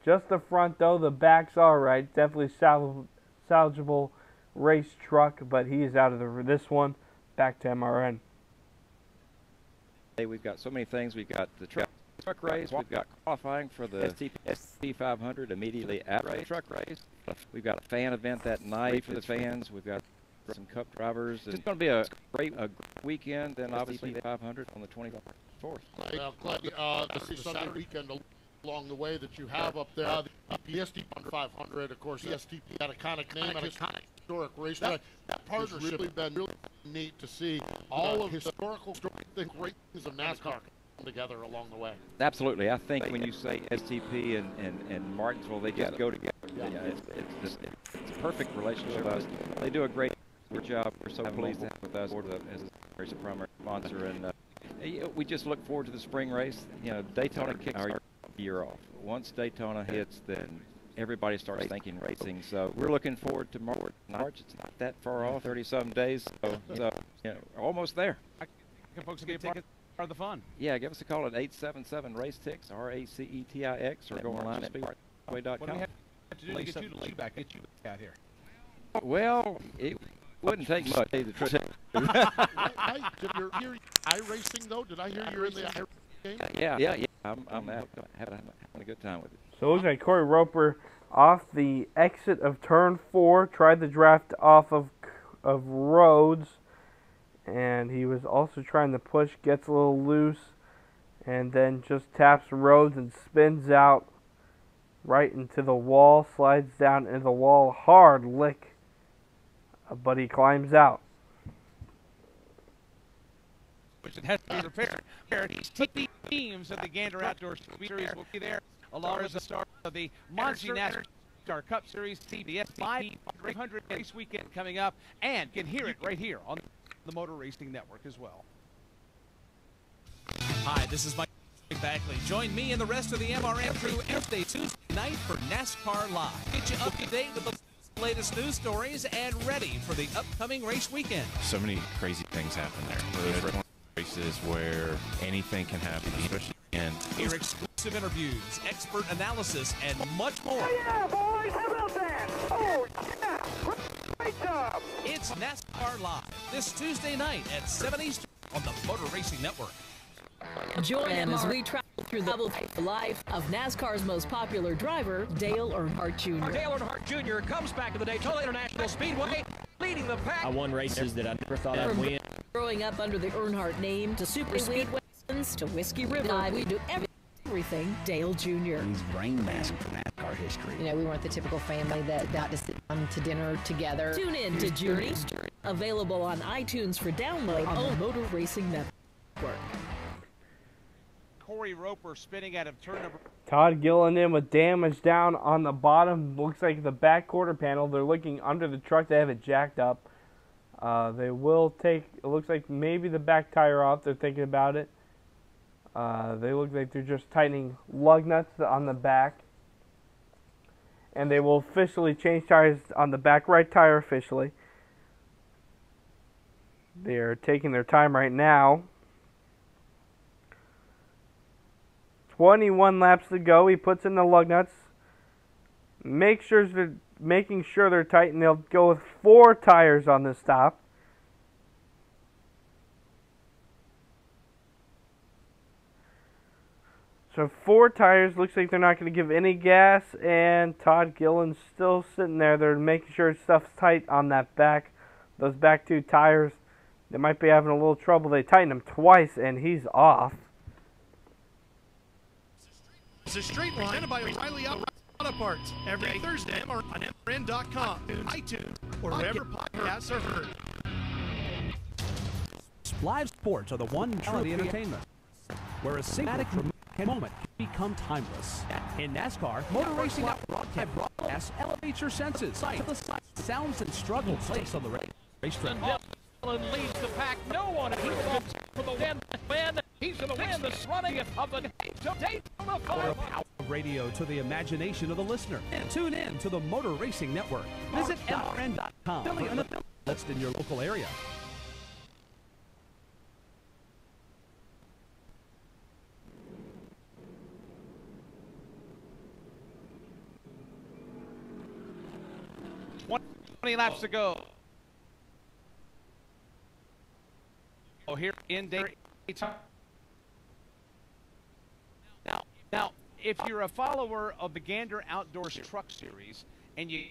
just the front though. The back's all right. Definitely salvageable race truck, but he is out of this one. Back to MRN. Hey, we've got so many things. We've got the truck race. We've got qualifying for the STP 500 immediately after the truck race. We've got a fan event that night for the fans. We've got some cup drivers. It's going to be a great weekend. Then obviously 500 on the 24th. Well, glad to see Sunday weekend along the way that you have up there. The STP 500, of course, the STP had a iconic name and a historic race. That partnership has really been really neat to see all of historical great things of NASCAR come together along the way. Absolutely. I think when you say STP and Martinsville, they just go together. Yeah, it's a perfect relationship. They do a great job. We're so pleased to have with us as a primary sponsor, and we just look forward to the spring race. You know, Daytona kicks our year off. Once Daytona hits, then everybody starts thinking racing. So we're looking forward to March. It's not that far off, 30-some days. So you know, almost there. Can folks get part of the fun? Yeah, give us a call at 877-RACETIX, RACETIX, or go online at speedway.com. What do we have to do to get you back out here? Well, it wouldn't take much. Did you hear iRacing though? Did I hear you're in the iRacing game? Yeah. I'm having a good time with it. So it looks like Corey Roper off the exit of turn 4, tried the draft off of Rhodes, and he was also trying to push, gets a little loose, and then just taps Rhodes and spins out right into the wall, slides down into the wall, hard lick, but he climbs out. Which it has to be repaired. These teams of the Gander Outdoor Speed Series will be there, along with the start of the Monty NASCAR Cup Series, TBS 500 race weekend coming up, and can hear it right here on the Motor Racing Network as well. Hi, this is Mike Backley. Join me and the rest of the MRN crew every Tuesday night for NASCAR Live. Get you up to date with the latest news stories and ready for the upcoming race weekend. So many crazy things happen there. There's races where anything can happen, especially in. Hear exclusive interviews, expert analysis, and much more. Yeah, boys, how about that? Oh, yeah, great job. It's NASCAR Live this Tuesday night at 7 Eastern on the Motor Racing Network. Join him as we travel through the life of NASCAR's most popular driver, Dale Earnhardt Jr. Dale Earnhardt Jr. comes back to the Daytona International Speedway, leading the pack. I won races that I never thought I'd win. Growing up under the Earnhardt name, to super speedways, to Whiskey River, we do everything Dale Jr. He's brain mask for NASCAR history. You know, we weren't the typical family that got to sit down to dinner together. Tune in to Journey's Journey, available on iTunes for download on the Motor Racing Network. Corey Roper spinning out of turn number. Todd Gillen in with damage down on the bottom. Looks like the back quarter panel. They're looking under the truck. They have it jacked up. They will take, it looks like maybe the back tire off. They're thinking about it. They look like they're just tightening lug nuts on the back. And they will officially change tires on the back right tire officially. They're taking their time right now. 21 laps to go. He puts in the lug nuts. Making sure they're tight, and they'll go with 4 tires on this stop. So 4 tires. Looks like they're not going to give any gas, and Todd Gillen's still sitting there. They're making sure stuff's tight on that back. Those back 2 tires, they might be having a little trouble. They tightened him twice, and he's off. It's a straight line presented by O'Reilly Auto Parts every Thursday on MRN.com, iTunes, or wherever podcasts are heard. Live sports are the one true entertainment, where a cinematic moment can become timeless. In NASCAR, Motor Racing broadcast elevates your senses to the sounds and struggles placed on the racetrack. Dillon leads the pack. No one is for the win. He's going to win this running of the Daytona 500. Power radio to the imagination of the listener. And tune in to the Motor Racing Network. Visit MRN.com for an list in your local area. One 20 laps to go. Oh, here in Daytona. Now, if you're a follower of the Gander Outdoors Truck Series and you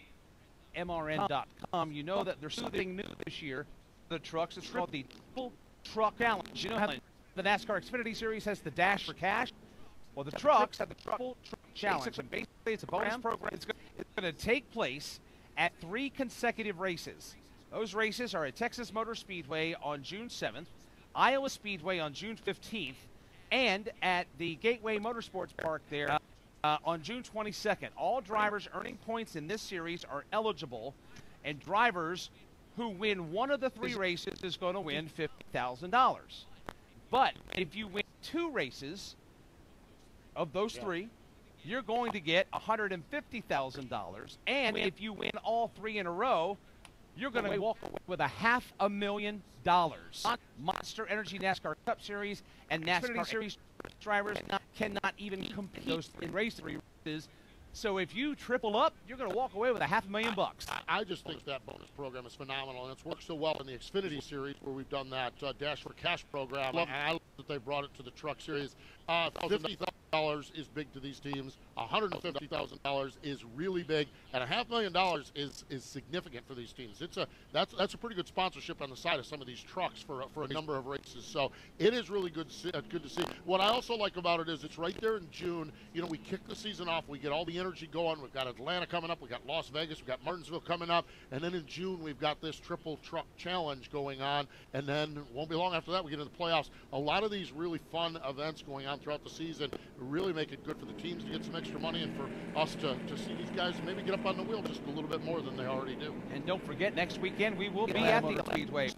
MRN.com, you know that there's something new this year. The trucks, it's called the Triple Truck Challenge. You know how the NASCAR Xfinity Series has the Dash for Cash? Well, the trucks have the Triple Truck Challenge. And basically, it's a bonus program. It's going to take place at 3 consecutive races. Those races are at Texas Motor Speedway on June 7th, Iowa Speedway on June 15th, and at the Gateway Motorsports Park there on June 22nd. All drivers earning points in this series are eligible, and drivers who win one of the 3 races is going to win $50,000. But if you win 2 races of those 3, you're going to get $150,000. And if you win all 3 in a row, you're going to walk away with $500,000. Monster Energy NASCAR Cup Series and NASCAR Series drivers cannot even compete those 3 races. So if you triple up, you're going to walk away with $500,000. I just think that bonus program is phenomenal, and it's worked so well in the Xfinity Series where we've done that Dash for Cash program. I love that they brought it to the Truck Series. $50,000 is big to these teams. $150,000 is really big, and $500,000 is significant for these teams. That's a pretty good sponsorship on the side of some of these trucks for a number of races. So it is really good to see. What I also like about it is it's right there in June. You know, we kick the season off. We get all the energy going. We've got Atlanta coming up. We've got Las Vegas. We've got Martinsville coming up, and then in June we've got this Triple Truck Challenge going on, and then it won't be long after that we get into the playoffs. A lot of these really fun events going on throughout the season really make it good for the teams to get some extra money and for us to see these guys maybe get up on the wheel just a little bit more than they already do. And don't forget, next weekend we will be at the Speedway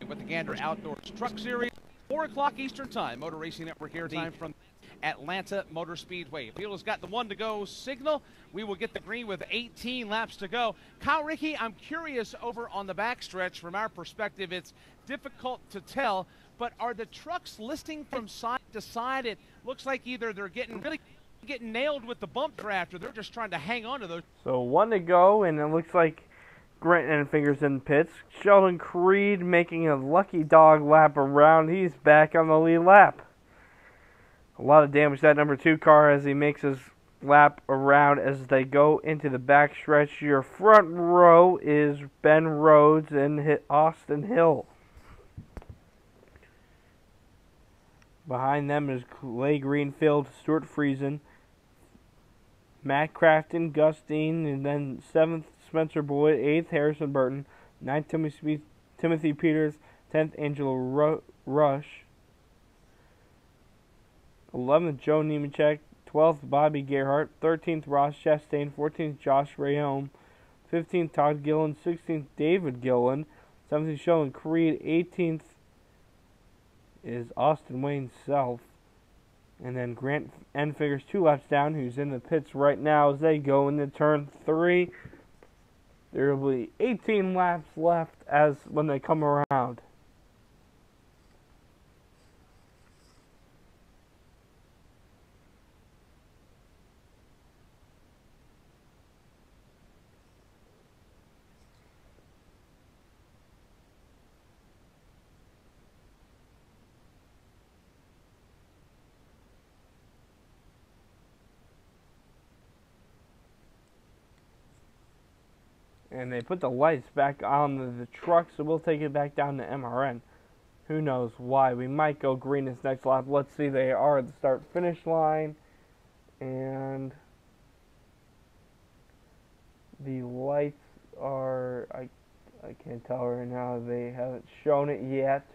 with the Gander Outdoors Truck Series, 4 o'clock Eastern Time. Motor Racing Network here time from Atlanta Motor Speedway. Field has got the 1-to-go signal. We will get the green with 18 laps to go. Kyle Rickey, I'm curious over on the backstretch. From our perspective, it's difficult to tell, but are the trucks listing from side to side? It looks like either they're getting nailed with the bump draft, or they're just trying to hang on to those. So 1 to go, and it looks like Grant and Fingers in pits. Sheldon Creed making a lucky dog lap around. He's back on the lead lap. A lot of damage to that number 2 car as he makes his lap around as they go into the backstretch. Your front row is Ben Rhodes and Austin Hill. Behind them is Clay Greenfield, Stuart Friesen, Matt Crafton, Gus Dean, and then 7th Spencer Boyd, 8th Harrison Burton, 9th Timothy Peters, 10th Angelo Rush, 11th Joe Nemechek, 12th Bobby Gerhart, 13th Ross Chastain, 14th Josh Rayome, 15th Todd Gillen, 16th David Gillen, 17th Sheldon Creed, 18th is Austin Wayne Self, and then Grant Enfiger's 2 laps down, who's in the pits right now as they go into turn 3. There will be 18 laps left as when they come around. And they put the lights back on the truck, so we'll take it back down to MRN. Who knows why? We might go green this next lap. Let's see, they are at the start-finish line. And the lights are, I can't tell right now. They haven't shown it yet.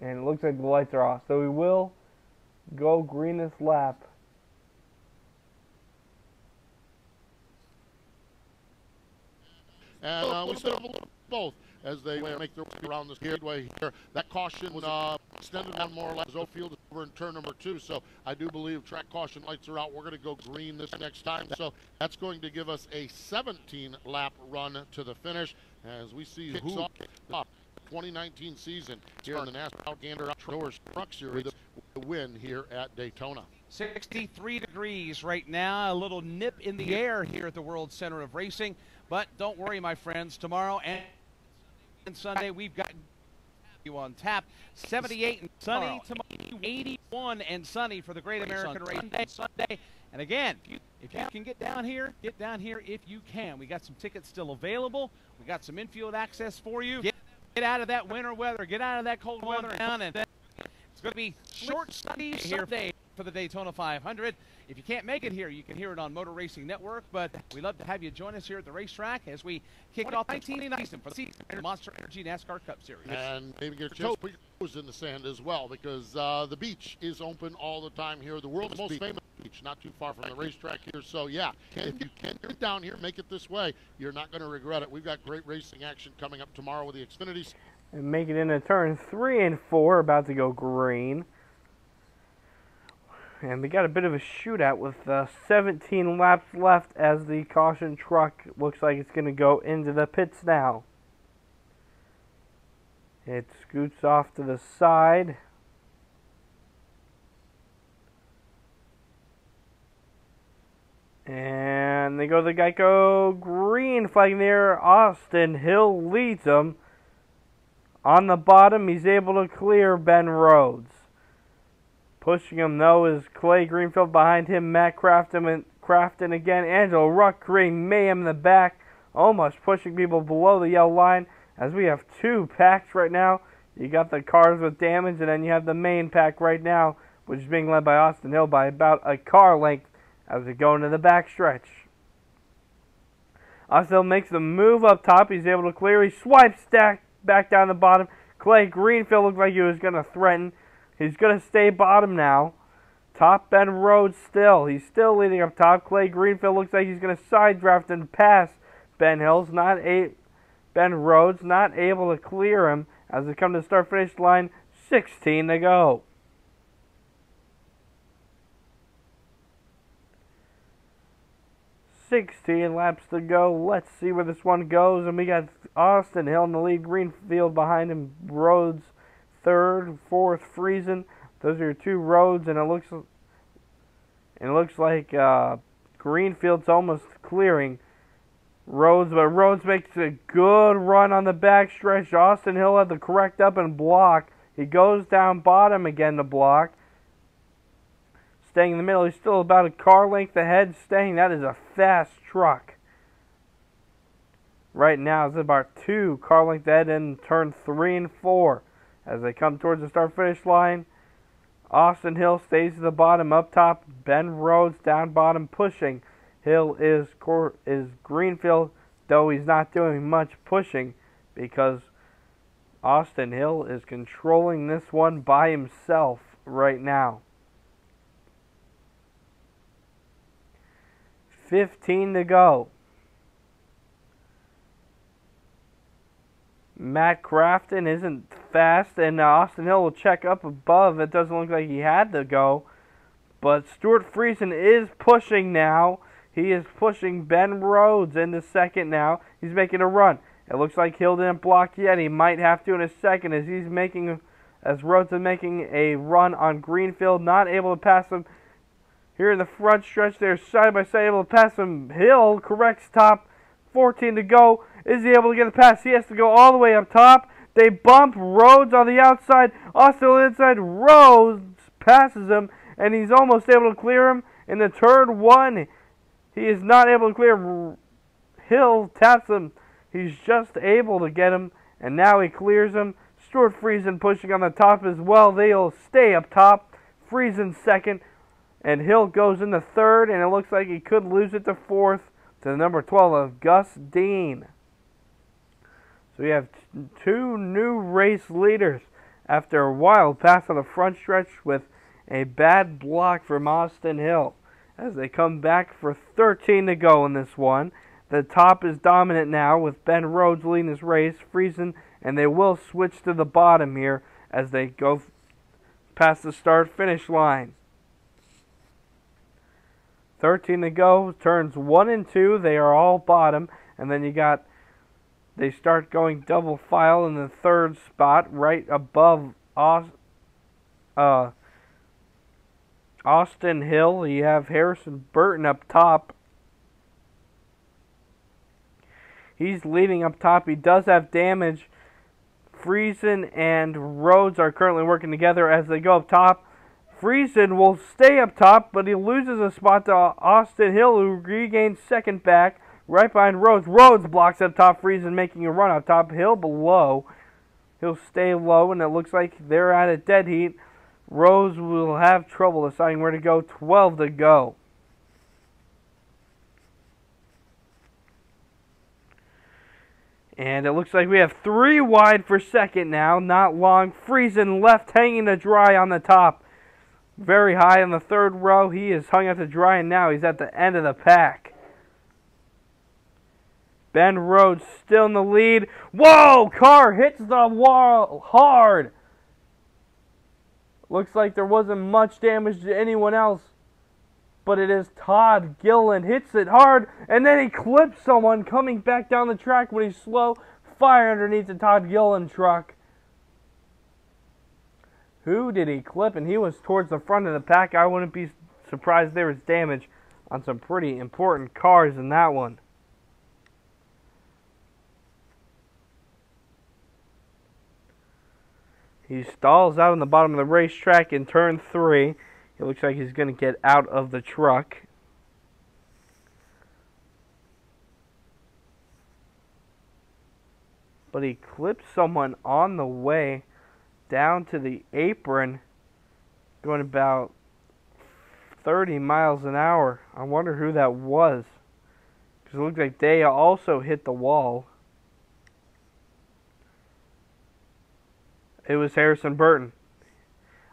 And it looks like the lights are off. So we will go green this lap. And we set up both as they make their way around the speedway here. That caution was extended on more or less. Zofield is over in turn number 2, so I do believe track caution lights are out. We're going to go green this next time, so that's going to give us a 17-lap run to the finish as we see who's off the 2019 season here in the NASCAR Gander Outdoors Truck Series win here at Daytona. 63 degrees right now, a little nip in the air here at the World Center of Racing. But don't worry, my friends, tomorrow and Sunday we've got you on tap. 78 and sunny tomorrow, 81 and sunny for the Great American Race Sunday. And again, if you can get down here if you can. We got some tickets still available. We got some infield access for you. Get out of that winter weather, get out of that cold weather down, and it's going to be short sunny here for the Daytona 500. If you can't make it here, you can hear it on Motor Racing Network, but we'd love to have you join us here at the racetrack as we kick off 1990 for the Monster Energy NASCAR Cup Series. And maybe get a chance to put your toes in the sand as well, because the beach is open all the time here. The world's most famous beach, not too far from the racetrack here. So, yeah, if you can get down here, make it this way, you're not going to regret it. We've got great racing action coming up tomorrow with the Xfinity. And make it into turn 3 and 4, about to go green. And we got a bit of a shootout with 17 laps left as the caution truck looks like it's going to go into the pits now. It scoots off to the side. And they go to the Geico green flag there. Austin Hill leads them. On the bottom, he's able to clear Ben Rhodes. Pushing him, though, is Clay Greenfield. Behind him, Matt Crafton again. Angelo Ruck creating mayhem in the back. Almost pushing people below the yellow line. As we have 2 packs right now. You got the cars with damage, and then you have the main pack right now, which is being led by Austin Hill by about a car length as we go into the back stretch. Austin Hill makes the move up top. He's able to clear. He swipes back down the bottom. Clay Greenfield looked like he was going to threaten. He's going to stay bottom now. Top Ben Rhodes still. He's still leading up top. Clay Greenfield looks like he's going to side draft and pass Ben Rhodes, not able to clear him as they come to the start-finish line. 16 to go. $16 laps to go. Let's see where this one goes. And we got Austin Hill in the lead. Greenfield behind him. Rhodes third, fourth, Friesen. Those are your 2 roads, and it looks like Greenfield's almost clearing Rhodes, but Rhodes makes a good run on the backstretch. Austin Hill had to correct up and block. He goes down bottom again to block. Staying in the middle. He's still about a car length ahead. Staying. That is a fast truck. Right now it's about 2 car length ahead in turn 3 and 4. As they come towards the start-finish line, Austin Hill stays at the bottom. Up top, Ben Rhodes down bottom pushing. Hill is Greenfield, though he's not doing much pushing because Austin Hill is controlling this one by himself right now. 15 to go. Matt Crafton isn't fast, and Austin Hill will check up above. It doesn't look like he had to go. But Stuart Friesen is pushing now. He is pushing Ben Rhodes into second now. He's making a run. It looks like Hill didn't block yet. He might have to in a second as Rhodes is making a run on Greenfield. Not able to pass him here in the front stretch. They're side by side, able to pass him. Hill corrects top. 14 to go. Is he able to get a pass? He has to go all the way up top. They bump Rhodes on the outside. Austin on the inside. Rhodes passes him, and he's almost able to clear him in the turn 1. He is not able to clear. Hill taps him. He's just able to get him, and now he clears him. Stuart Friesen pushing on the top as well. They'll stay up top. Friesen second, and Hill goes into third, and it looks like he could lose it to fourth to the number 12 of Gus Dean. So we have 2 new race leaders after a wild pass on the front stretch with a bad block from Austin Hill. As they come back for 13 to go in this one. The top is dominant now with Ben Rhodes leading this race. Friesen, and they will switch to the bottom here as they go past the start-finish line. 13 to go. Turns 1 and 2. They are all bottom. And then they start going double file in the third spot right above Austin Hill. You have Harrison Burton up top. He's leading up top. He does have damage. Friesen and Rhodes are currently working together as they go up top. Friesen will stay up top, but he loses a spot to Austin Hill, who regains second back right behind Rhodes. Rhodes blocks up top. Friesen making a run up top. Hill below. He'll stay low, and it looks like they're at a dead heat. Rhodes will have trouble deciding where to go. 12 to go. And it looks like we have 3 wide for second now. Not long. Friesen left hanging to dry on the top. Very high in the third row. He is hung out to dry, and now he's at the end of the pack. Ben Rhodes still in the lead. Whoa! Car hits the wall hard. Looks like there wasn't much damage to anyone else. But it is Todd Gillen. Hits it hard, and then he clips someone coming back down the track when he's slow. Fire underneath the Todd Gillen truck. Who did he clip? And he was towards the front of the pack. I wouldn't be surprised there was damage on some pretty important cars in that one. He stalls out on the bottom of the racetrack in turn 3. It looks like he's going to get out of the truck. But he clips someone on the way down to the apron, going about 30 miles an hour. I wonder who that was, because it looks like they also hit the wall. It was Harrison Burton.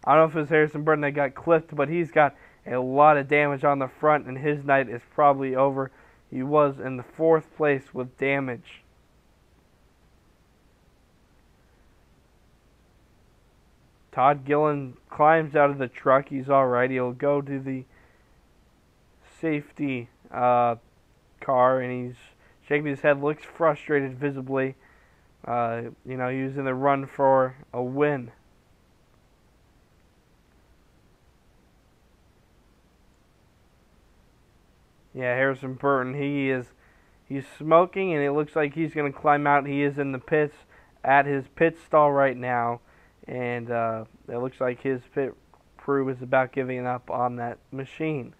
I don't know if it was Harrison Burton that got clipped, but he's got a lot of damage on the front, and his night is probably over. He was in the 4th place with damage. Todd Gillen climbs out of the truck. He's alright. He'll go to the safety car, and he's shaking his head, looks frustrated visibly. He was in the run for a win. Yeah, Harrison Burton, he's smoking, and it looks like he's going to climb out. He is in the pits at his pit stall right now, And it looks like his pit crew is about giving up on that machine.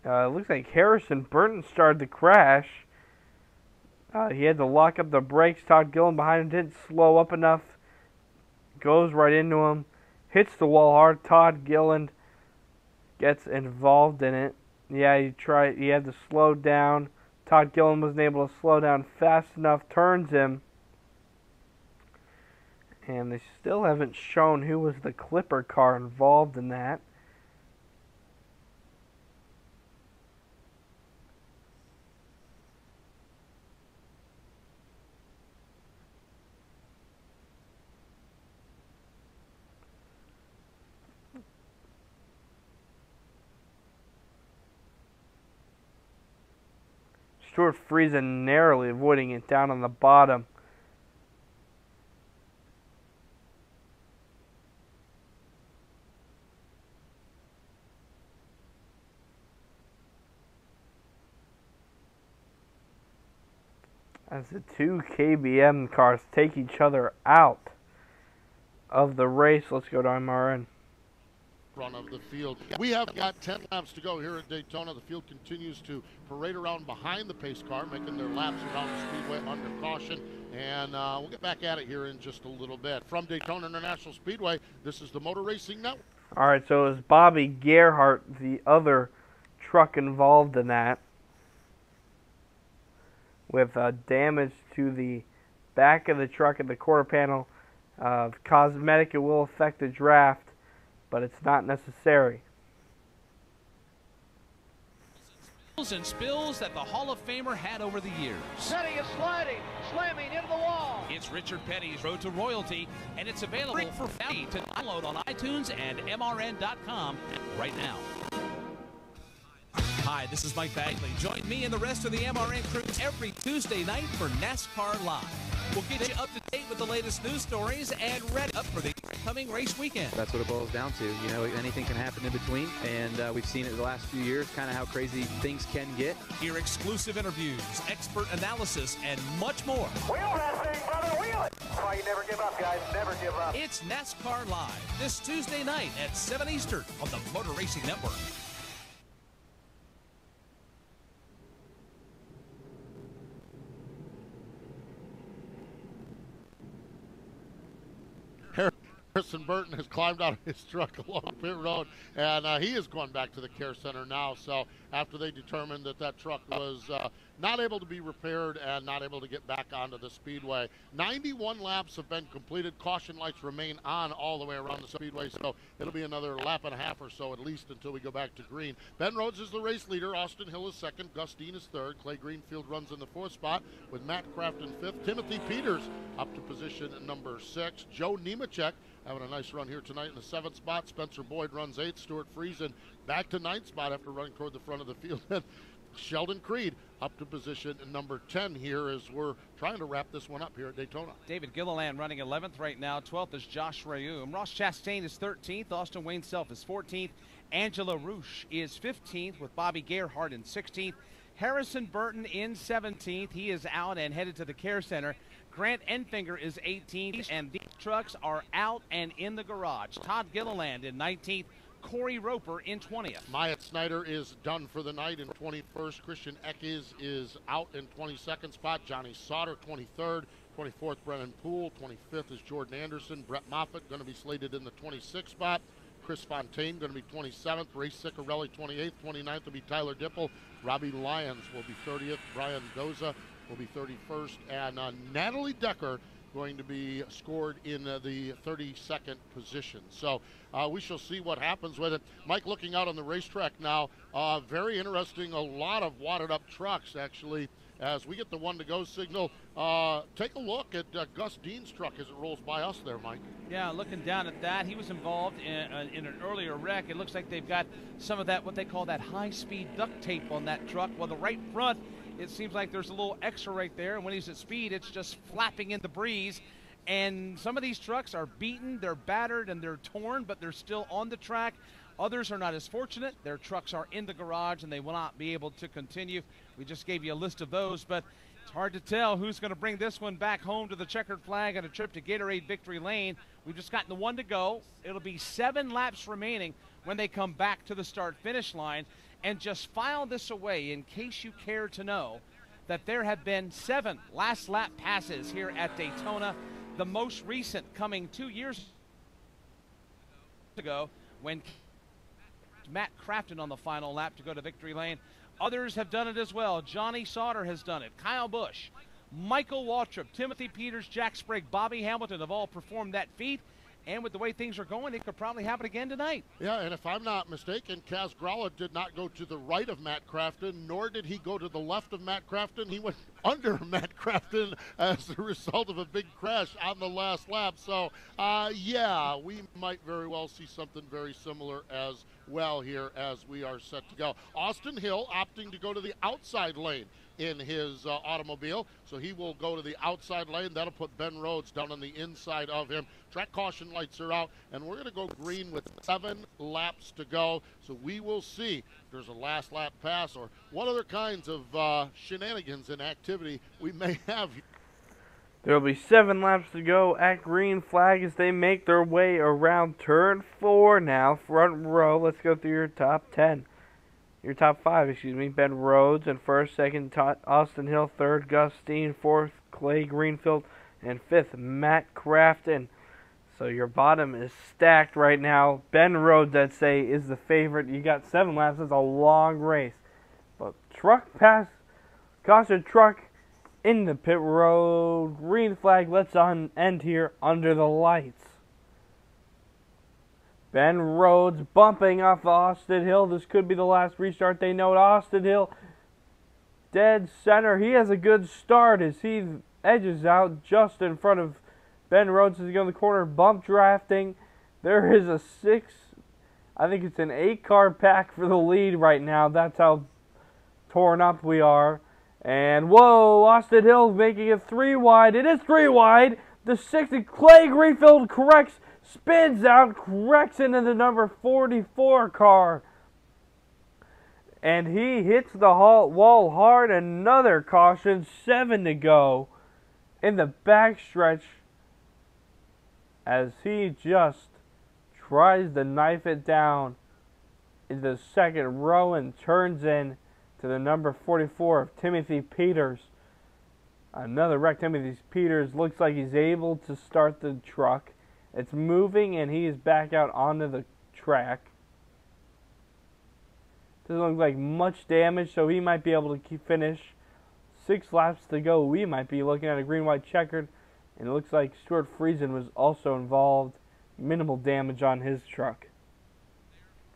It looks like Harrison Burton started the crash. He had to lock up the brakes. Todd Gillen behind him didn't slow up enough. Goes right into him. Hits the wall hard. Todd Gillen gets involved in it. Yeah, he had to slow down. Todd Gillen wasn't able to slow down fast enough. Turns him. And they still haven't shown who was the Clipper car involved in that. Stuart Friesen narrowly avoiding it down on the bottom. As the two KBM cars take each other out of the race. Let's go to MRN. Front of the field. We have got 10 laps to go here at Daytona. The field continues to parade around behind the pace car, making their laps around the speedway under caution. And we'll get back at it here in just a little bit. From Daytona International Speedway, this is the Motor Racing Network. All right, so it was Bobby Gerhart, the other truck involved in that, with damage to the back of the truck at the quarter panel. Cosmetic, it will affect the draft, but it's not necessary. And spills that the Hall of Famer had over the years. Petty is sliding, slamming into the wall. It's Richard Petty's Road to Royalty, and it's available for free to download on iTunes and MRN.com right now. Hi, this is Mike Bagley. Join me and the rest of the MRN crew every Tuesday night for NASCAR Live. We'll get you up to date with the latest news stories and ready up for the upcoming race weekend. That's what it boils down to. You know, anything can happen in between, and we've seen it the last few years, kind of how crazy things can get. Hear exclusive interviews, expert analysis, and much more. Wheel that thing, brother, wheel it! That's why you never give up, guys. Never give up. It's NASCAR Live this Tuesday night at 7 Eastern on the Motor Racing Network. Harrison Burton has climbed out of his truck along pit road, and he is going back to the care center now. So after they determined that that truck was not able to be repaired and not able to get back onto the speedway. 91 laps have been completed. Caution lights remain on all the way around the speedway, so it'll be another lap and a half or so at least until we go back to green. Ben Rhodes is the race leader. Austin Hill is second. Gus Dean is third. Clay Greenfield runs in the fourth spot with Matt Kraft in fifth. Timothy Peters up to position number 6. Joe Nemechek having a nice run here tonight in the 7th spot. Spencer Boyd runs 8th. Stuart Friesen back to 9th spot after running toward the front of the field. Sheldon Creed up to position number 10 here as we're trying to wrap this one up here at Daytona. David Gilliland running 11th right now. 12th is Josh Rayum. Ross Chastain is 13th. Austin Wayne Self is 14th. Angela Roosh is 15th with Bobby Gerhart in 16th. Harrison Burton in 17th. He is out and headed to the care center. Grant Enfinger is 18th, and these trucks are out and in the garage. Todd Gilliland in 19th. Corey Roper in 20th. Myatt Snyder is done for the night in 21st. Christian Eckes is out in 22nd spot. Johnny Sauter 23rd. 24th, Brennan Poole. 25th is Jordan Anderson. Brett Moffitt going to be slated in the 26th spot. Chris Fontaine going to be 27th. Ray Ciccarelli 28th. 29th will be Tyler Dipple. Robbie Lyons will be 30th. Brian Doza will be 31st. And Natalie Decker going to be scored in the 32nd position. So we shall see what happens with it. Mike, looking out on the racetrack now, very interesting, a lot of wadded up trucks actually. As we get the one to go signal, take a look at Gus Dean's truck as it rolls by us there, Mike. Yeah, looking down at that, he was involved in an earlier wreck. It looks like they've got some of that, what they call that high-speed duct tape on that truck. Well, the right front, it seems like there's a little extra right there, and when he's at speed, it's just flapping in the breeze. And some of these trucks are beaten, they're battered, and they're torn, but they're still on the track. Others are not as fortunate. Their trucks are in the garage, and they will not be able to continue. We just gave you a list of those, but It's hard to tell who's going to bring this one back home to the checkered flag on a trip to Gatorade Victory Lane. We've just gotten the one to go. It'll be 7 laps remaining when they come back to the start-finish line. And just file this away in case you care to know that there have been 7 last lap passes here at Daytona, the most recent coming 2 years ago when Matt Crafton on the final lap to go to victory lane. Others have done it as well. Johnny Sauter has done it. Kyle Busch, Michael Waltrip, Timothy Peters, Jack Sprague, Bobby Hamilton have all performed that feat. And with the way things are going, it could probably happen again tonight. Yeah, and if I'm not mistaken, Kaz Gralla did not go to the right of Matt Crafton, nor did he go to the left of Matt Crafton. He went under Matt Crafton as a result of a big crash on the last lap. So, yeah, we might very well see something very similar as well here as we are set to go. Austin Hill opting to go to the outside lane in his automobile, so he will go to the outside lane. That'll put Ben Rhodes down on the inside of him. Track caution lights are out, and we're going to go green with 7 laps to go, so we will see if there's a last lap pass or what other kinds of shenanigans and activity we may have. There will be 7 laps to go at green flag as they make their way around turn 4 now. Front row, let's go through your top 10. Your top 5, excuse me. Ben Rhodes in first, second, Austin Hill, third, Gus Steen, fourth, Clay Greenfield, and fifth, Matt Crafton. So your bottom is stacked right now. Ben Rhodes, I'd say, is the favorite. You got 7 laps. That's a long race. But truck pass, caution truck in the pit road. Green flag, let's end here under the lights. Ben Rhodes bumping off Austin Hill. This could be the last restart. They know it. Austin Hill dead center. He has a good start as he edges out just in front of Ben Rhodes as he goes in the corner. Bump drafting. There is a 6, I think it's an 8-car pack for the lead right now. That's how torn up we are. And whoa, Austin Hill making it 3 wide. It is 3 wide. The 6, Clay Greenfield corrects. Spins out, corrects into the number 44 car. And he hits the wall hard. Another caution, 7 to go in the backstretch as he just tries to knife it down in the second row and turns in to the number 44 of Timothy Peters. Another wreck. Timothy Peters looks like he's able to start the truck. It's moving, and he is back out onto the track. Doesn't look like much damage, so he might be able to finish. 6 laps to go. We might be looking at a green-white checkered, and it looks like Stuart Friesen was also involved. Minimal damage on his truck.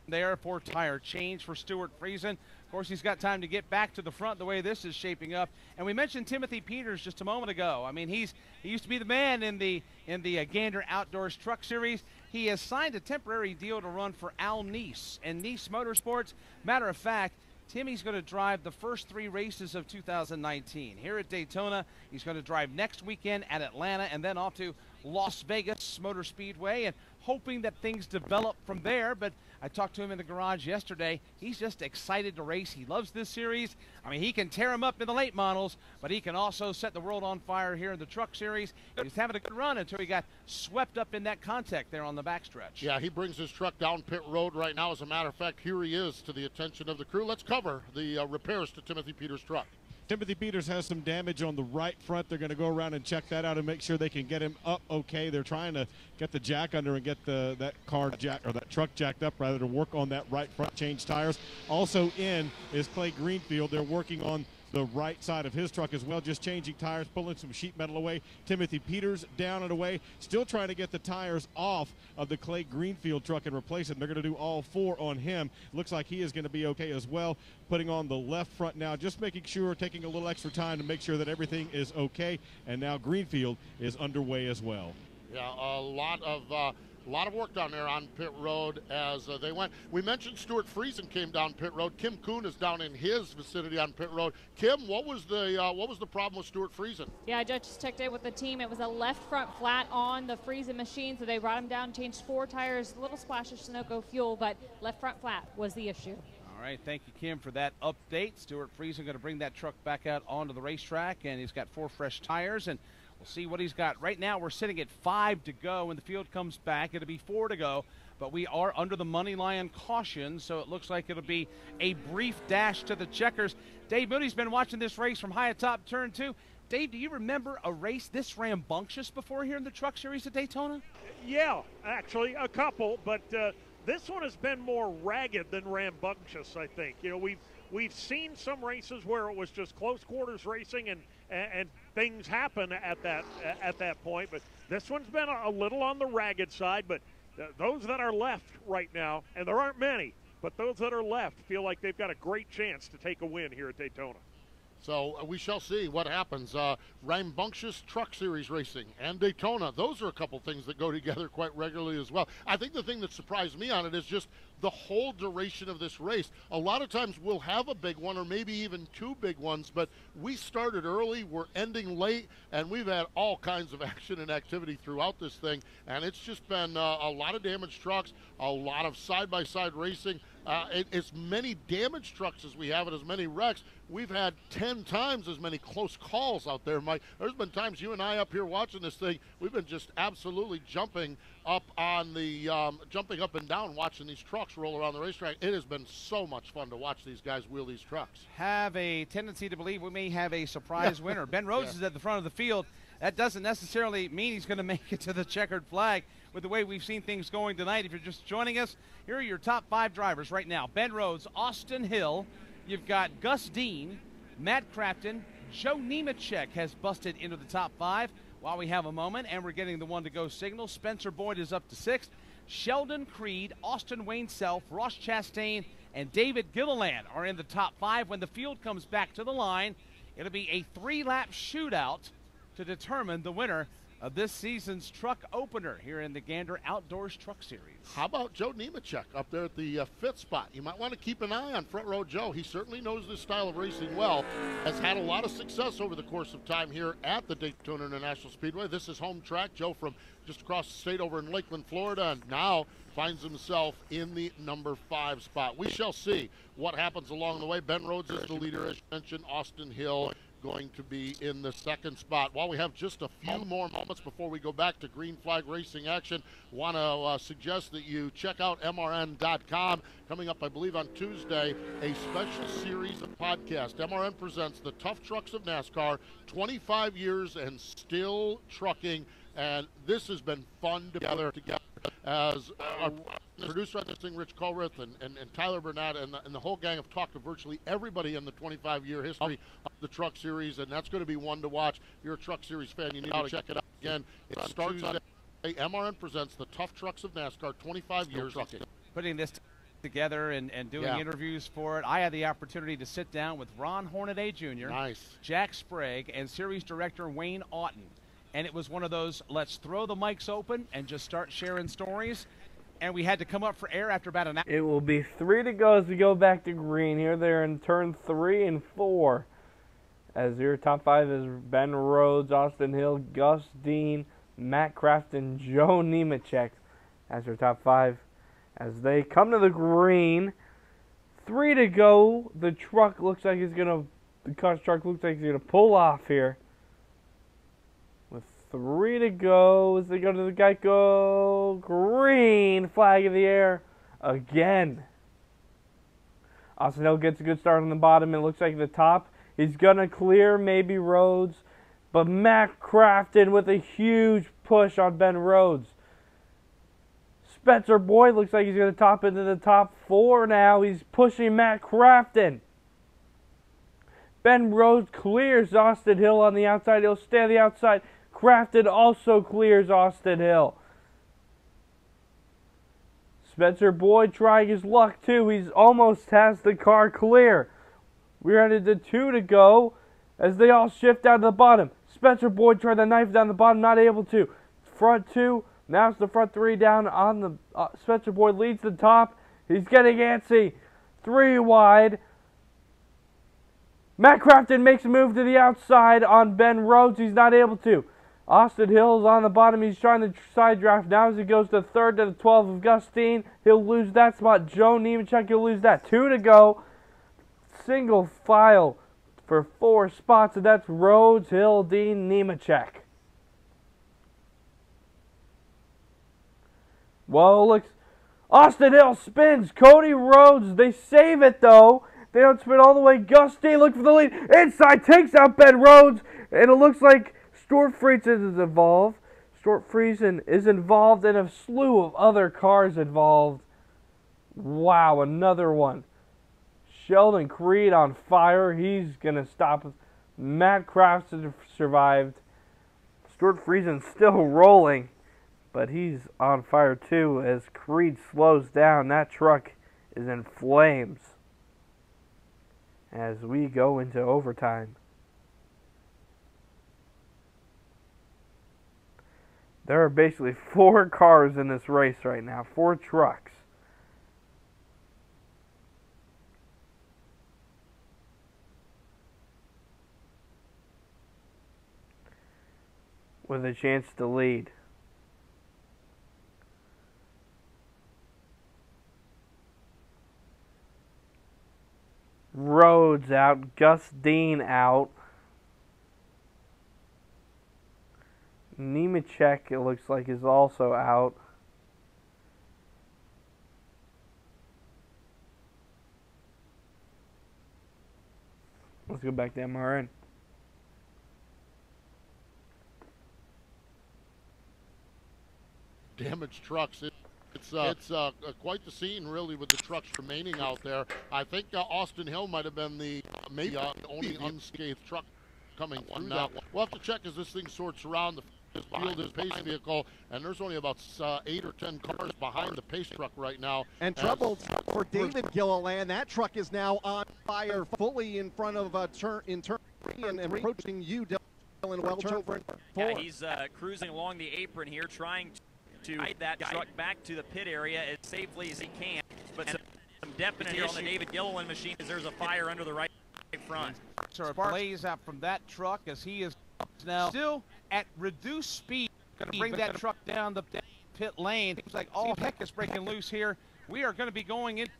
There for tire change for Stuart Friesen. Of course, he's got time to get back to the front the way this is shaping up. And we mentioned Timothy Peters just a moment ago. I mean, he used to be the man in the Gander Outdoors Truck Series. He has signed a temporary deal to run for Al Neese and Neese Motorsports. Matter of fact, Timmy's going to drive the first 3 races of 2019 here at Daytona. He's going to drive next weekend at Atlanta and then off to Las Vegas Motor Speedway, and hoping that things develop from there. But I talked to him in the garage yesterday. He's just excited to race. He loves this series. I mean, he can tear him up in the late models, but he can also set the world on fire here in the truck series. He's having a good run until he got swept up in that contact there on the backstretch. Yeah, he brings his truck down pit road right now. As a matter of fact, here he is to the attention of the crew. Let's cover the repairs to Timothy Peters' truck. Timothy Peters has some damage on the right front. They're going to go around and check that out and make sure they can get him up okay. They're trying to get the jack under and get that truck jacked up rather to work on that right front, change tires. Also in is Clay Greenfield. They're working on the right side of his truck as well, just changing tires, pulling some sheet metal away. Timothy Peters down and away, still trying to get the tires off of the Clay Greenfield truck and replace it. They're going to do all 4 on him. Looks like he is going to be okay as well. Putting on the left front now, just making sure, taking a little extra time to make sure that everything is okay. And now Greenfield is underway as well. Yeah, a lot of work down there on pit road as they went. We mentioned Stuart Friesen came down pit road. Kim Kuhn is down in his vicinity on pit road. Kim, what was the problem with Stuart Friesen? Yeah, I just checked in with the team. It was a left front flat on the Friesen machine, so they brought him down, changed 4 tires, a little splash of Sunoco fuel, but left front flat was the issue. All right, thank you, Kim, for that update. Stuart Friesen going to bring that truck back out onto the racetrack, and he's got 4 fresh tires, and we'll see what he's got. Right now, we're sitting at 5 to go. When the field comes back, it'll be 4 to go, but we are under the money line caution, so it looks like it'll be a brief dash to the checkers. Dave Moody's been watching this race from high atop turn 2. Dave, do you remember a race this rambunctious before here in the Truck Series at Daytona? Yeah, actually, a couple, but this one has been more ragged than rambunctious, I think. You know, we've seen some races where it was just close quarters racing and things happen at that point, but this one's been a little on the ragged side. But those that are left right now, and there aren't many, but those that are left feel like they've got a great chance to take a win here at Daytona. So we shall see what happens. Rambunctious Truck Series racing and Daytona, those are a couple things that go together quite regularly as well. I think the thing that surprised me on it is just the whole duration of this race. A lot of times we'll have a big one or maybe even 2 big ones, but we started early, we're ending late, and we've had all kinds of action and activity throughout this thing, and it's just been a lot of damaged trucks, a lot of side-by-side racing. As many damaged trucks as we have and as many wrecks, we've had 10 times as many close calls out there, Mike. There's been times you and I up here watching this thing, we've been just absolutely jumping up on the jumping up and down watching these trucks roll around the racetrack. It has been so much fun to watch these guys wheel these trucks. Have a tendency to believe we may have a surprise winner. Ben Rhodes is at the front of the field. That doesn't necessarily mean he's going to make it to the checkered flag with the way we've seen things going tonight. If you're just joining us, here are your top 5 drivers right now. Ben Rhodes, Austin Hill. You've got Gus Dean, Matt Crafton. Joe Nemechek has busted into the top 5 while we have a moment, and we're getting the 1-to-go signal. Spencer Boyd is up to 6th. Sheldon Creed, Austin Wayne Self, Ross Chastain, and David Gilliland are in the top 5. When the field comes back to the line, it'll be a 3-lap shootout to determine the winner of this season's truck opener here in the Gander Outdoors Truck Series. How about Joe Nemechek up there at the 5th spot? You might want to keep an eye on Front Row Joe. He certainly knows this style of racing well, has had a lot of success over the course of time here at the Daytona International Speedway. This is home track. Joe from just across the state over in Lakeland, Florida, and now finds himself in the number 5 spot. We shall see what happens along the way. Ben Rhodes is the leader, as mentioned. Austin Hill going to be in the 2nd spot. While we have just a few more moments before we go back to green flag racing action, want to suggest that you check out MRN.com. Coming up, I believe, on Tuesday, a special series of podcasts. MRN presents the Tough Trucks of NASCAR, 25 years and still trucking, and this has been fun to gather together as our producer on this thing, Rich Colrith, and Tyler Burnett, and the whole gang have talked to virtually everybody in the 25-year history of the Truck Series, and that's going to be one to watch. If you're a Truck Series fan, you need to check it out again. It starts on MRN presents the Tough Trucks of NASCAR, 25 years trucking. Putting this together and doing interviews for it, I had the opportunity to sit down with Ron Hornaday Jr., Jack Sprague, and series director Wayne Otten. And it was one of those, let's throw the mics open and just start sharing stories. And we had to come up for air after about an hour. It will be 3 to go as we go back to green. Here they're in turn 3 and 4. As your top 5 is Ben Rhodes, Austin Hill, Gus Dean, Matt Crafton, Joe Nemechek as your top 5. As they come to the green, 3 to go. The truck looks like it's gonna. The Cuss truck looks like it's gonna pull off here. With 3 to go as they go to the Geico green flag in the air again. Austin Hill gets a good start on the bottom. It looks like the top. He's gonna clear maybe Rhodes, but Matt Crafton with a huge push on Ben Rhodes. Spencer Boyd looks like he's going to top into the top 4 now. He's pushing Matt Crafton. Ben Rhodes clears Austin Hill on the outside. He'll stay on the outside. Crafton also clears Austin Hill. Spencer Boyd trying his luck too. He's almost has the car clear. We're headed to 2 to go as they all shift down to the bottom. Spencer Boyd tried the knife down the bottom, not able to. Front 2. Now it's the front 3 down on the Spencer Boyd leads the top. He's getting antsy. 3 wide. Matt Crafton makes a move to the outside on Ben Rhodes. He's not able to. Austin Hill's on the bottom. He's trying to side draft now as he goes to third to the 12 of Gustine. He'll lose that spot. Joe Nemechek, he'll lose that. 2 to go. Single file for 4 spots, and that's Rhodes, Hill, Dean, Nemechek. Well, looks. Austin Hill spins. Cody Rhodes, they save it though. They don't spin all the way. Gustine looking for the lead. Inside, takes out Ben Rhodes, and it looks like Stortfriesen is involved. Stortfriesen is involved in a slew of other cars involved. Wow, another one. Sheldon Creed on fire. He's going to stop. Matt Crafts survived. Stortfriesen's still rolling, but he's on fire too as Creed slows down. That truck is in flames as we go into overtime. There are basically 4 cars in this race right now, 4 trucks. With a chance to lead. Rhodes out, Gustine out. Nemechek, it looks like, is also out. Let's go back to MRN. Damaged trucks. It's quite the scene, really, with the trucks remaining out there. I think Austin Hill might have been the maybe only unscathed truck coming through that one. We'll have to check as this thing sorts around. The field is pace vehicle, and there's only about 8 or 10 cars behind the pace truck right now. And trouble for David Gilliland. That truck is now on fire, fully in front of turn 3 and approaching you, Dylan Welch, over in 4. Yeah, he's cruising along the apron here, trying to guide that truck back to the pit area as safely as he can. But some definite here on the David Gilliland machine as there's a fire under the right front. So a blaze out from that truck as he is now still at reduced speed. Going to bring that truck down the pit lane. Seems like all heck is breaking loose here. We are going to be going into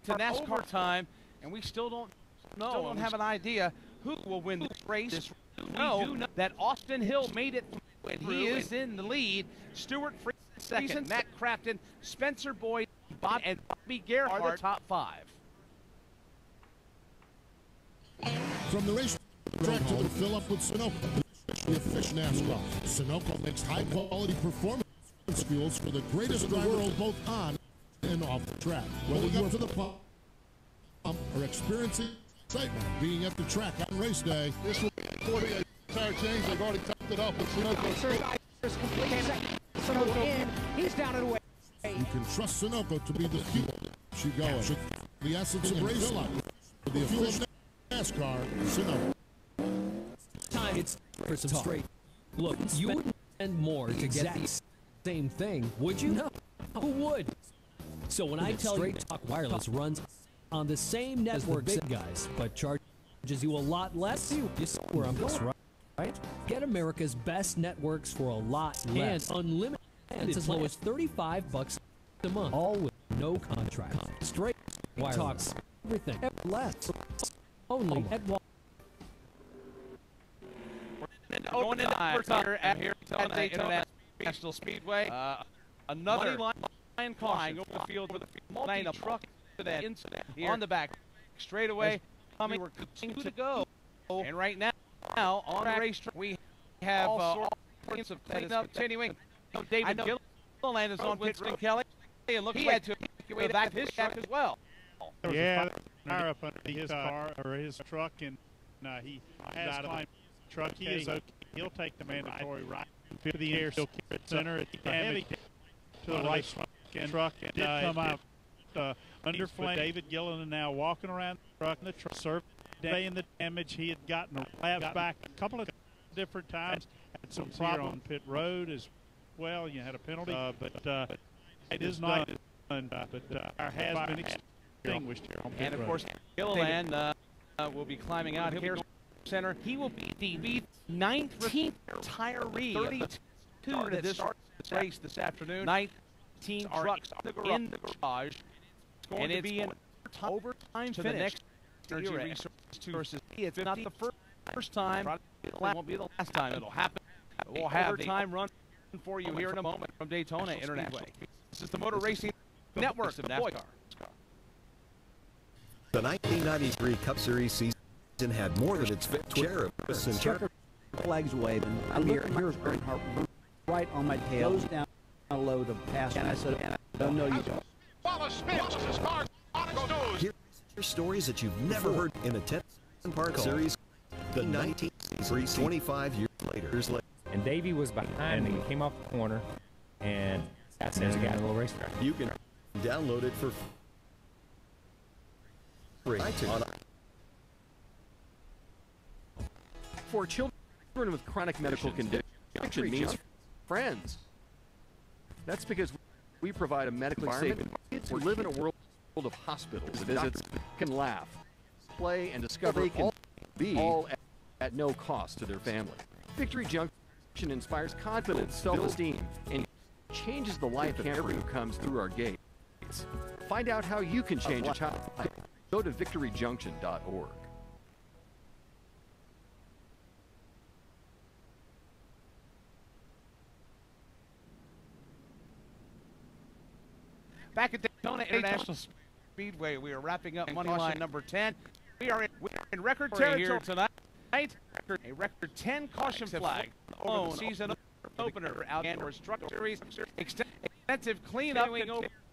NASCAR time, and we still don't know. Still don't have an idea who will win this race. We know that Austin Hill made it through, and he is in the lead. Stuart second, Matt Crafton, Spencer Boyd, Bob, and Bobby Gerhardt are the top 5. From the race track to the fill up with Sunoco, the official NASCAR. Sunoco makes high-quality performance fuels for the greatest in the world, both on and off the track. Whether you up to the pump or experiencing excitement of being at the track on race day, this will be a tire change. They've already topped it up with Sunoco. Sunoco in. He's down and away. You can trust Sunoco to be the fuel she goes. The essence of racing. For the official NASCAR, Sunoco. Time it's for some straight. Look, you wouldn't spend more to get the same thing, would you? No. Who would? So when I tell you Talk Wireless runs on the same network as the big guys, but charges you a lot less, you see where I'm going, right? Get America's best networks for a lot less. And unlimited plans as low as $35 a month, all with no contract. Straight wireless. Talks everything less. Only at Walmart. Going into here at Daytona International Speedway. Another line flying over the field with a multi-truck incident on the back straightaway. Coming, we're 2 to go, and right now on the racetrack we have all sorts of cleanup continuing. David Gilliland is on pit road, Kelly, and look, he had to evacuate back his truck as well. Yeah, fire up underneath his car or his truck, and he has out of the truck. He is okay. He'll take the mandatory right to the air center. It's heavy to the right truck, and did come out under flame. David Gilliland now walking around the truck, and the truck surveying the damage. He had gotten the labs back a couple of different times. Had some problem on pit road as well. You had a penalty, but it is not done. But our has been extinguished here on pit road. And of course, Gilliland will be climbing out here center. He will be the 19th retiree 32 to this race this afternoon. 19 trucks in the garage. It's going to be an overtime to the next Energy Resources. It's not the first time. It won't be the last time it'll happen. We'll have the time run for you here in a moment from Daytona International. This is the Motor Racing Network of NASCAR. The 1993 Cup Series season had more than its fair share of twists and turns. Flags waving. I'm here. Here's Earnhardt right on my tail. Goes down low to pass, and I said, "No, no, you don't." Here's stories that you've never heard in a 10-part series. The 1993, 25 years later. And Davey was behind me. He came off the corner, and there's a guy in a little racetrack. You can download it for free. For children with chronic medical conditions means friends. That's because we provide a medically safe environment who live in a world of hospitals, visits, can laugh, play, and discover all at no cost to their family. Victory Junction inspires confidence, self-esteem, and changes the life of everyone who comes through our gates. Find out how you can change a child. Go to victoryjunction.org. Back at Daytona International Speedway, we are wrapping up money line number 10. We are in record territory here tonight. A record 10 caution flag over the season opener out in our Truck Series. Extensive cleanup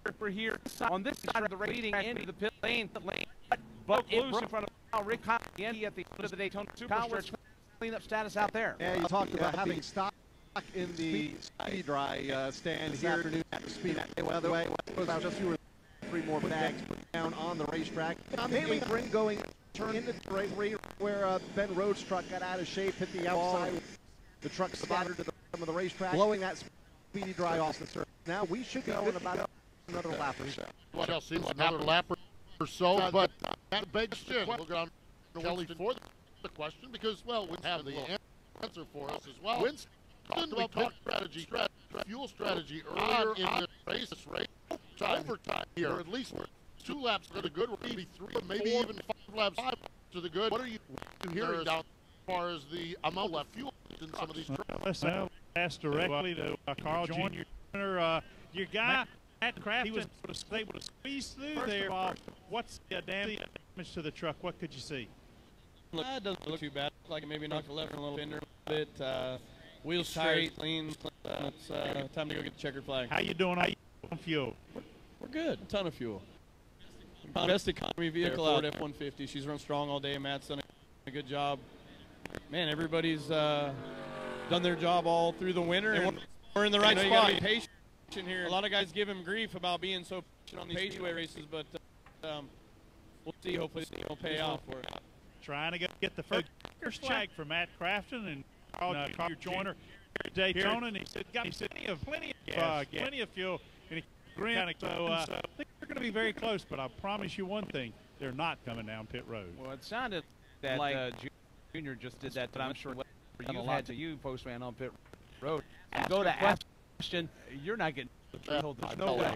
over here on this side of the leading end of the pit lane. But it broke in front of Rick Conti at the end of the Daytona Superstore. Cleanup status out there. Yeah, you talked about having stock in the speed dry stand this afternoon at the speed. By the way, it was just 2 or 3 more bags put down on the racetrack. On the apron going turn into the rear where Ben Rhodes' truck got out of shape, hit the outside. The truck splattered to the bottom of the racetrack, blowing that speedy dry off the turn. Now we should go in about another lap or so. Well, seems another lap or so, but that begs the question. We'll go on to Kelly for the question because, well, we have the answer for us as well. Winston, we talked strategy, fuel strategy earlier in the race, overtime here. Or at least 2 laps to the good, maybe 3, maybe even 5 laps to the good. What are you hearing down as far as the amount of fuel in some of these trucks? Well, ask directly to Carl Jr. Your guy, Matt Kraft, he was able to squeeze through there. What's the damage to the truck? What could you see? It doesn't look too bad. Like maybe knocked the lever a little bit. Wheels straight, clean. It's time to go get the checkered flag. How you doing on fuel? We're good. A ton of fuel. Best economy vehicle out. F-150. She's run strong all day. Matt's done a good job. Man, everybody's done their job all through the winter, and we're in the right spot. You gotta be patient here. A lot of guys give him grief about being so patient on these speedway races, but we'll see. Hopefully, it'll pay off for it. Trying to get the first flag for Matt Crafton and Carl Joyner here at Daytona, and he said, "Got plenty of fuel." And he grinned. So I think they're going to be very close. But I promise you one thing: they're not coming down pit road. Well, it sounded that like Junior just did that, but I'm sure you've had to you postman on pit road. And go to Ashton, you're not getting told. There's no way.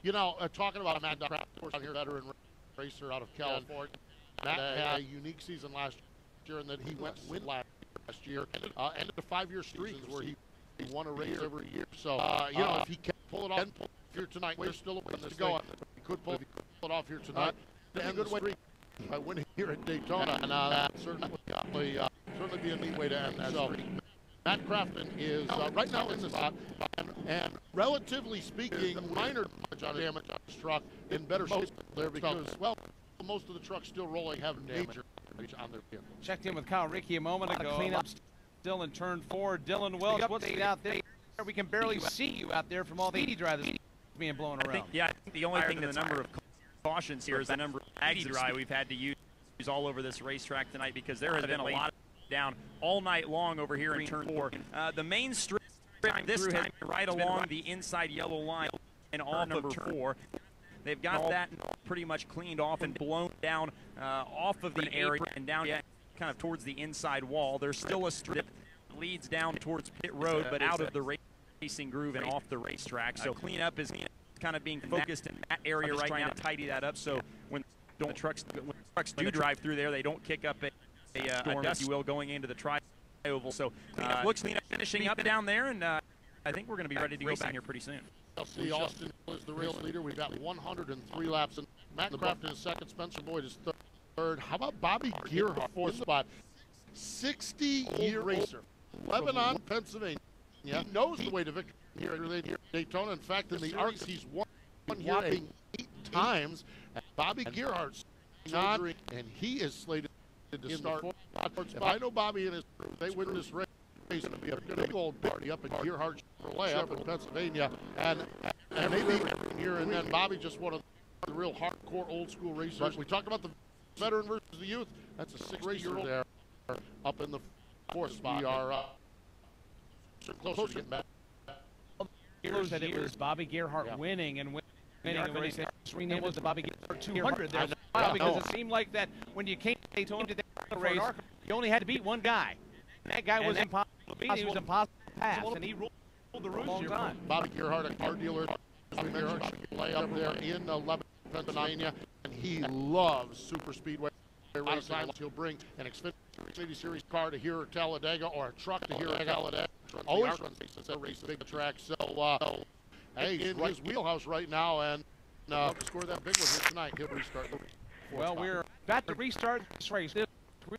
You know, talking about Matt Kraft here, veteran racer out of California. Matt had a unique season last year in that he went win last year. Ended a 5-year streak where he won a race every year. So, you know, if he can pull it off here tonight, there's still a ways to go. He could pull it off here tonight. And a good way by winning here at Daytona. And that certainly be a neat way to end that. So, Matt Crafton is right now in the spot, and relatively speaking, minor damage on his truck, in better shape there because, well, most of the trucks still rolling have major damage on their vehicle. Checked in with Kyle Rickey a moment ago. Cleanup still in turn 4. Dylan Welch, what's out there? We can barely see you out there from all the dry that's being blown around. I think the only thing in the number of cautions here is the number of aggie dry we've had to use all over this racetrack tonight because there has been a lot down all night long over here in turn 4. The main strip this time right along the inside yellow line and off of turn 4. they've got that pretty much cleaned off and blown down off of the area and down kind of towards the inside wall. There's still a strip that leads down towards pit road, but out of the racing groove and off the racetrack. So cleanup is kind of being focused in that area right now to tidy that up. So when trucks do drive through there, they don't kick up a storm, if you will, going into the tri-oval. So looks clean up, finishing up down there, and I think we're going to be ready to go back here pretty soon. See, Austin is the race leader. We've got 103 laps, and Matt Crafton is second. Spencer Boyd is third. How about Bobby Gearhart, fourth spot? 60-year racer, Lebanon, Pennsylvania. He knows the way to victory here at Daytona. In fact, in the ARCs, he's won here 8 times. Bobby Gearhart's on, and he is slated to start. If I know Bobby and his crew, they win this race. It's going to be a big old party up at Gearhart Chevrolet up in Pennsylvania, and maybe here and then. Bobby just one of the real hardcore old school racers. But we talked about the veteran versus the youth. That's a 6-racer there up in the fourth spot. We are closer to getting back. Years that it was Bobby Gearhart winning and winning. It was the Bobby Gearhart 200 there, because it seemed like that when you came to the race, you only had to beat one guy. That guy was impossible to beat. He was impossible to pass, and he ruled the roost here. Bobby Gearhart, a car dealer, lay up there in Lebanon, Pennsylvania, and he loves super speedway race times. He'll bring an Xfinity Series car to here at Talladega, or a truck to here at Talladega. Always runs race big track. So, hey, in his wheelhouse right now, and score that big one here tonight. He'll restart. Well, we're about to restart this race.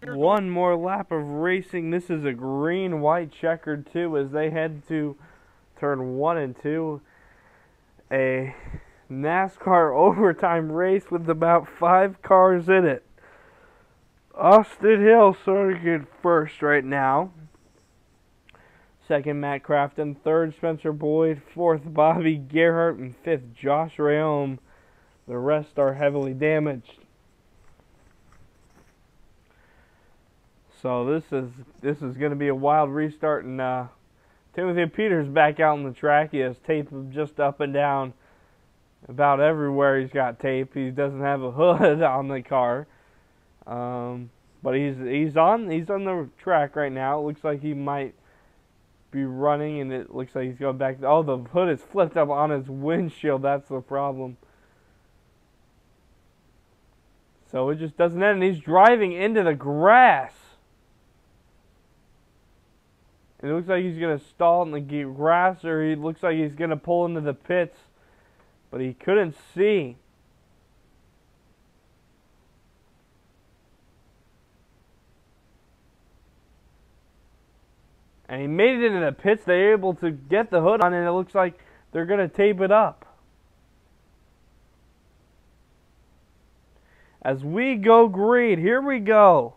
One more lap of racing. This is a green-white checkered 2 as they head to turn 1 and 2. A NASCAR overtime race with about 5 cars in it. Austin Hill starting in first right now. Second, Matt Crafton. Third, Spencer Boyd. Fourth, Bobby Gearhart. And fifth, Josh Rayom. The rest are heavily damaged. So this is going to be a wild restart, and Timothy Peters back out on the track. He has tape just up and down about everywhere. He's got tape. He doesn't have a hood on the car, but he's on the track right now. It looks like he might be running, and it looks like he's going back. Oh, the hood is flipped up on his windshield. That's the problem. So it just doesn't end. And he's driving into the grass. It looks like he's going to stall in the grass, or he looks like he's going to pull into the pits, but he couldn't see. And he made it into the pits. They're able to get the hood on, and it looks like they're going to tape it up. As we go green, here we go.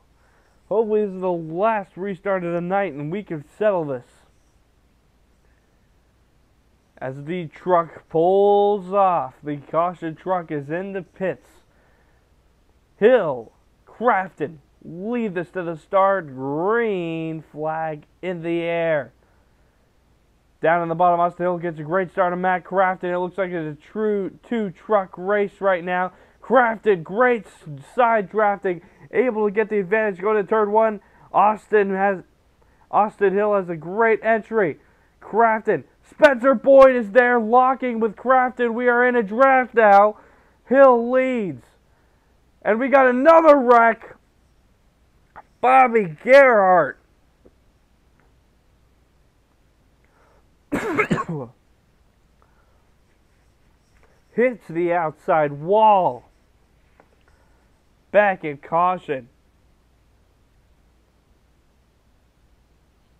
Hopefully this is the last restart of the night and we can settle this. As the truck pulls off, the caution truck is in the pits. Hill, Crafton, lead this to the start. Green flag in the air. Down in the bottom, Austin Hill gets a great start on Matt Crafton. It looks like it's a true 2-truck race right now. Crafton, great side drafting, able to get the advantage going to turn 1. Austin Hill has a great entry. Crafton, Spencer Boyd is there locking with Crafton. We are in a draft now. Hill leads. And we got another wreck. Bobby Gearhart. Hits the outside wall. Back in caution.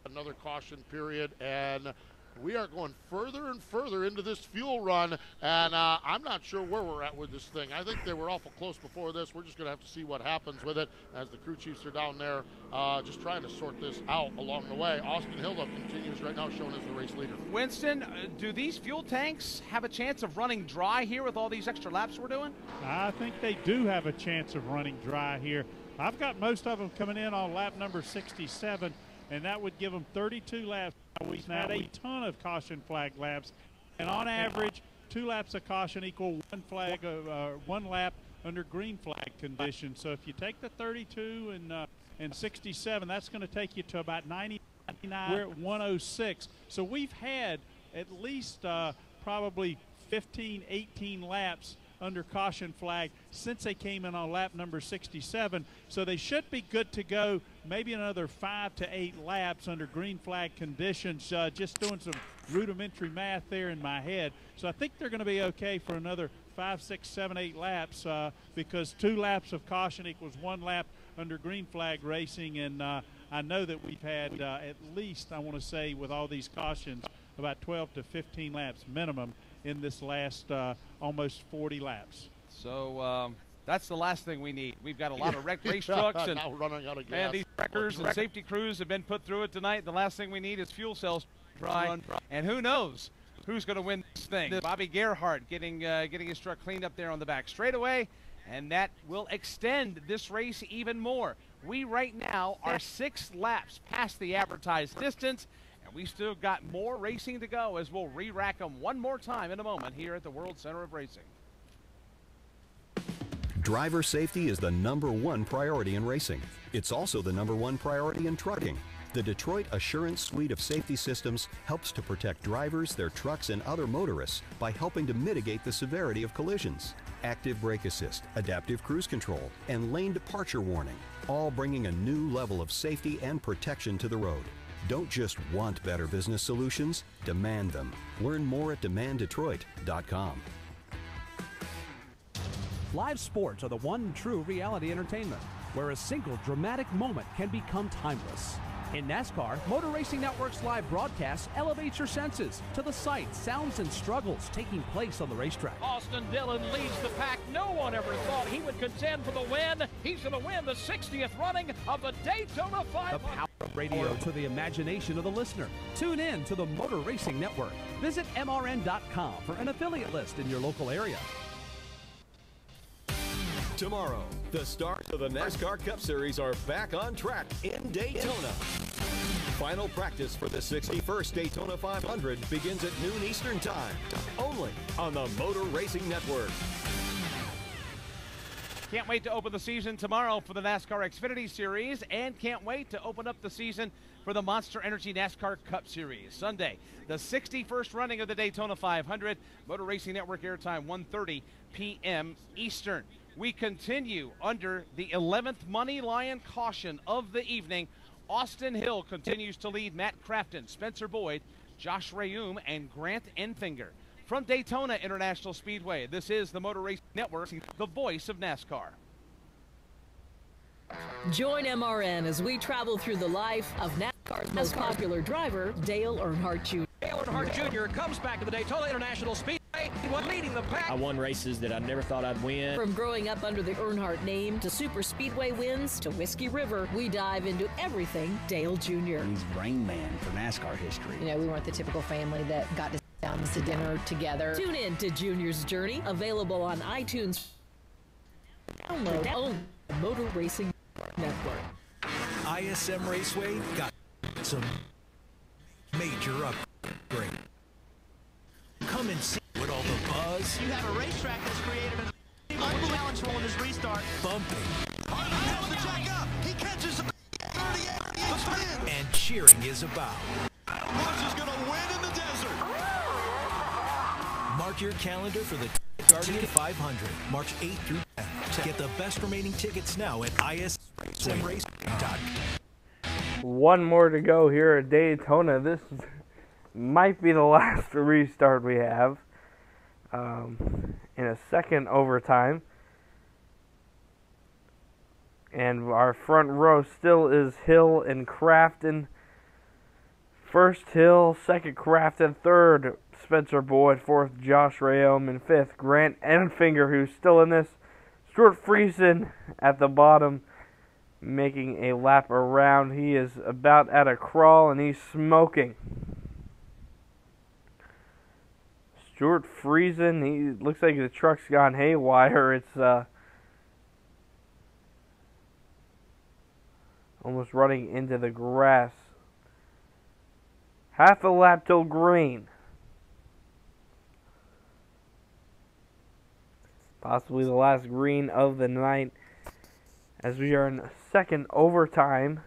Another caution period, and we are going further and further into this fuel run, and I'm not sure where we're at with this thing. I think they were awful close before this. We're just going to have to see what happens with it as the crew chiefs are down there just trying to sort this out along the way. Austin Hill continues right now, shown as the race leader. Winston, do these fuel tanks have a chance of running dry here with all these extra laps we're doing? I think they do have a chance of running dry here. I've got most of them coming in on lap number 67, and that would give them 32 laps. We've had a ton of caution flag laps, and on average, 2 laps of caution equal 1 lap under green flag conditions. So if you take the 32 and 67, that's going to take you to about 99. We're at 106. So we've had at least probably 15, 18 laps under caution flag since they came in on lap number 67. So they should be good to go maybe another 5 to 8 laps under green flag conditions. Just doing some rudimentary math there in my head. So I think they're going to be okay for another 5, 6, 7, 8 laps because 2 laps of caution equals 1 lap under green flag racing. And I know that we've had at least, I want to say, with all these cautions, about 12 to 15 laps minimum in this last almost 40 laps. So that's the last thing we need. We've got a lot of wrecked race trucks, and now running out of gas. Man, these wreckers and safety crews have been put through it tonight. The last thing we need is fuel cells dry, and who knows who's going to win this thing. Bobby Gerhardt getting his truck cleaned up there on the back straightaway, and that will extend this race even more. We right now are 6 laps past the advertised distance, and we still got more racing to go as we'll re-rack them one more time in a moment here at the World Center of Racing. Driver safety is the #1 priority in racing. It's also the #1 priority in trucking. The Detroit Assurance Suite of safety systems helps to protect drivers, their trucks, and other motorists by helping to mitigate the severity of collisions. Active brake assist, adaptive cruise control, and lane departure warning, all bringing a new level of safety and protection to the road. Don't just want better business solutions, demand them. Learn more at demanddetroit.com. Live sports are the one true reality entertainment, where a single dramatic moment can become timeless. In NASCAR, Motor Racing Network's live broadcasts elevate your senses to the sights, sounds, and struggles taking place on the racetrack. Austin Dillon leads the pack. No one ever thought he would contend for the win. He's going to win the 60th running of the Daytona 500. The power of radio to the imagination of the listener. Tune in to the Motor Racing Network. Visit MRN.com for an affiliate list in your local area. Tomorrow, the stars of the NASCAR Cup Series are back on track in Daytona. Final practice for the 61st Daytona 500 begins at noon Eastern Time, only on the Motor Racing Network. Can't wait to open the season tomorrow for the NASCAR Xfinity Series, and can't wait to open up the season for the Monster Energy NASCAR Cup Series. Sunday, the 61st running of the Daytona 500. Motor Racing Network airtime 1:30 p.m. Eastern. We continue under the 11th Money Lion caution of the evening. Austin Hill continues to lead Matt Crafton, Spencer Boyd, Josh Rayum, and Grant Enfinger. From Daytona International Speedway, this is the Motor Racing Network, the voice of NASCAR. Join MRN as we travel through the life of NASCAR's most popular driver, Dale Earnhardt Jr. Dale Earnhardt Jr. comes back to the Daytona International Speedway, leading the pack. I won races that I never thought I'd win. From growing up under the Earnhardt name to super speedway wins to Whiskey River, we dive into everything Dale Jr. He's Rain Man for NASCAR history. You know, we weren't the typical family that got to sit down to dinner together. Tune in to Junior's Journey, available on iTunes. Download on the Motor Racing Network. ISM Raceway got some major upgrade. Come and see with all the buzz. You have a racetrack that's created a challenge for when this restart. Bumping. The jack up. He catches the 38. And cheering is about. Marsh is going to win in the desert. Mark your calendar for the Guardian 500, March 8th through 10th. Get the best remaining tickets now at ismracing.com. One more to go here at Daytona. This might be the last restart we have in a second overtime. And our front row still is Hill and Crafton. First Hill, second Crafton, third Spencer Boyd, fourth Josh Rayom, and fifth Grant Enfinger, who's still in this. Stuart Friesen at the bottom, making a lap around. He is about at a crawl, and he's smoking. Stuart Friesen, he looks like the truck's gone haywire. It's almost running into the grass. Half a lap till green. Possibly the last green of the night, as we are in second overtime.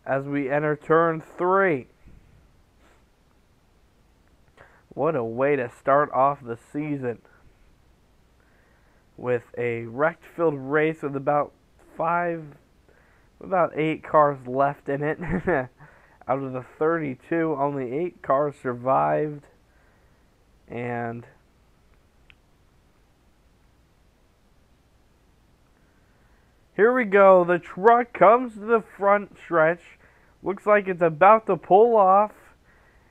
As we enter turn 3. What a way to start off the season, with a wrecked-filled race with about 8 cars left in it. Out of the 32, only 8 cars survived. And here we go. The truck comes to the front stretch. Looks like it's about to pull off.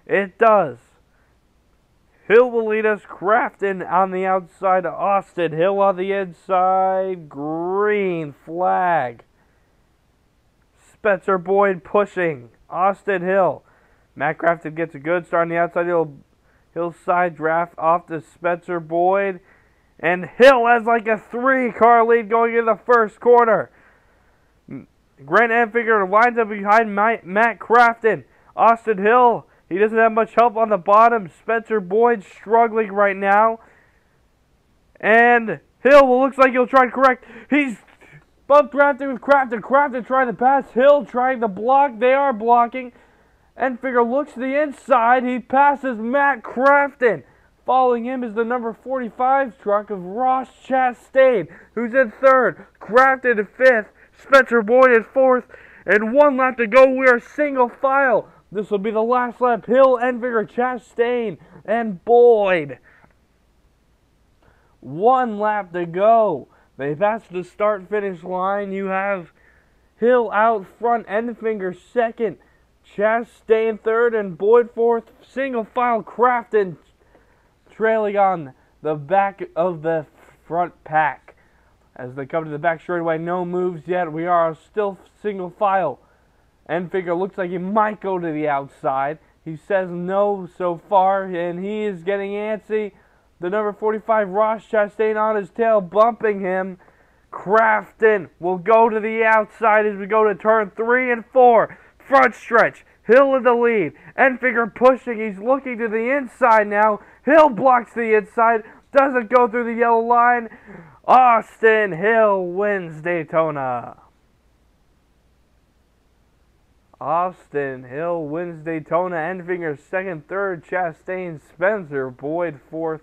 It does. Hill will lead us. Crafton on the outside. Austin Hill on the inside. Green flag. Spencer Boyd pushing. Austin Hill. Matt Crafton gets a good start on the outside. Hill side draft off to Spencer Boyd. And Hill has like a 3-car lead going into the first quarter. Grant Enfinger lines up behind Matt Crafton. Austin Hill, he doesn't have much help on the bottom. Spencer Boyd struggling right now. And Hill looks like he'll try to correct. He's bumped Crafton with Crafton. Crafton trying to pass. Hill trying to block. They are blocking. Enfinger looks to the inside. He passes Matt Crafton. Following him is the number 45 truck of Ross Chastain, who's in third. Crafton in fifth. Spencer Boyd in fourth. And 1 lap to go. We are single file. This will be the last lap. Hill, Enfinger, Chastain, and Boyd. 1 lap to go. They pass the start-finish line. You have Hill out front, Enfinger second, Chastain third, and Boyd fourth. Single file. Crafton trailing on the back of the front pack. As they come to the back straightaway, no moves yet. We are still single file. Enfinger looks like he might go to the outside. He says no so far, and he is getting antsy. The number 45, Ross Chastain, on his tail, bumping him. Crafton will go to the outside as we go to turn 3 and 4. Front stretch. Hill in the lead. Enfinger pushing. He's looking to the inside now. Hill blocks the inside. Doesn't go through the yellow line. Austin Hill wins Daytona. Austin Hill wins Daytona. Enfinger second, third, Chastain, Spencer Boyd fourth,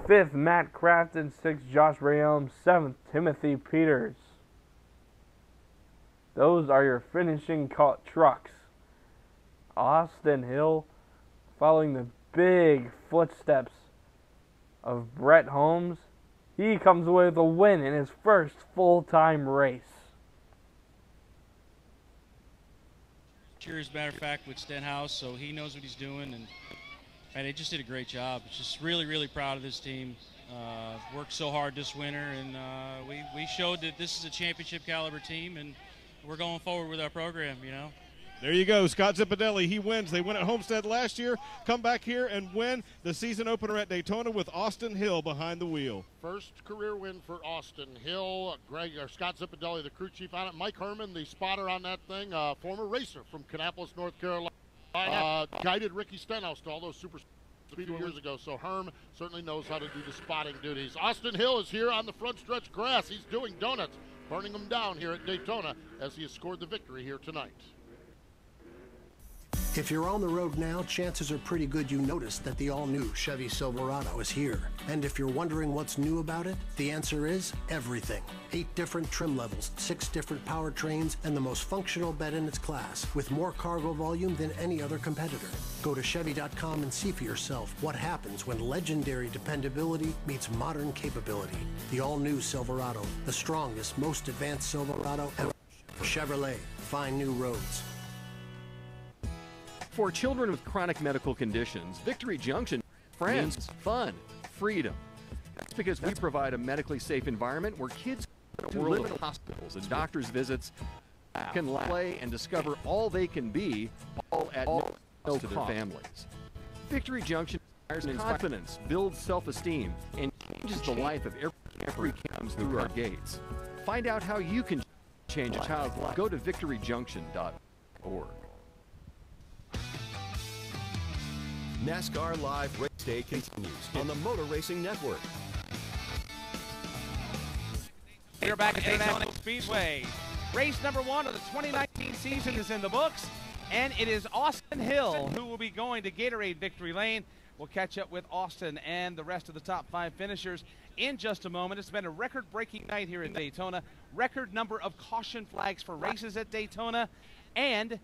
fifth, Matt Crafton, sixth, Josh Rayom, seventh, Timothy Peters. Those are your finishing trucks. Austin Hill following the big footsteps of Brett Holmes. He comes away with a win in his first full-time race. As a matter of fact, with Stenhouse, so he knows what he's doing, and they just did a great job. Just really, really proud of this team. Worked so hard this winter, and we showed that this is a championship caliber team, and we're going forward with our program, you know. There you go, Scott Zipadelli. He wins. They win at Homestead last year, come back here and win the season opener at Daytona with Austin Hill behind the wheel. First career win for Austin Hill. Scott Zipadelli, the crew chief on it. Mike Herman, the spotter on that thing, former racer from Kannapolis, North Carolina. Guided Ricky Stenhouse to all those super speed years ago, so Herm certainly knows how to do the spotting duties. Austin Hill is here on the front stretch grass. He's doing donuts, burning them down here at Daytona as he has scored the victory here tonight. If you're on the road now, chances are pretty good you noticed that the all-new Chevy Silverado is here. And if you're wondering what's new about it, the answer is everything. 8 different trim levels, 6 different powertrains, and the most functional bed in its class, with more cargo volume than any other competitor. Go to Chevy.com and see for yourself what happens when legendary dependability meets modern capability. The all-new Silverado, the strongest, most advanced Silverado ever. Chevrolet, find new roads. For children with chronic medical conditions, Victory Junction means fun, freedom. That's because we provide a medically safe environment where kids can live in hospitals and doctors' visits can play and discover all they can be, all at no cost to their families. Victory Junction inspires confidence, builds self-esteem, and changes the life of every kid comes through our gates. Find out how you can change a child's life. Go to victoryjunction.org. NASCAR Live Race Day continues on the Motor Racing Network. We're back at Daytona Speedway. Race number 1 of the 2019 season is in the books, and it is Austin Hill who will be going to Gatorade Victory Lane. We'll catch up with Austin and the rest of the top 5 finishers in just a moment. It's been a record-breaking night here at Daytona. Record number of caution flags for races at Daytona, and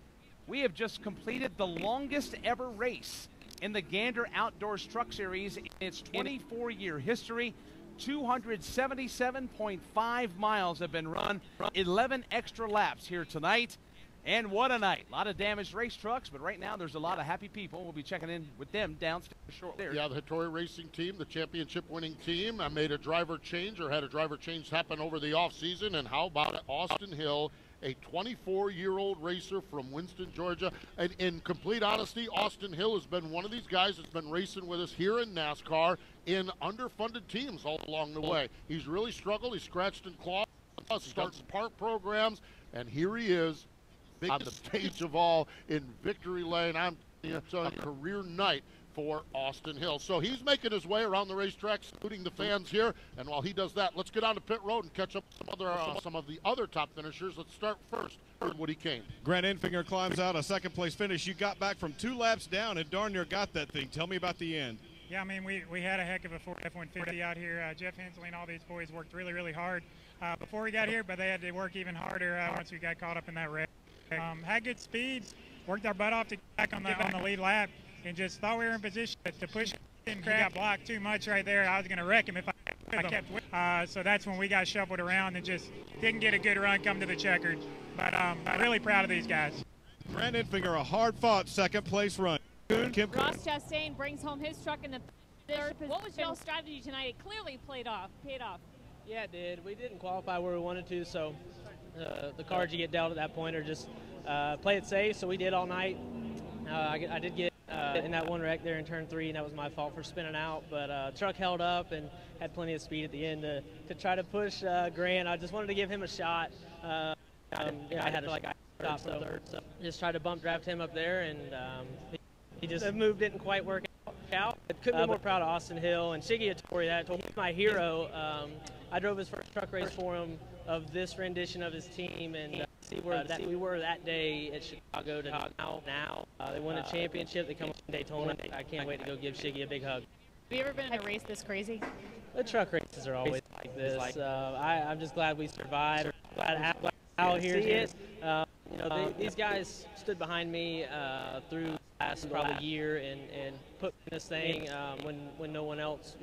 we have just completed the longest ever race in the Gander Outdoors Truck Series in its 24-year history. 277.5 miles have been run, 11 extra laps here tonight, and what a night. A lot of damaged race trucks, but right now there's a lot of happy people. We'll be checking in with them downstairs shortly. Yeah, the Hattori Racing team, the championship-winning team, made a driver change or had a driver change happen over the offseason, and how about Austin Hill, a 24-year-old racer from Winston, Georgia. And in complete honesty, Austin Hill has been one of these guys that's been racing with us here in NASCAR in underfunded teams all along the way. He's really struggled. He scratched and clawed, starts park programs, and here he is on the stage of all in Victory Lane. It's a career night for Austin Hill. So he's making his way around the racetrack, saluting the fans here. And while he does that, let's get on to pit road and catch up with some of the other top finishers. Let's start first with Woody Kane. Grant Enfinger climbs out a second-place finish. You got back from 2 laps down and darn near got that thing. Tell me about the end. Yeah, I mean, we had a heck of a Ford F-150 out here. Jeff Hensley and all these boys worked really, really hard before we got here, but they had to work even harder once we got caught up in that wreck. Had good speed, worked our butt off to get back on the lead lap, and just thought we were in position to push him. He got blocked too much right there. I was going to wreck him if I kept with him. So that's when we got shuffled around and just didn't get a good run come to the checkered. But I'm really proud of these guys. Grant Enfinger, a hard-fought second-place run. Ross Chastain brings home his truck in the third position. What was y'all's strategy tonight? It clearly paid off. Yeah, it did. We didn't qualify where we wanted to, so the cards you get dealt at that point are just play it safe, so we did all night. I did get in that one wreck there in turn 3, and that was my fault for spinning out, but truck held up and had plenty of speed at the end to try to push Grant. I just wanted to give him a shot. I had a shot for third, so just tried to bump draft him up there, and he just the move didn't quite work out. Couldn't be more proud of Austin Hill and Shiggy Hattori. He's my hero. I drove his first truck race for him of this rendition of his team, and see where we were that day at Chicago to now. They won a championship. They come up from Daytona. I can't wait to go give Shiggy a big hug. Have you ever been in a race this crazy? The truck races are always like this. I'm just glad we survived. Glad to have out here. These guys stood behind me through the last probably year and put me in this thing when no one else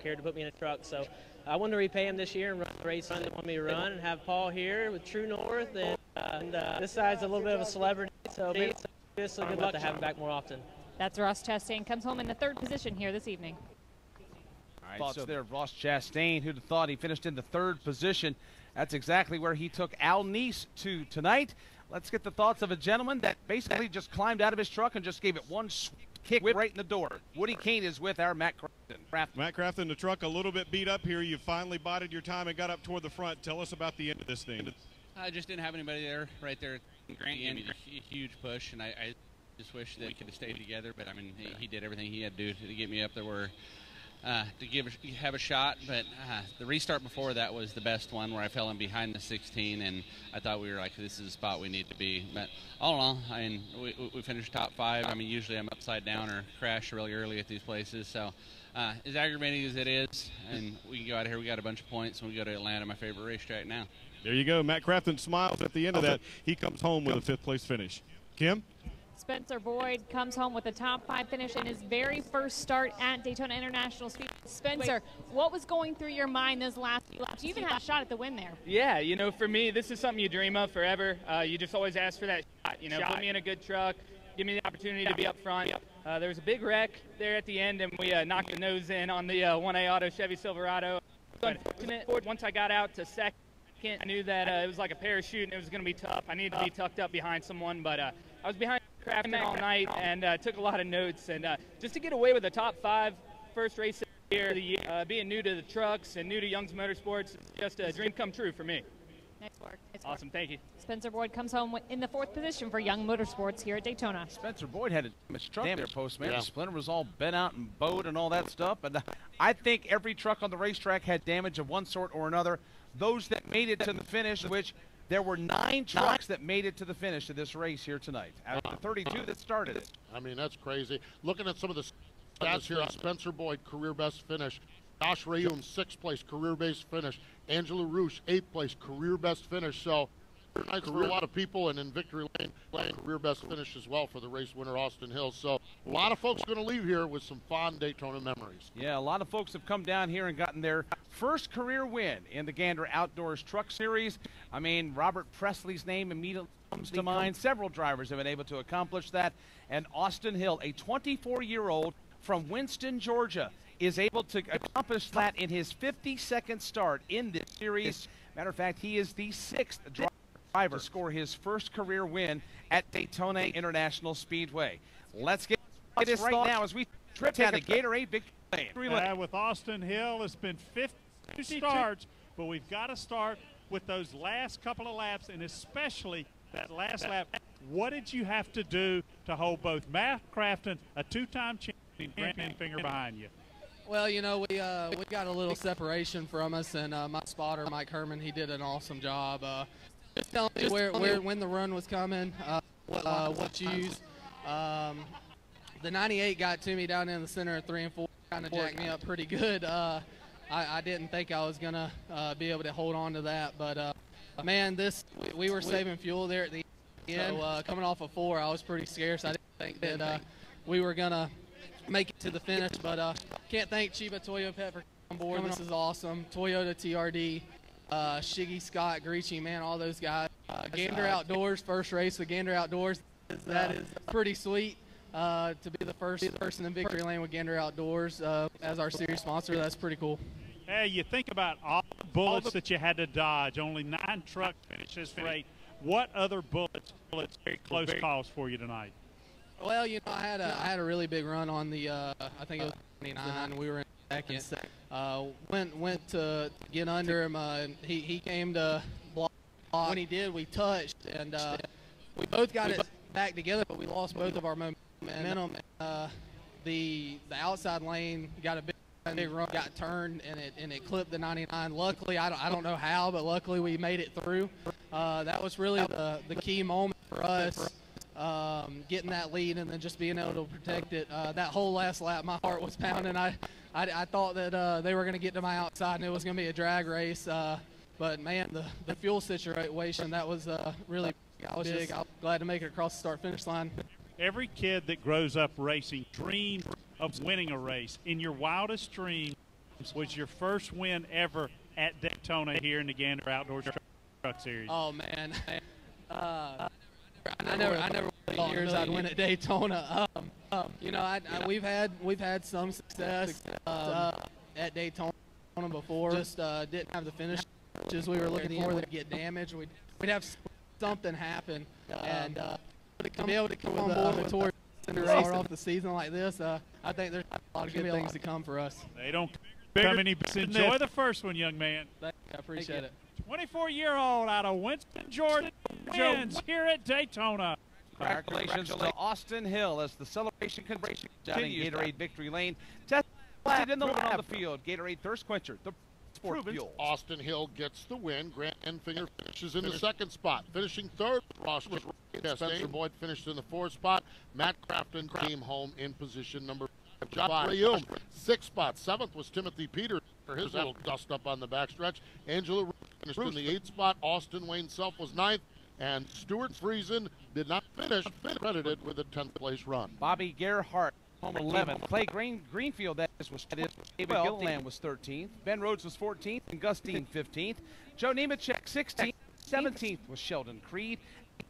cared to put me in a truck. So I wanted to repay them this year and run the race they want me to run, and have Paul here with True North, and this side's a little bit of a celebrity, so maybe it's so good luck to have him back more often. That's Ross Chastain, comes home in the 3rd position here this evening. All right, thoughts there of Ross Chastain, who'd have thought he finished in the 3rd position. That's exactly where he took Al Neese to tonight. Let's get the thoughts of a gentleman that basically just climbed out of his truck and just gave it one kick right in the door. Woody Kane is with our Matt Crafton. Matt Crafton, the truck a little bit beat up here. You finally bided your time and got up toward the front. Tell us about the end of this thing. I just didn't have anybody there right there. Grant gave me a huge push, and I just wish that we could have stayed together. But, I mean, he did everything he had to do to get me up there where to have a shot. But the restart before that was the best one, where I fell in behind the 16, and I thought we were like, this is the spot we need to be. But all in all, I mean, we finished top 5. I mean, usually I'm upside down or crash really early at these places. So as aggravating as it is, and we can go out here, we got a bunch of points, and we go to Atlanta, my favorite racetrack now. There you go. Matt Crafton smiles at the end of that. He comes home with a 5th-place finish. Kim? Spencer Boyd comes home with a top 5 finish in his very first start at Daytona International Speedway. Spencer, what was going through your mind those last few laps? You even had a shot at the win there. Yeah, for me, this is something you dream of forever. You just always ask for that shot. Put me in a good truck, give me the opportunity to be up front. There was a big wreck there at the end, and we knocked the nose in on the 1A Auto Chevy Silverado. Unfortunate. Once I got out to second, I knew that it was like a parachute and it was going to be tough. I needed to be tucked up behind someone, but I was behind Crafton all night and took a lot of notes. And just to get away with a top 5 first race of the year, being new to the trucks and new to Young's Motorsports, it's just a dream come true for me. Nice work. Awesome, thank you. Spencer Boyd comes home in the 4th position for Young Motorsports here at Daytona. Spencer Boyd had a damaged truck there, Postman. Yeah. The splinter was all bent out and bowed and all that stuff. And I think every truck on the racetrack had damage of one sort or another. Those that made it to the finish, which there were 9 trucks that made it to the finish of this race here tonight, out of the 32 that started it. I mean, that's crazy. Looking at some of the stats here, Spencer Boyd, career best finish. Josh Rayum, 6th place, career best finish. Angela Roosh, 8th place, career best finish. So, nice for a lot of people, and in Victory Lane, career best finish as well for the race winner, Austin Hill. So, a lot of folks going to leave here with some fond Daytona memories. Yeah, a lot of folks have come down here and gotten their first career win in the Gander Outdoors Truck Series. I mean, Robert Presley's name immediately comes to mind. Several drivers have been able to accomplish that. And Austin Hill, a 24-year-old from Winston, Georgia, is able to accomplish that in his 52nd start in this series. Matter of fact, he is the 6th driver to score his first career win at Daytona International Speedway. Let's get this right now as we trip down the Gatorade Victory Lane. With Austin Hill, it's been 50 starts, but we've got to start with those last couple of laps, and especially that last lap. What did you have to do to hold both Matt Crafton, a 2-time champion, and Finger behind you? Well, you know, we got a little separation from us, and my spotter, Mike Herman, he did an awesome job. Just telling me when the run was coming, what to use. The 98 got to me down in the center of 3 and 4, kind of jacked me up pretty good. I didn't think I was going to be able to hold on to that, but, man, we were saving fuel there at the end. So coming off of 4, I was pretty scarce. I didn't think that we were going to make it to the finish, but can't thank Chiba Toyo Pet for coming on board. This is awesome. Toyota TRD, Shiggy, Scott, Griechi, man, all those guys. Gander Outdoors, first race with Gander Outdoors. That is pretty sweet to be the first person in Victory Lane with Gander Outdoors as our series sponsor. That's pretty cool. Hey, you think about all the bullets that you had to dodge. Only 9 truck finishes rate. What other bullets very close calls for you tonight? Well, you know, I had a really big run on the I think it was 29. We were in second. Went to get under him. He came to block. When he did, we touched, and we both got it back together, but we lost both of our momentum. The outside lane got a big run, got turned, and it clipped the 99. Luckily, I don't know how, but luckily we made it through. That was really the key moment for us. Getting that lead and then just being able to protect it. That whole last lap, my heart was pounding. I thought that they were going to get to my outside and it was going to be a drag race. But, man, the fuel situation, that was really big. I was glad to make it across the start-finish line. Every kid that grows up racing dreams of winning a race. In your wildest dreams was your first win ever at Daytona here in the Gander Outdoors Truck Series. Oh, man. I never thought years I'd win at Daytona. You know, we've had some success at Daytona before. Just didn't have the finishes we were looking for. That get damaged. We'd have something happen, and to be able to come on board with tour and start off the season like this, I think there's a lot of good things to come for us. They don't come any. Enjoy the first one, young man. I appreciate it. 24-year-old out of Winston, Georgia, wins here at Daytona. Congratulations to Austin Hill as the celebration continues down in Gatorade Victory Lane. Tested in the lab on the field. Gatorade Thirst Quencher, the sport fuel. Austin Hill gets the win. Grant Enfinger finishes in the 2nd spot. Finishing 3rd, Spencer Boyd finished in the 4th spot. Matt Crafton came home in position number 5. Josh Rayum, 6th spot. 7th was Timothy Peters for his little dust up on the backstretch. Angela finished in the 8th spot. Austin Wayne Self was 9th. And Stuart Friesen did not finish, credited with a 10th place run. Bobby Gerhardt, home 11th. Clay Greenfield, that was David Gilliland was 13th. Ben Rhodes was 14th, and Gus Dean 15th. Joe Nemechek 16th. 17th was Sheldon Creed.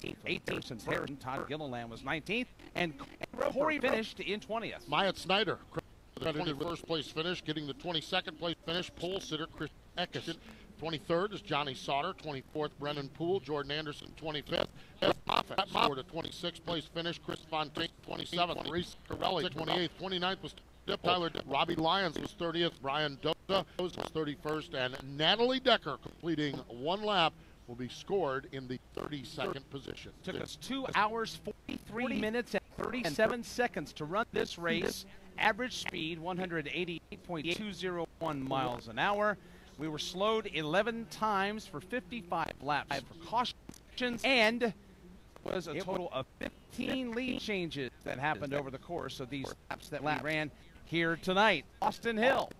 18th was Harrison. Todd Gilliland was 19th. And Corey finished in 20th. Myatt Snyder credited with 1st place finish, getting the 22nd place finish. Pole sitter Chris Eckes. 23rd is Johnny Sauter. 24th, Brennan Poole. Jordan Anderson, 25th. Moffett scored a 26th place finish. Chris Fontaine, 27th. Reese Corelli, 28th. 29th was Tyler. Robbie Lyons was 30th. Brian Doza was 31st. And Natalie Decker completing 1 lap will be scored in the 32nd position. Took us 2 hours, 43 minutes, and 37 seconds to run this race. Average speed, 188.201 miles an hour. We were slowed 11 times for 55 laps for cautions, and was a total of 15 lead changes that happened over the course of these laps that we ran here tonight. Austin Hill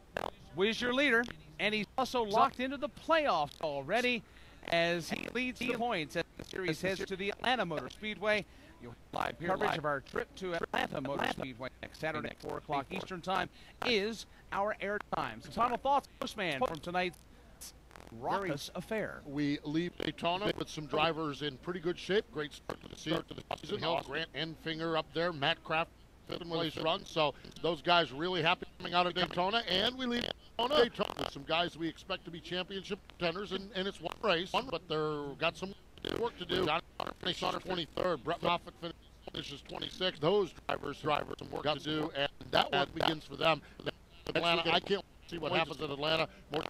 was your leader, and he's also locked into the playoffs already as he leads the points as the series heads to the Atlanta Motor Speedway. You'll have live coverage of our trip to Atlanta Motor Speedway next Saturday at 4 o'clock Eastern Time is our air time. So final thoughts, Postman, from tonight's raucous affair. We leave Daytona with some drivers in pretty good shape. Great start to the season. Hill, Grant Enfinger up there, Matt Kraft with his run. So those guys really happy coming out of Daytona. And we leave Daytona with some guys we expect to be championship contenders. And it's one race, but they've got some work to do. Finishes 23rd. Brett Moffitt finishes 26th. Those drivers some work to do. And that one begins for them. Atlanta, I can't see what happens at Atlanta. More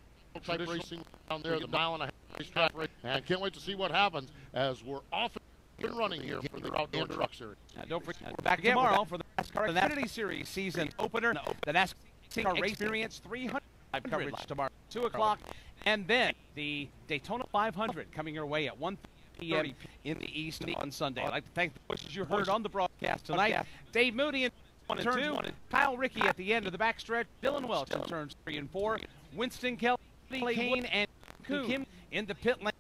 type racing down there, the mile-and-a-half racetrack, and can't wait to see what happens as we're off and running here for the Outdoor Truck Series. Don't forget, we're back tomorrow for the NASCAR Xfinity Series season opener. The NASCAR Race Experience 300 coverage tomorrow, 2 o'clock, and then the Daytona 500 coming your way at 1 p.m. in the East on Sunday. I'd like to thank the voices you heard on the broadcast tonight. Dave Moody in turn 2, Kyle Rickey at the end of the backstretch, Dylan Welch in turns 3 and 4, Winston Kelly, Kane, and Kim in the pit lane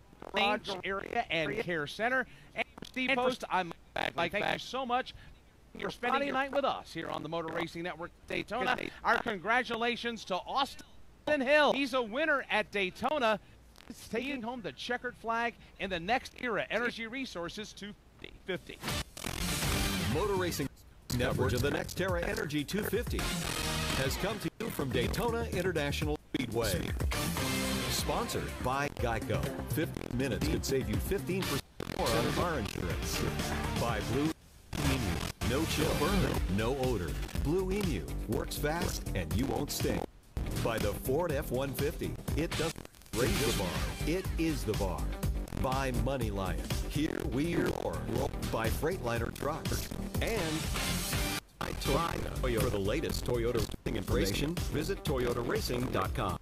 area and care center. And Steve Post, I'm back. Thank you so much for spending the night with us here on the Motor Racing Network Daytona. Our congratulations to Austin Hill. He's a winner at Daytona. He's taking home the checkered flag in the next era, Energy Resources 250. Motor Racing Network of the Nextera Energy 250 has come to you from Daytona International Speedway. Sponsored by Geico. 15 minutes could save you 15% more on car insurance. By Blue Emu. No chill burn, no odor. Blue Emu works fast and you won't stink. By the Ford F-150. It doesn't raise the bar. It is the bar. By Money Lion. Here we roar. By Freightliner Trucks. And by Toyota. For the latest Toyota racing information, visit toyotaracing.com.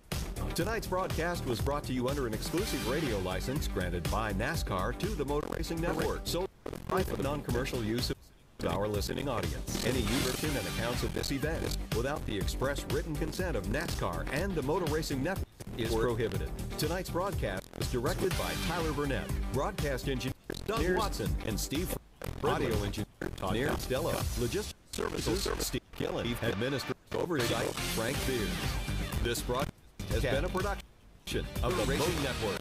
Tonight's broadcast was brought to you under an exclusive radio license granted by NASCAR to the Motor Racing Network. So, for non-commercial use of our listening audience. Any use and accounts of this event without the express written consent of NASCAR and the Motor Racing Network is prohibited. Tonight's broadcast was directed by Tyler Burnett, broadcast engineers Doug Watson and Steve Audio engineer Todd Stella, logistics services Steve Killen, administrative oversight Frank Beers. This broadcast has been a production of the Racing Network.